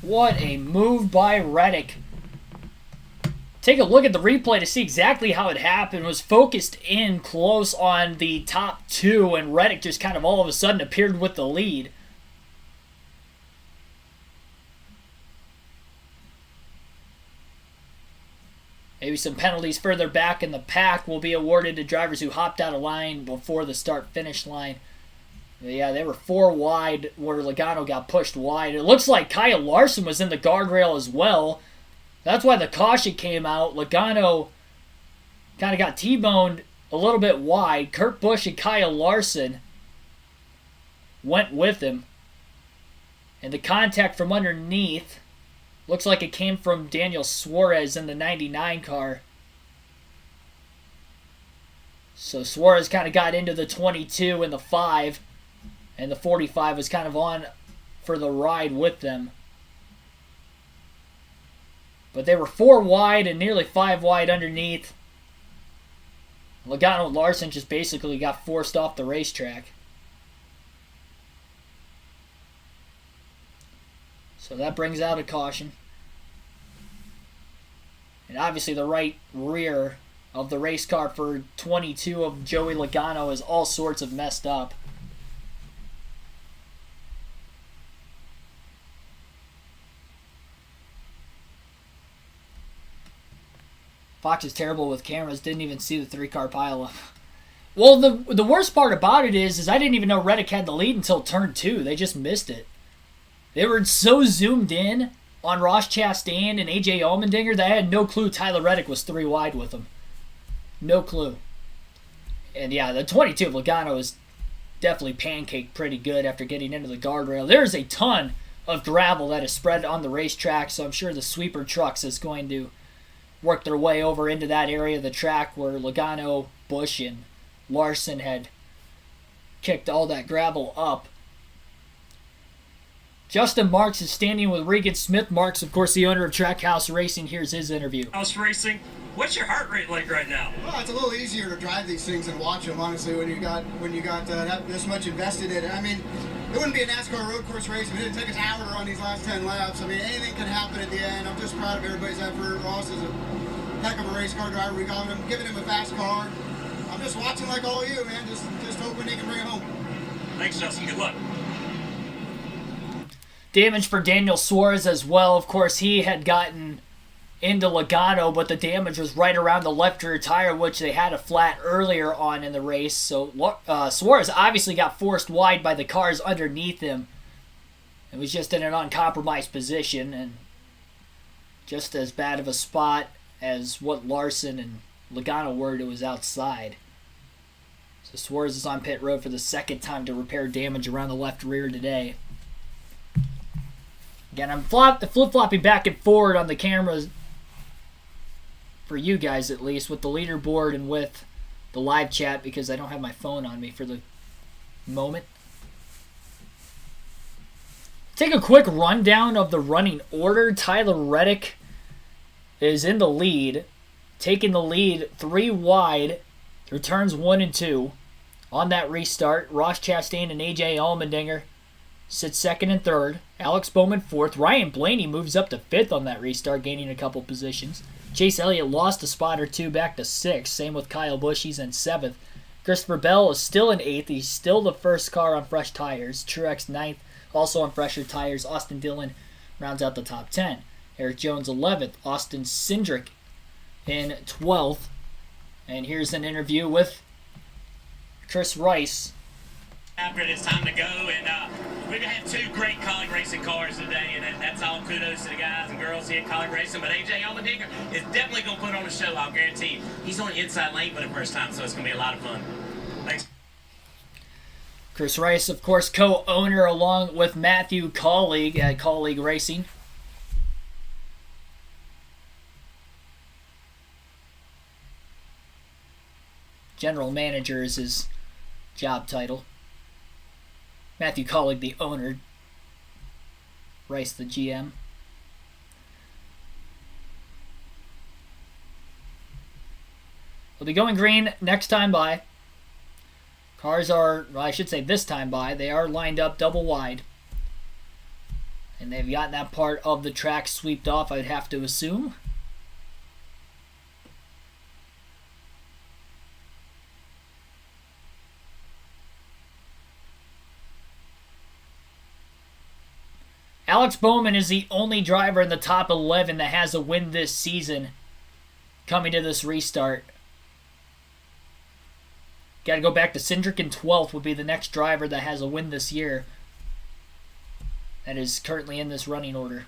What a move by Reddick. Take a look at the replay to see exactly how it happened. It was focused in close on the top 2, and Reddick just kind of all of a sudden appeared with the lead. Maybe some penalties further back in the pack will be awarded to drivers who hopped out of line before the start-finish line. Yeah, they were 4 wide where Logano got pushed wide. It looks like Kyle Larson was in the guardrail as well. That's why the caution came out. Logano kind of got T-boned a little bit wide. Kurt Busch and Kyle Larson went with him. And the contact from underneath looks like it came from Daniel Suarez in the 99 car. So Suarez kind of got into the 22 and the 5. And the 45 was kind of on for the ride with them. But they were 4 wide and nearly 5 wide underneath. Logano and Larson just basically got forced off the racetrack. So that brings out a caution. And obviously the right rear of the race car for 22 of Joey Logano is all sorts of messed up. Fox is terrible with cameras. Didn't even see the 3-car pileup. Well, the worst part about it is I didn't even know Reddick had the lead until turn 2. They just missed it. They were so zoomed in on Ross Chastain and AJ Allmendinger that I had no clue Tyler Reddick was 3 wide with them. No clue. And yeah, the 22 of Logano is definitely pancaked pretty good after getting into the guardrail. There's a ton of gravel that is spread on the racetrack, so I'm sure the sweeper trucks is going to work their way over into that area of the track where Logano, Busch, and Larson had kicked all that gravel up. Justin Marks is standing with Regan Smith. Marks, of course, the owner of Trackhouse Racing. Here's his interview. House Racing, what's your heart rate like right now? Well, it's a little easier to drive these things and watch them, honestly, when you got this much invested in it. I mean, it wouldn't be a NASCAR road course race. I mean, it took us an hour to run these last 10 laps. I mean, anything can happen at the end. I'm just proud of everybody's effort. Ross is a heck of a race car driver. We got him, giving him a fast car. I'm just watching like all of you, man. Just hoping he can bring it home. Thanks, Justin. Good luck. Damage for Daniel Suarez as well. Of course, he had gotten into Logano, but the damage was right around the left rear tire, which they had a flat earlier on in the race. So Suarez obviously got forced wide by the cars underneath him. It was just in an uncompromised position, and just as bad of a spot as what Larson and Logano were to his outside. So Suarez is on pit road for the second time to repair damage around the left rear today. Again, I'm flip-flopping back and forward on the cameras for you guys at least, with the leaderboard and with the live chat because I don't have my phone on me for the moment. Take a quick rundown of the running order. Tyler Reddick is in the lead, taking the lead 3 wide through turns 1 and 2. On that restart, Ross Chastain and AJ Allmendinger sits 2nd and 3rd. Alex Bowman 4th. Ryan Blaney moves up to 5th on that restart, gaining a couple positions. Chase Elliott lost a spot or 2 back to 6th. Same with Kyle Busch. He's in 7th. Christopher Bell is still in 8th. He's still the first car on fresh tires. Truex 9th, also on fresher tires. Austin Dillon rounds out the top 10. Eric Jones 11th. Austin Cindric in 12th. And here's an interview with Chris Rice. After it's time to go, and we've had 2 great college racing cars today, and that's all kudos to the guys and girls here at college racing. But AJ Allmendinger is definitely going to put on a show, I'll guarantee you. He's on the inside lane for the first time, so it's going to be a lot of fun. Thanks. Chris Rice, of course, co-owner along with Matthew Colleague at Colleague Racing. General manager is his job title. Matthew Colleague, the owner. Rice, the GM. We'll be going green next time by. Cars are, well, I should say this time by, they are lined up double wide. And they've gotten that part of the track swept off, I'd have to assume. Alex Bowman is the only driver in the top 11 that has a win this season coming to this restart. Got to go back to Cindric in 12th would be the next driver that has a win this year that is currently in this running order.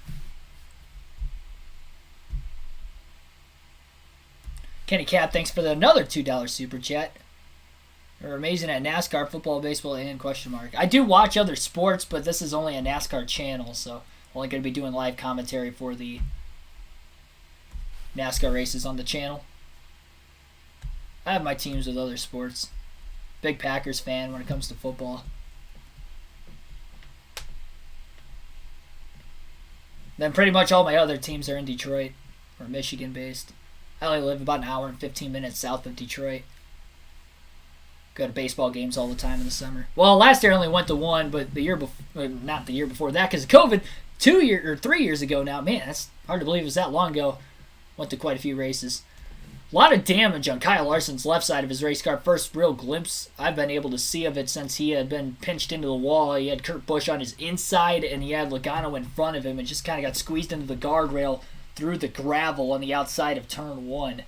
Kenny Cap, thanks for another $2 super chat. They're amazing at NASCAR, football, baseball, and question mark. I do watch other sports, but this is only a NASCAR channel, so I'm only going to be doing live commentary for the NASCAR races on the channel. I have my teams with other sports. Big Packers fan when it comes to football. Then pretty much all my other teams are in Detroit or Michigan based. I only live about an hour and 15 minutes south of Detroit. Go to baseball games all the time in the summer. Well, last year I only went to one, but the year before, not the year before that, because of COVID, 3 years ago now. Man, that's hard to believe it was that long ago. Went to quite a few races. A lot of damage on Kyle Larson's left side of his race car. First real glimpse I've been able to see of it since he had been pinched into the wall. He had Kurt Busch on his inside, and he had Logano in front of him, and just kind of got squeezed into the guardrail through the gravel on the outside of turn 1.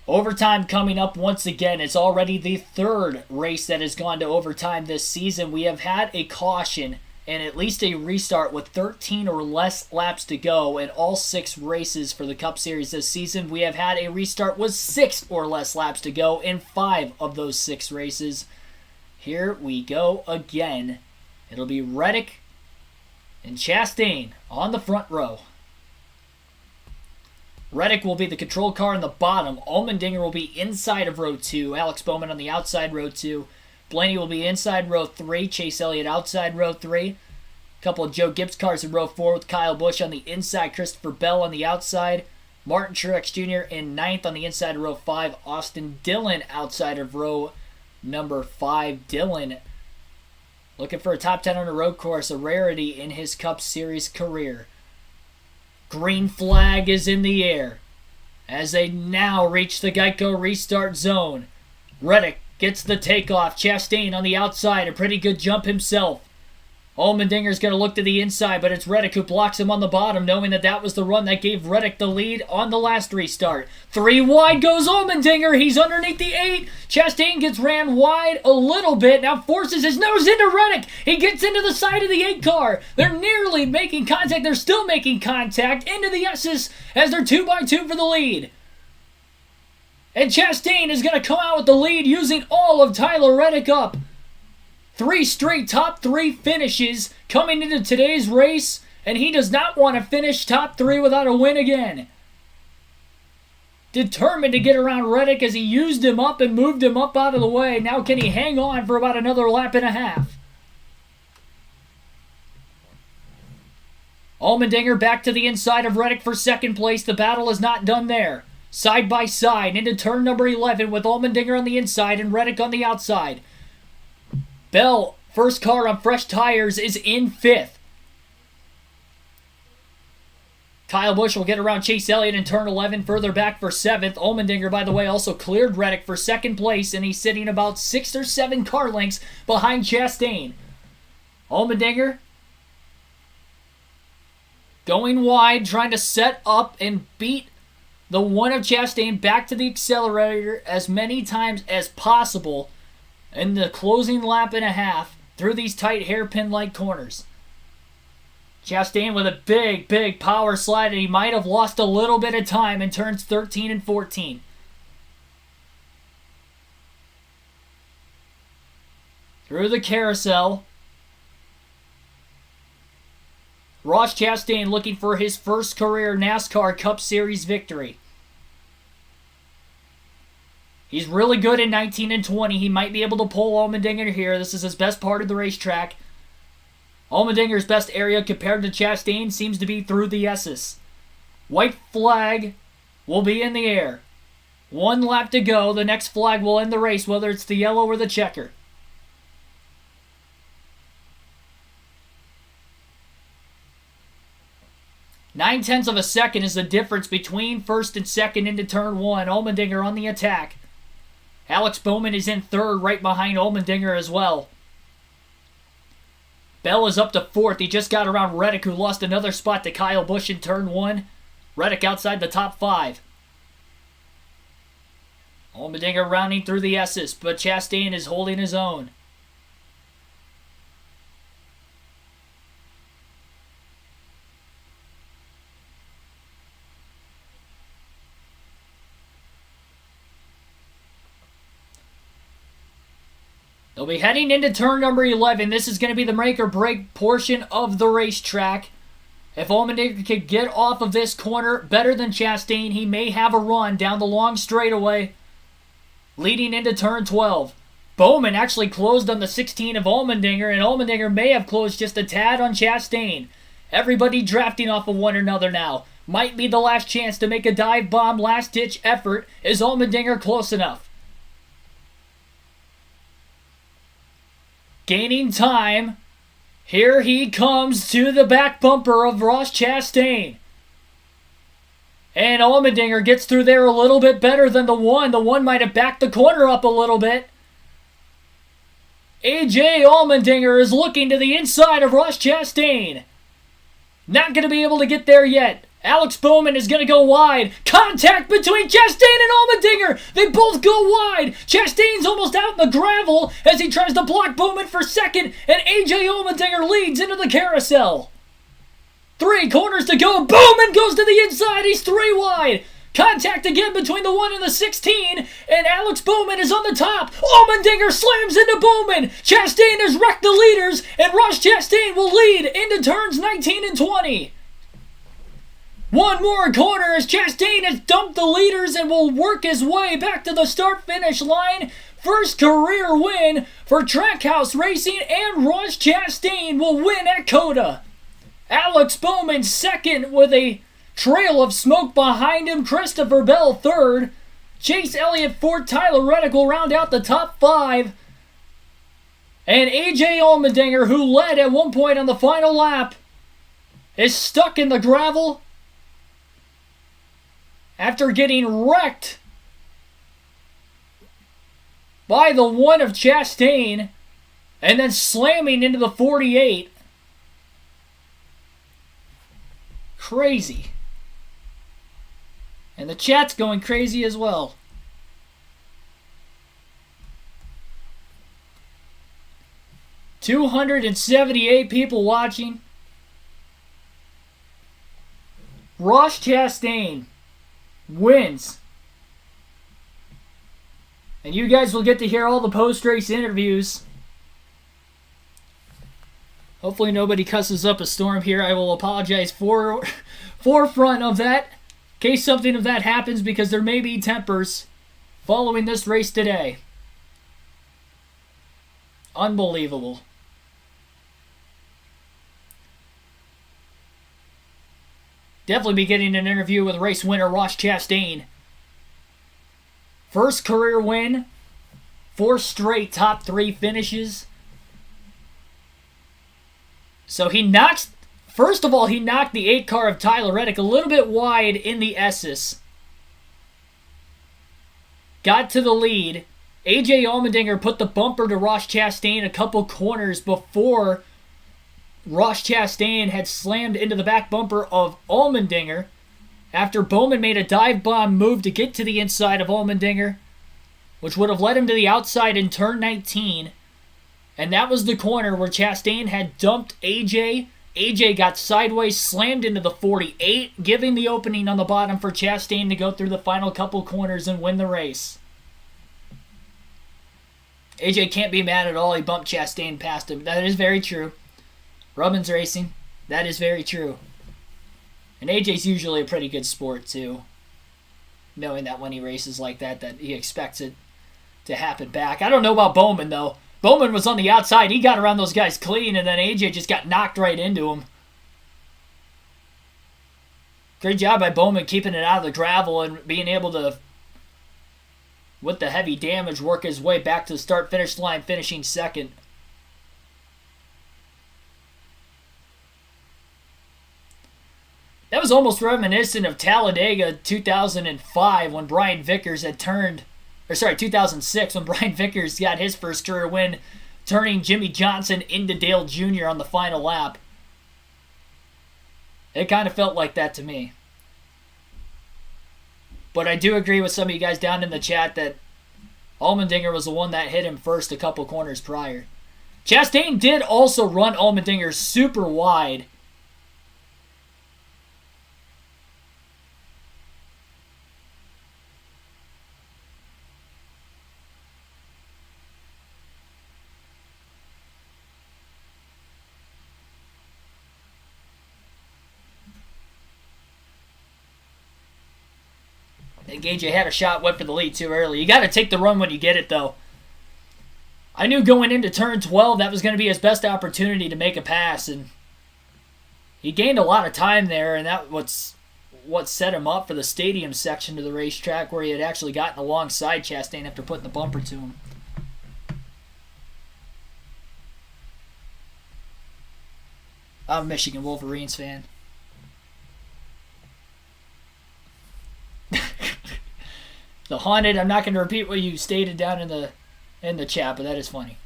Overtime coming up once again. It's already the 3rd race that has gone to overtime this season. We have had a caution and at least a restart with 13 or less laps to go in all 6 races for the Cup Series this season. We have had a restart with 6 or less laps to go in 5 of those 6 races. Here we go again. It'll be Reddick and Chastain on the front row. Reddick will be the control car in the bottom. Allmendinger will be inside of row 2. Alex Bowman on the outside row 2. Blaney will be inside row 3. Chase Elliott outside row 3. A couple of Joe Gibbs cars in row 4 with Kyle Busch on the inside. Christopher Bell on the outside. Martin Truex Jr. in 9th on the inside of row 5. Austin Dillon outside of row number 5. Dillon looking for a top 10 on a road course, a rarity in his Cup Series career. Green flag is in the air as they now reach the Geico restart zone. Reddick gets the takeoff. Chastain on the outside. A pretty good jump himself. Allmendinger's going to look to the inside, but it's Reddick who blocks him on the bottom, knowing that that was the run that gave Reddick the lead on the last restart. 3 wide goes Allmendinger. He's underneath the 8. Chastain gets ran wide a little bit. Now forces his nose into Reddick. He gets into the side of the 8 car. They're nearly making contact. They're still making contact into the S's as they're 2x2 for the lead. And Chastain is going to come out with the lead using all of Tyler Reddick up. 3 straight top 3 finishes coming into today's race, and he does not want to finish top 3 without a win again. Determined to get around Reddick as he used him up and moved him up out of the way. Now can he hang on for about another lap and a half? Allmendinger back to the inside of Reddick for second place. The battle is not done there. Side by side into turn number 11 with Allmendinger on the inside and Reddick on the outside. Bell, first car on fresh tires, is in 5th. Kyle Busch will get around Chase Elliott in turn 11, further back for 7th. Allmendinger, by the way, also cleared Reddick for second place, and he's sitting about 6 or 7 car lengths behind Chastain. Allmendinger going wide, trying to set up and beat the one of Chastain back to the accelerator as many times as possible in the closing lap and a half through these tight hairpin-like corners. Chastain with a big power slide, and he might have lost a little bit of time in turns 13 and 14. Through the carousel. Ross Chastain looking for his first career NASCAR Cup Series victory. He's really good in 19 and 20. He might be able to pull Allmendinger here. This is his best part of the racetrack. Allmendinger's best area compared to Chastain seems to be through the S's. White flag will be in the air. 1 lap to go. The next flag will end the race, whether it's the yellow or the checker. Nine-tenths of a second is the difference between first and second into turn 1. Allmendinger on the attack. Alex Bowman is in 3rd, right behind Allmendinger as well. Bell is up to 4th. He just got around Reddick, who lost another spot to Kyle Busch in turn 1. Reddick outside the top 5. Allmendinger rounding through the S's, but Chastain is holding his own. They'll be heading into turn number 11. This is going to be the make or break portion of the racetrack. If Allmendinger can get off of this corner better than Chastain, he may have a run down the long straightaway leading into turn 12. Bowman actually closed on the 16 of Allmendinger, and Allmendinger may have closed just a tad on Chastain. Everybody drafting off of one another now. Might be the last chance to make a dive bomb last-ditch effort. Is Allmendinger close enough? Gaining time. Here he comes to the back bumper of Ross Chastain. And Allmendinger gets through there a little bit better than the 1. The 1 might have backed the corner up a little bit. A.J. Allmendinger is looking to the inside of Ross Chastain. Not going to be able to get there yet, Alex Bowman is going to go wide. Contact between Chastain and Allmendinger. They both go wide. Chastain's almost out in the gravel as he tries to block Bowman for second, and A.J. Allmendinger leads into the carousel. 3 corners to go. Bowman goes to the inside. He's 3 wide. Contact again between the 1 and the 16, and Alex Bowman is on the top. Allmendinger slams into Bowman. Chastain has wrecked the leaders, and Ross Chastain will lead into turns 19 and 20. One more corner as Chastain has dumped the leaders and will work his way back to the start-finish line. First career win for Trackhouse Racing, and Ross Chastain will win at COTA. Alex Bowman second with a trail of smoke behind him. Christopher Bell third. Chase Elliott fourth. Tyler Reddick will round out the top 5. And A.J. Allmendinger, who led at one point on the final lap, is stuck in the gravel after getting wrecked by the 1 of Chastain and then slamming into the 48. Crazy. And the chat's going crazy as well. $278 people watching. Ross Chastain wins. And you guys will get to hear all the post-race interviews. Hopefully nobody cusses up a storm here. I will apologize forefront of that in case something of that happens, because there may be tempers following this race today. Unbelievable. Definitely be getting an interview with race winner Ross Chastain. First career win, 4 straight top 3 finishes. So he knocks, first of all, he knocked the 8 car of Tyler Reddick a little bit wide in the S's. Got to the lead. A.J. Allmendinger put the bumper to Ross Chastain a couple corners before Ross Chastain had slammed into the back bumper of Allmendinger after Bowman made a dive bomb move to get to the inside of Allmendinger, which would have led him to the outside in turn 19. And that was the corner where Chastain had dumped AJ. AJ got sideways, slammed into the 48, giving the opening on the bottom for Chastain to go through the final couple corners and win the race. AJ can't be mad at all. He bumped Chastain past him. That is very true. Rubbins Racing, that is very true. And AJ's usually a pretty good sport too, knowing that when he races like that he expects it to happen back. I don't know about Bowman though. Bowman was on the outside. He got around those guys clean, and then AJ just got knocked right into him. Great job by Bowman keeping it out of the gravel and being able to, with the heavy damage, work his way back to the start-finish line, finishing second. That was almost reminiscent of Talladega 2005 when Brian Vickers had 2006 when Brian Vickers got his first career win, turning Jimmy Johnson into Dale Jr. on the final lap. It kind of felt like that to me. But I do agree with some of you guys down in the chat that Allmendinger was the one that hit him first a couple corners prior. Chastain did also run Allmendinger super wide. I think AJ had a shot went for the lead too early. You got to take the run when you get it, though. I knew going into turn 12 that was going to be his best opportunity to make a pass, and he gained a lot of time there, and that what set him up for the stadium section of the racetrack where he had actually gotten alongside Chastain after putting the bumper to him. I'm a Michigan Wolverines fan. The Haunted, I'm not going to repeat what you stated down in the chat, but that is funny.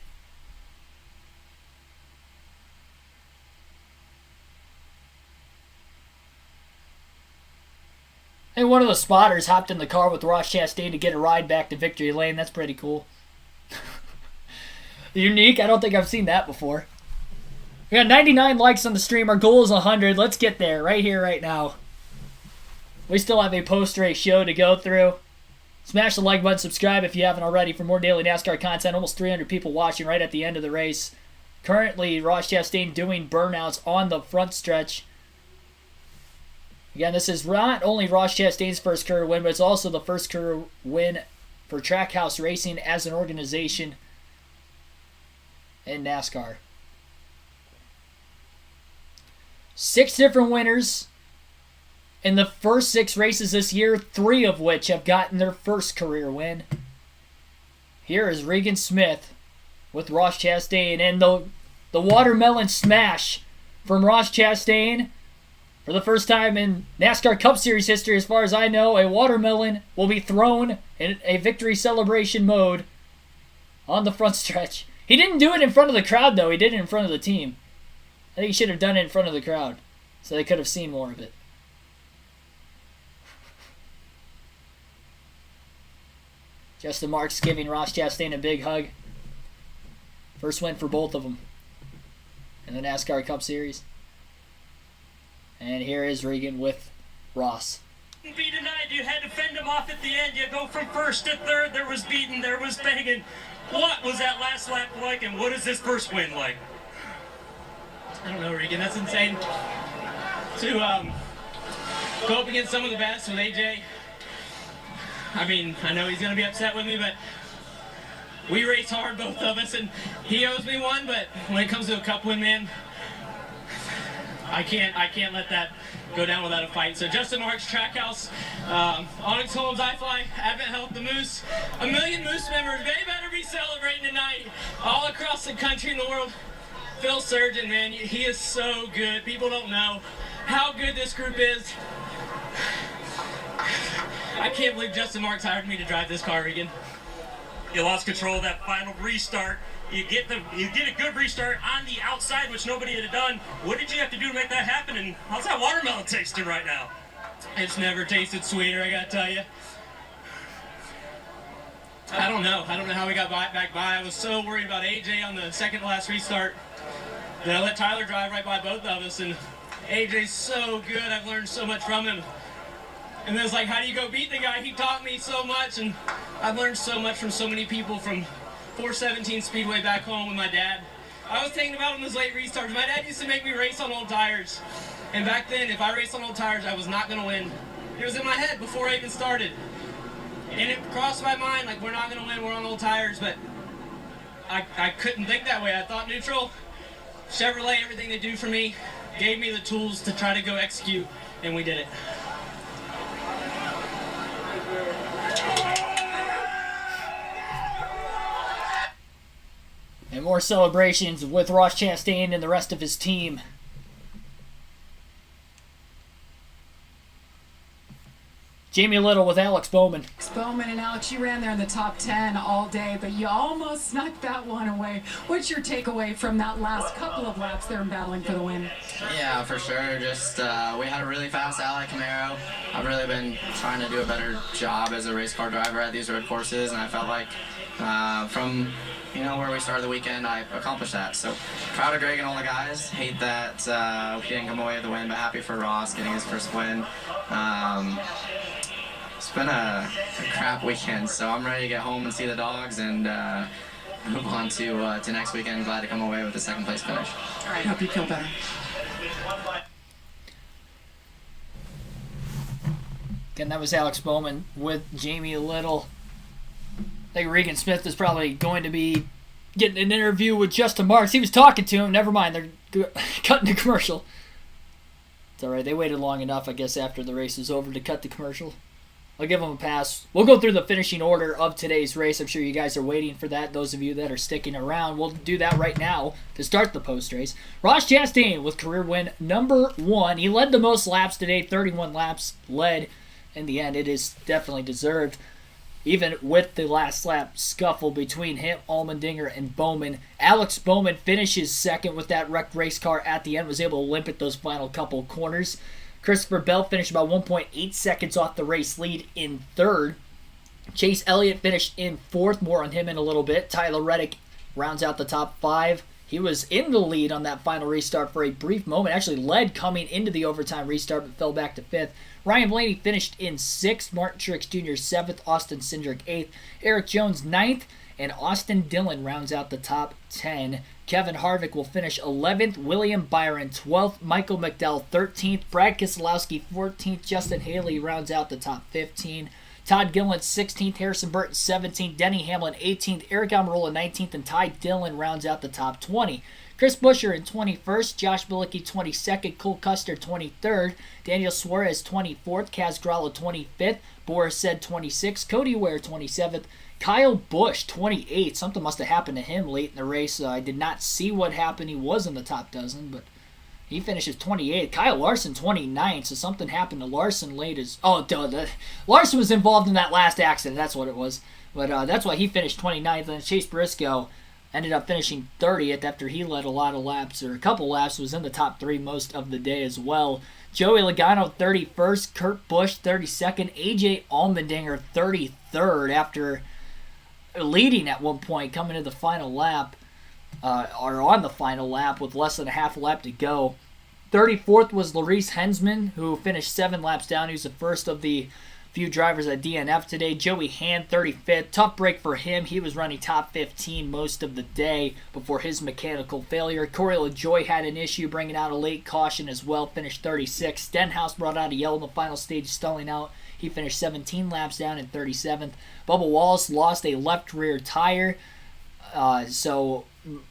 of the spotters hopped in the car with Ross Chastain to get a ride back to victory lane. That's pretty cool. Unique. I don't think I've seen that before. We got 99 likes on the stream. Our goal is 100. Let's get there right here, right now. We still have a post-race show to go through. Smash the like button, subscribe if you haven't already for more daily NASCAR content. Almost 300 people watching right at the end of the race. Currently, Ross Chastain doing burnouts on the front stretch. Again, this is not only Ross Chastain's first career win, but it's also the first career win for Trackhouse Racing as an organization in NASCAR. 6 different winners in the first 6 races this year, 3 of which have gotten their first career win. Here is Regan Smith with Ross Chastain, and the watermelon smash from Ross Chastain. For the first time in NASCAR Cup Series history, as far as I know, a watermelon will be thrown in a victory celebration mode on the front stretch. He didn't do it in front of the crowd, though. He did it in front of the team. I think he should have done it in front of the crowd so they could have seen more of it. Justin Marks giving Ross Chastain a big hug. First win for both of them in the NASCAR Cup Series. And here is Regan with Ross. Be denied. You had to fend him off at the end. You go from first to third. There was beating. There was banging. What was that last lap like, and what is this first win like? I don't know, Regan. That's insane. To go up against some of the best with AJ. I mean, I know he's going to be upset with me, but we race hard, both of us, and he owes me one, but when it comes to a cup win, man, I can't let that go down without a fight. So Justin Marks, Trackhouse, Onyx Holmes, iFly, Advent Health, the Moose, a million Moose members. They better be celebrating tonight all across the country and the world. Phil Surgeon, man, he is so good. People don't know how good this group is. I can't believe Justin Marks hired me to drive this car, Regan. You lost control of that final restart. You get a good restart on the outside, which nobody had done. What did you have to do to make that happen? And how's that watermelon tasting right now? It's never tasted sweeter, I gotta tell you. I don't know how we got back by. I was so worried about AJ on the second to last restart that I let Tyler drive right by both of us. And AJ's so good. I've learned so much from him. And it was like, how do you go beat the guy? He taught me so much, and I've learned so much from so many people, from 417 Speedway back home with my dad. I was thinking about him those late restarts. My dad used to make me race on old tires. And back then, if I raced on old tires, I was not going to win. It was in my head before I even started. And it crossed my mind, like, we're not going to win, we're on old tires. But I couldn't think that way. I thought neutral. Chevrolet, everything they do for me, gave me the tools to try to go execute, and we did it. And more celebrations with Ross Chastain and the rest of his team. Jamie Little with Alex Bowman. Bowman and Alex, you ran there in the top 10 all day, but you almost snuck that one away. What's your takeaway from that last couple of laps there in battling for the win? Yeah, for sure. Just we had a really fast Ally Camaro. I've really been trying to do a better job as a race car driver at these road courses, and I felt like from where we started the weekend, I accomplished that. So proud of Greg and all the guys. Hate that we didn't come away with the win, but happy for Ross getting his first win. It's been a crap weekend, so I'm ready to get home and see the dogs and move on to next weekend. Glad to come away with a second place finish. All right, hope you feel better. Again, that was Alex Bowman with Jamie Little. I think Regan Smith is probably going to be getting an interview with Justin Marks. He was talking to him. Never mind, they're cutting the commercial. It's all right. They waited long enough, I guess, after the race was over to cut the commercial. I'll give them a pass. We'll go through the finishing order of today's race. I'm sure you guys are waiting for that. Those of you that are sticking around, we'll do that right now to start the post-race. Ross Chastain with career win number 1. He led the most laps today, 31 laps led. In the end, it is definitely deserved. Even with the last lap scuffle between him, Allmendinger, and Bowman, Alex Bowman finishes second with that wrecked race car at the end, was able to limp at those final couple corners. Christopher Bell finished about 1.8 seconds off the race lead in third. Chase Elliott finished in fourth. More on him in a little bit. Tyler Reddick rounds out the top 5. He was in the lead on that final restart for a brief moment. Actually led coming into the overtime restart, but fell back to 5th. Ryan Blaney finished in 6th. Martin Truex Jr. 7th. Austin Cindric 8th. Eric Jones 9th. And Austin Dillon rounds out the top 10. Kevin Harvick will finish 11th. William Byron 12th. Michael McDowell 13th. Brad Keselowski 14th. Justin Haley rounds out the top 15. Todd Gilliland 16th. Harrison Burton 17th. Denny Hamlin 18th. Eric Almirola 19th. And Ty Dillon rounds out the top 20. Chris Buescher in 21st. Josh Bilicki 22nd. Cole Custer 23rd. Daniel Suarez 24th. Kaz Grala 25th. Boris Said 26th. Cody Ware 27th. Kyle Busch, 28th. Something must have happened to him late in the race. I did not see what happened. He was in the top dozen, but he finishes 28th. Kyle Larson, 29th. So something happened to Larson late. Larson was involved in that last accident. That's what it was. But that's why he finished 29th. And Chase Briscoe ended up finishing 30th after he led a lot of laps, or a couple laps, was in the top 3 most of the day as well. Joey Logano, 31st. Kurt Busch, 32nd. AJ Allmendinger, 33rd after leading at one point, coming to the final lap, or on the final lap with less than a half lap to go. 34th was Larice Hensman, who finished 7 laps down. He was the first of the few drivers at DNF today. Joey Hand, 35th. Tough break for him. He was running top 15 most of the day before his mechanical failure. Corey LaJoie had an issue bringing out a late caution as well. Finished 36th. Stenhouse brought out a yellow in the final stage, stalling out. He finished 17 laps down in 37th. Bubba Wallace lost a left rear tire. So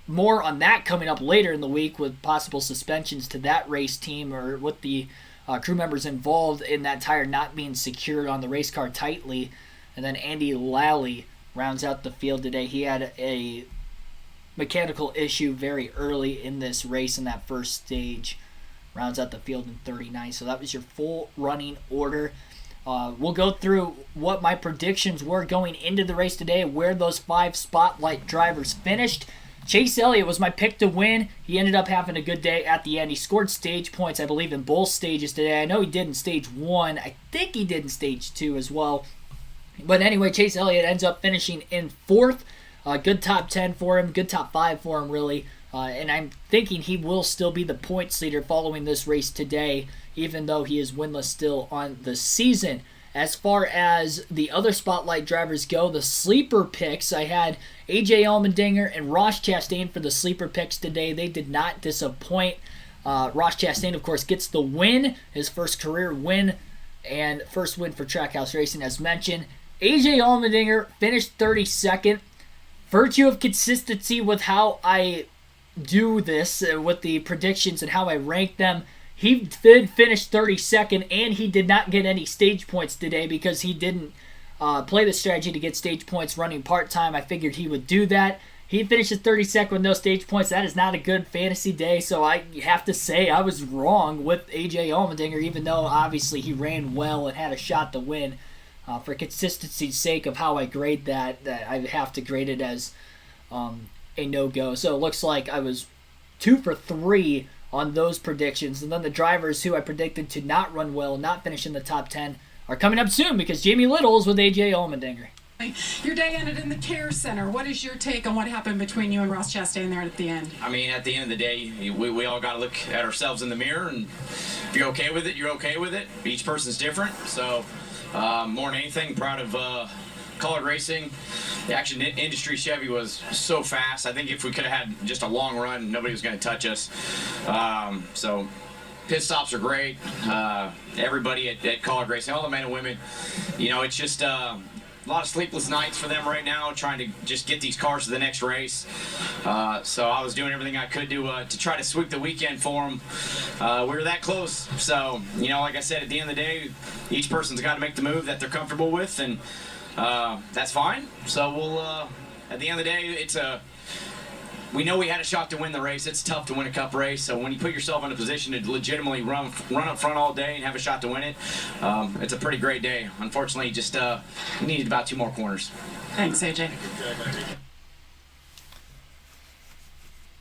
more on that coming up later in the week with possible suspensions to that race team, or with the crew members involved in that tire not being secured on the race car tightly. And then Andy Lally rounds out the field today. He had a mechanical issue very early in this race in that first stage. Rounds out the field in 39. So that was your full running order. We'll go through what my predictions were going into the race today, where those 5 spotlight drivers finished. Chase Elliott was my pick to win. He ended up having a good day at the end. He scored stage points, I believe, in both stages today. I know he did in stage 1. I think he did in stage 2 as well. But anyway, Chase Elliott ends up finishing in 4th. Good top 10 for him. Good top 5 for him, really. And I'm thinking he will still be the points leader following this race today, even though he is winless still on the season. As far as the other spotlight drivers go, the sleeper picks, I had AJ Allmendinger and Ross Chastain for the sleeper picks today. They did not disappoint. Ross Chastain, of course, gets the win, his first career win, and first win for Trackhouse Racing, as mentioned. AJ Allmendinger finished 32nd. Virtue of consistency with how I do this, with the predictions and how I rank them, he did finish 32nd, and he did not get any stage points today because he didn't play the strategy to get stage points running part-time. I figured he would do that. He finishes 32nd with no stage points. That is not a good fantasy day, so I have to say I was wrong with AJ Allmendinger, even though obviously he ran well and had a shot to win. For consistency's sake of how I grade that I have to grade it as a no-go. So it looks like I was 2 for 3 on those predictions. And then the drivers who I predicted to not run well, not finish in the top 10, are coming up soon because Jamie Little is with AJ Allmendinger. Your day ended in the care center. What is your take on what happened between you and Ross Chastain there at the end? I mean, at the end of the day, we all got to look at ourselves in the mirror, and if you're okay with it, you're okay with it. Each person's different. So more than anything, proud of Colored Racing. The action industry Chevy was so fast. I think if we could have had just a long run, nobody was going to touch us. So pit stops are great. Everybody at Colored Racing, all the men and women, it's just a lot of sleepless nights for them right now, trying to just get these cars to the next race. So I was doing everything I could to try to sweep the weekend for them. We were that close. So, like I said, at the end of the day, each person's got to make the move that they're comfortable with, and that's fine. So we'll, at the end of the day, we know we had a shot to win the race. It's tough to win a cup race. So when you put yourself in a position to legitimately run up front all day and have a shot to win it, it's a pretty great day. Unfortunately, just we needed about 2 more corners. Thanks, AJ.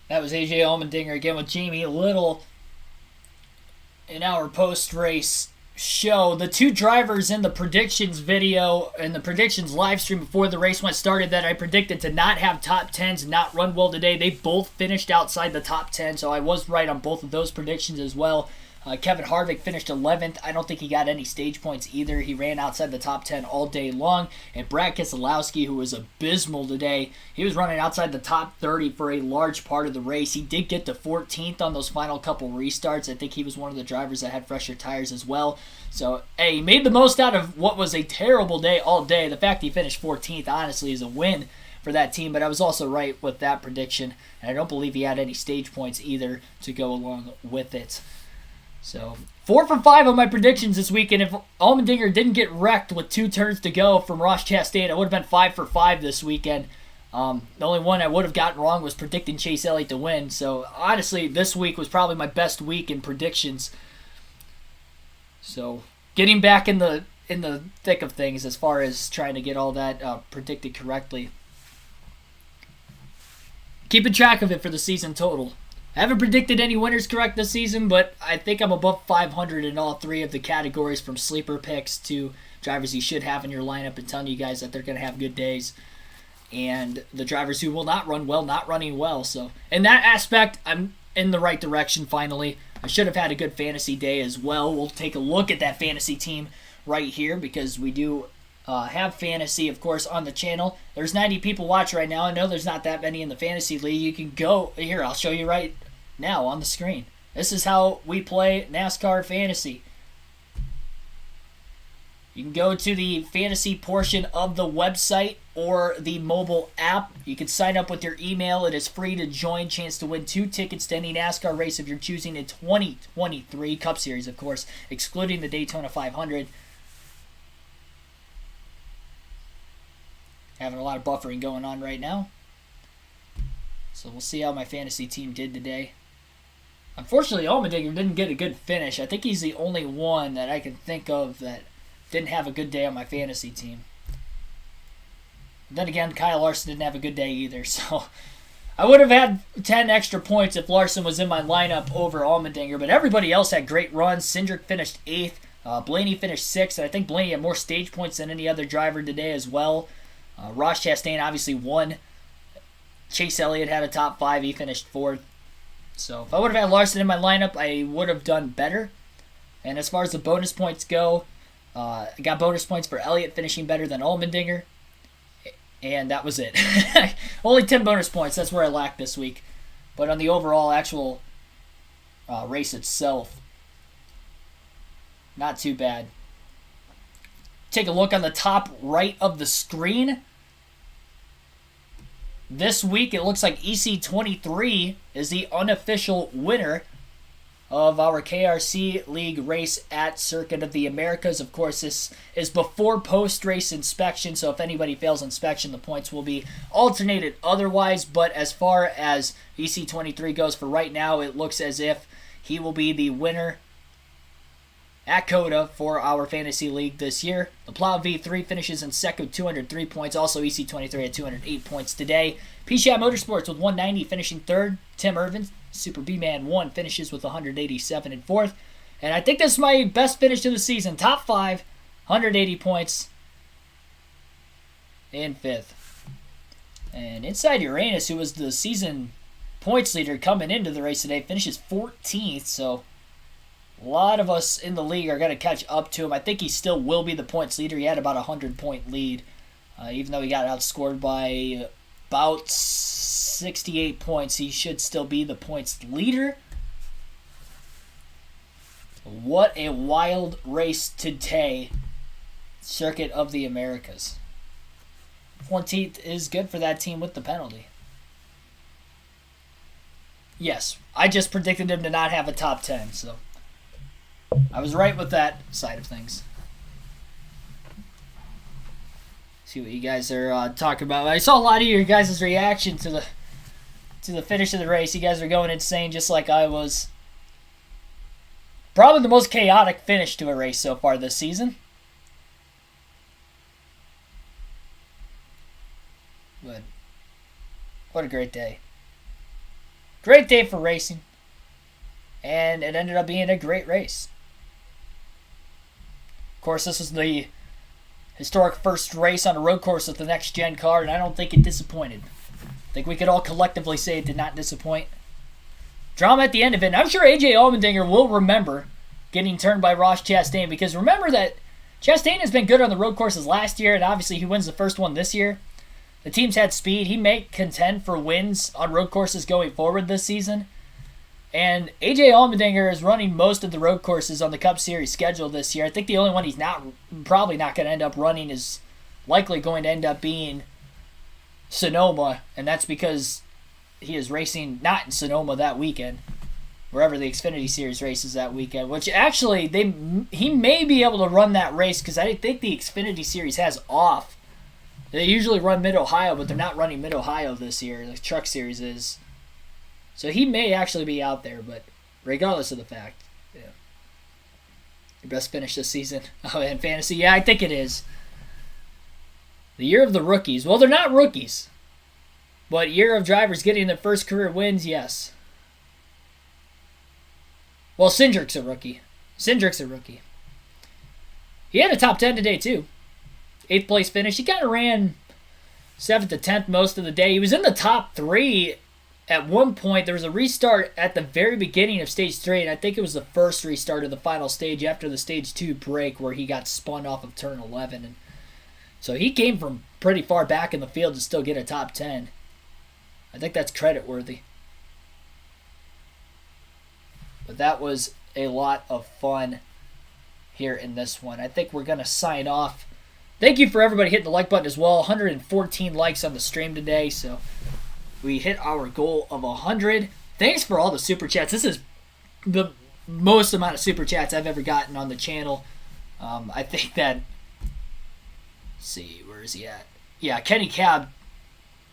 That was AJ Allmendinger again with Jamie Little. in our post-race show. The two drivers in the predictions video and the predictions live stream before the race went started that I predicted to not have top 10s and not run well today, they both finished outside the top 10, so I was right on both of those predictions as well. Kevin Harvick finished 11th. I don't think he got any stage points either. He ran outside the top 10 all day long. And Brad Keselowski, who was abysmal today, he was running outside the top 30 for a large part of the race. He did get to 14th on those final couple restarts. I think he was one of the drivers that had fresher tires as well. So, hey, he made the most out of what was a terrible day all day. The fact he finished 14th, honestly, is a win for that team. But I was also right with that prediction. And I don't believe he had any stage points either to go along with it. So, 4 for 5 on my predictions this week, and if Allmendinger didn't get wrecked with 2 turns to go from Ross Chastain, I would have been 5 for 5 this weekend. The only one I would have gotten wrong was predicting Chase Elliott to win. So, honestly, this week was probably my best week in predictions. So, getting back in the thick of things as far as trying to get all that predicted correctly. Keeping track of it for the season total. I haven't predicted any winners correct this season, but I think I'm above 500 in all 3 of the categories, from sleeper picks to drivers you should have in your lineup and telling you guys that they're going to have good days, and the drivers who will not run well, not running well. So in that aspect, I'm in the right direction finally. I should have had a good fantasy day as well. We'll take a look at that fantasy team right here because we do have fantasy, of course, on the channel. There's 90 people watching right now. I know there's not that many in the fantasy league. You can go here. I'll show you right now on the screen. This is how we play NASCAR Fantasy. You can go to the fantasy portion of the website or the mobile app. You can sign up with your email. It is free to join. Chance to win 2 tickets to any NASCAR race of your choosing in 2023 Cup Series, of course, excluding the Daytona 500. Having a lot of buffering going on right now. So we'll see how my fantasy team did today. Unfortunately, Allmendinger didn't get a good finish. I think he's the only one that I can think of that didn't have a good day on my fantasy team. Then again, Kyle Larson didn't have a good day either. So I would have had 10 extra points if Larson was in my lineup over Allmendinger. But everybody else had great runs. Cindric finished 8th. Blaney finished 6th. And I think Blaney had more stage points than any other driver today as well. Ross Chastain obviously won. Chase Elliott had a top 5. He finished 4th. So if I would have had Larson in my lineup, I would have done better. And as far as the bonus points go, I got bonus points for Elliott finishing better than Allmendinger. And that was it. Only 10 bonus points. That's where I lacked this week. But on the overall actual race itself, not too bad. Take a look on the top right of the screen. This week, it looks like EC23 is the unofficial winner of our KRC League race at Circuit of the Americas. Of course, this is before post-race inspection, so if anybody fails inspection, the points will be alternated otherwise. But as far as EC23 goes for right now, it looks as if he will be the winner at COTA for our fantasy league this year. The Plow V3 finishes in second with 203 points. Also, EC23 at 208 points today. P-Shat Motorsports with 190 finishing third. Tim Irvin, Super B-Man 1, finishes with 187 in fourth. And I think this is my best finish of the season. Top 5, 180 points in fifth. And Inside Uranus, who was the season points leader coming into the race today, finishes 14th. So a lot of us in the league are going to catch up to him. I think he still will be the points leader. He had about a 100-point lead, even though he got outscored by about 68 points. He should still be the points leader. What a wild race today. Circuit of the Americas. 14th is good for that team with the penalty. Yes, I just predicted him to not have a top 10, so I was right with that side of things. See what you guys are talking about. I saw a lot of your guys' reaction to the finish of the race. You guys are going insane just like I was. Probably the most chaotic finish to a race so far this season. But what a great day. Great day for racing. and it ended up being a great race. Of course, this was the historic first race on a road course with the next-gen car, and I don't think it disappointed. I think we could all collectively say it did not disappoint. Drama at the end of it, and I'm sure AJ Allmendinger will remember getting turned by Ross Chastain, because remember that Chastain has been good on the road courses last year, and obviously he wins the first one this year. The team's had speed. He may contend for wins on road courses going forward this season. And AJ Allmendinger is running most of the road courses on the Cup Series schedule this year. I think the only one he's probably not going to end up running is likely going to end up being Sonoma, and that's because he is racing not in Sonoma that weekend, wherever the Xfinity Series races that weekend, which actually he may be able to run that race because I think the Xfinity Series has off. They usually run Mid-Ohio, but they're not running Mid-Ohio this year. The Truck Series is. So he may actually be out there, but regardless of the fact, yeah. Your best finish this season in fantasy? Yeah, I think it is. The year of the rookies. Well, they're not rookies. But year of drivers getting their first career wins, yes. Well, Cindric's a rookie. He had a top 10 today, too. 8th place finish. He kind of ran 7th to 10th most of the day. He was in the top 3 at one point. There was a restart at the very beginning of stage 3, and I think it was the first restart of the final stage after the stage 2 break where he got spun off of turn 11. And so he came from pretty far back in the field to still get a top 10. I think that's credit worthy. But that was a lot of fun here in this one. I think we're going to sign off. Thank you for everybody hitting the like button as well. 114 likes on the stream today, so we hit our goal of 100. Thanks for all the super chats. This is the most amount of super chats I've ever gotten on the channel. I think that, let's see, where is he at? Yeah, Kenny Cab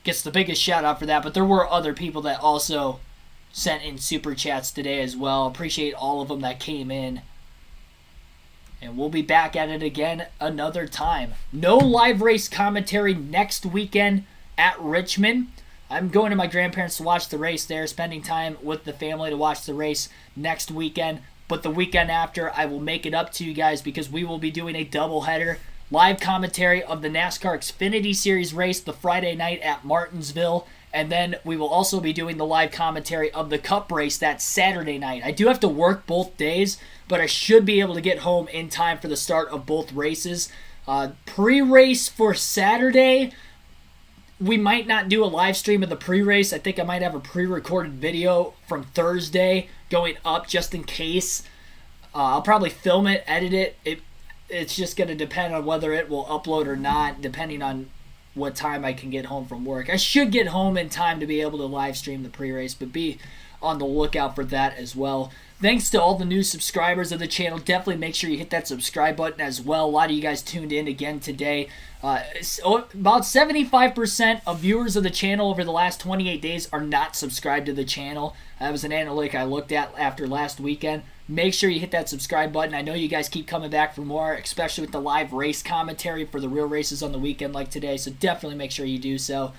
gets the biggest shout out for that, but there were other people that also sent in super chats today as well. Appreciate all of them that came in. And we'll be back at it again another time. No live race commentary next weekend at Richmond. I'm going to my grandparents to watch the race there, spending time with the family to watch the race next weekend. But the weekend after, I will make it up to you guys because we will be doing a doubleheader. Live commentary of the NASCAR Xfinity Series race the Friday night at Martinsville. And then we will also be doing the live commentary of the Cup race that Saturday night. I do have to work both days, but I should be able to get home in time for the start of both races. Pre-race for Saturday, we might not do a live stream of the pre-race. I think I might have a pre-recorded video from Thursday going up just in case. I'll probably film it, edit it. It's just going to depend on whether it will upload or not, depending on what time I can get home from work. I should get home in time to be able to live stream the pre-race, but be on the lookout for that as well. Thanks to all the new subscribers of the channel. Definitely make sure you hit that subscribe button as well. A lot of you guys tuned in again today. About 75% of viewers of the channel over the last 28 days are not subscribed to the channel. That was an analytic I looked at after last weekend. Make sure you hit that subscribe button. I know you guys keep coming back for more, especially with the live race commentary for the real races on the weekend like today. So definitely make sure you do so.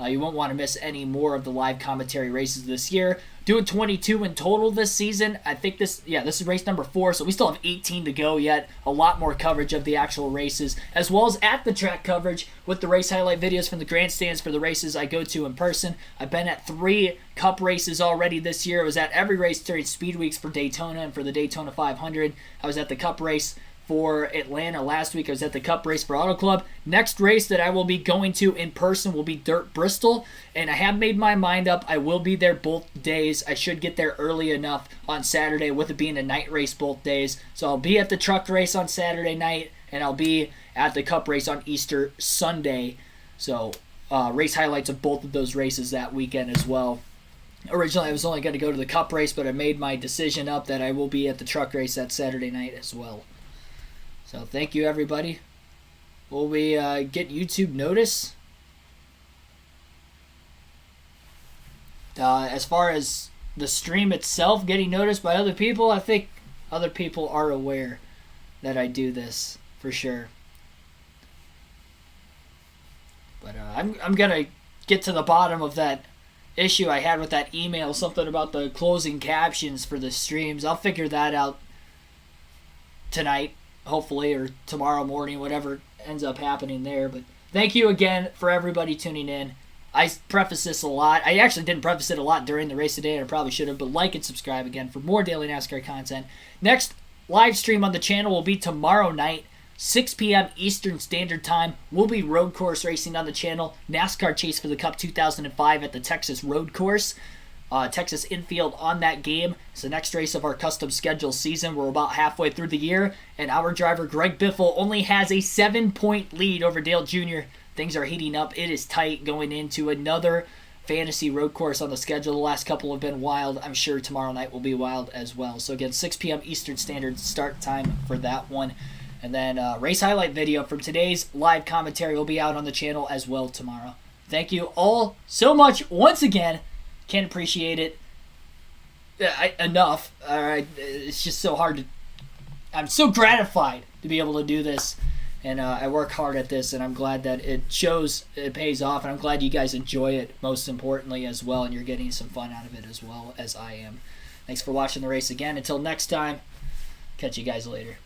You won't want to miss any more of the live commentary races this year. Doing 22 in total this season. I think this is race number 4, so we still have 18 to go yet. A lot more coverage of the actual races, as well as at the track coverage with the race highlight videos from the grandstands for the races I go to in person. I've been at 3 Cup races already this year. I was at every race during Speed Weeks for Daytona and for the Daytona 500. I was at the Cup race for Atlanta last week. I was at the Cup race for Auto Club. Next race that I will be going to in person will be Dirt Bristol, and I have made my mind up. I will be there both days. I should get there early enough on Saturday with it being a night race both days. So I'll be at the truck race on Saturday night, and I'll be at the Cup race on Easter Sunday. So race highlights of both of those races that weekend as well. Originally, I was only going to go to the Cup race, but I made my decision up that I will be at the truck race that Saturday night as well. So thank you, everybody. Will we get YouTube notice? As far as the stream itself getting noticed by other people, I think other people are aware that I do this for sure. But I'm gonna get to the bottom of that issue I had with that email, something about the closing captions for the streams. I'll figure that out tonight, hopefully, or tomorrow morning, whatever ends up happening there. But thank you again for everybody tuning in. I preface this a lot. I actually didn't preface it a lot during the race today, and I probably should have, but like and subscribe again for more daily NASCAR content. Next live stream on the channel will be tomorrow night, 6 p.m. Eastern Standard Time. We'll be road course racing on the channel. NASCAR Chase for the Cup 2005 at the Texas Road Course. Texas infield on that game. It's the next race of our custom schedule season. We're about halfway through the year, and our driver Greg Biffle only has a 7-point lead over Dale Jr. Things are heating up. It is tight going into another fantasy road course on the schedule. The last couple have been wild. I'm sure tomorrow night will be wild as well. So again, 6 p.m. Eastern Standard start time for that one. And then race highlight video from today's live commentary will be out on the channel as well tomorrow. Thank you all so much once again. Can't appreciate it enough. It's just so hard to... I'm so gratified to be able to do this. And I work hard at this, and I'm glad that it shows, it pays off, and I'm glad you guys enjoy it, most importantly, as well, and you're getting some fun out of it as well as I am. Thanks for watching the race again. Until next time, catch you guys later.